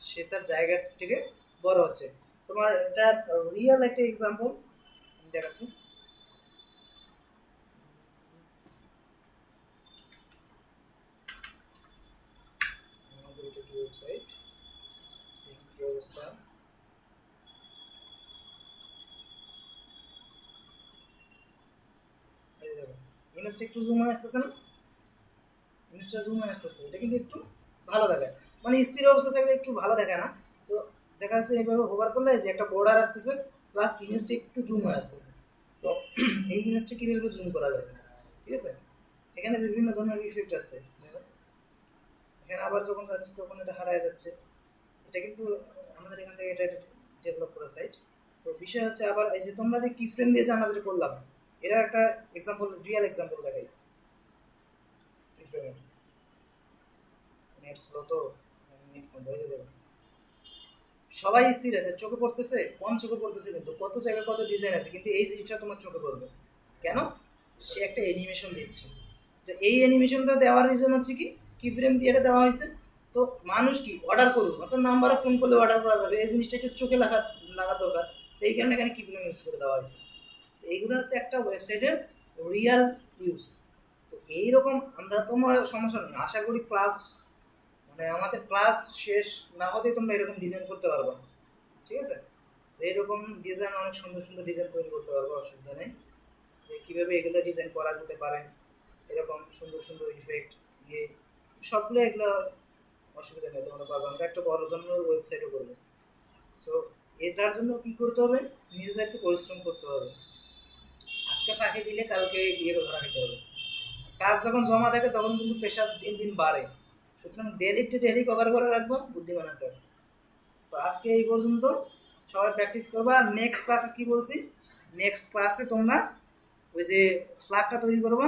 সে তার জায়গা থেকে বড় হচ্ছে। তোমার এটা রিয়েল একটা এক্সাম্পল দেখাচ্ছি। আমাদের এটা একটা ওয়েবসাইট, দেখি কি অবস্থা। এই দেখো ইমেজটা একটু জুম হয়ে আসতেছে না, এটা কিন্তু একটু ভালো দেখায়, মানে স্থির অবস্থা থাকলে একটু ভালো দেখায় না। তো দেখা যাচ্ছে এইভাবে হোভার করলে যে একটা বর্ডার আসতেছে প্লাস ইমেজটা একটু জুম হয়ে আসতেছে। তো এই ইমেজটা কীভাবে জুম করা যায়, ঠিক আছে। এখানে বিভিন্ন ধরনের ইফেক্ট আছে, এখানে আবার যখন যাচ্ছি তখন এটা হারায় যাচ্ছে। এটা কিন্তু আমাদের এখান থেকে এটা ডেভেলপ করা সাইট। তো বিষয় হচ্ছে আবার এই যে তোমরা যে কি ফ্রেম দিয়ে যে আমরা যেটা করলাম, এটা একটা এক্সাম্পল, রিয়েল এক্সাম্পল দেখাই। কি ফ্রেম নেট স্লো, তো নেট কম হয়ে যাবে। সবাই স্থির আছে, চোখে পড়তেছে, কম চোখে পড়তেছে, কিন্তু কত জায়গায় কত ডিজাইন আছে, কিন্তু এই জিনিসটা তোমার চোখে পড়বে কেন, সে একটা অ্যানিমেশন দিচ্ছে। তো এই অ্যানিমেশনটা দেওয়ার রিজন হচ্ছে কি ফ্রেম দিয়ে এটা দেওয়া হয়েছে। তো মানুষ কি অর্ডার করুক, অর্থাৎ নাম্বারে ফোন করলে অর্ডার করা যাবে, এই জিনিসটা একটু চোখে লাগা দরকার। তো এই কারণে এখানে কি ফ্রেম ইউজ করে দেওয়া হয়েছে। তো এইগুলো হচ্ছে একটা ওয়েবসাইটের রিয়াল ইউজ। তো এইরকম আমরা, তোমার সমস্যা নেই, আশা করি ক্লাস মানে আমাদের ক্লাস শেষ না হতেই তোমরা এরকম ডিজাইন করতে পারবা, ঠিক আছে। তো এইরকম ডিজাইন, অনেক সুন্দর সুন্দর ডিজাইন তৈরি করতে পারবো, অসুবিধা নেই। যে কীভাবে এগুলো ডিজাইন করা যেতে পারে, এরকম সুন্দর সুন্দর ইফেক্ট সবগুলো, এগুলো অসুবিধা নেই, তোমরা পারবো। আমরা একটা বড় ধরনের ওয়েবসাইটও করবো। সো এটার জন্য কি করতে হবে, নিজেদেরকে পরিশ্রম করতে হবে। আজকে ফাঁকি দিলে কালকে গিয়ে ধরা নিতে হবে। কাজ যখন জমা থাকে তখন কিন্তু প্রেশার দিন দিন বাড়ে, সুতরাং ডেলি কভার করে রাখবো বুদ্ধিমানের কাজ। তো আজকে এই পর্যন্ত, সবাই প্র্যাকটিস করবা। আর নেক্সট ক্লাসে কি বলছি, নেক্সট ক্লাসে তোমরা ওই যে ফ্ল্যাগটা তৈরি করবা,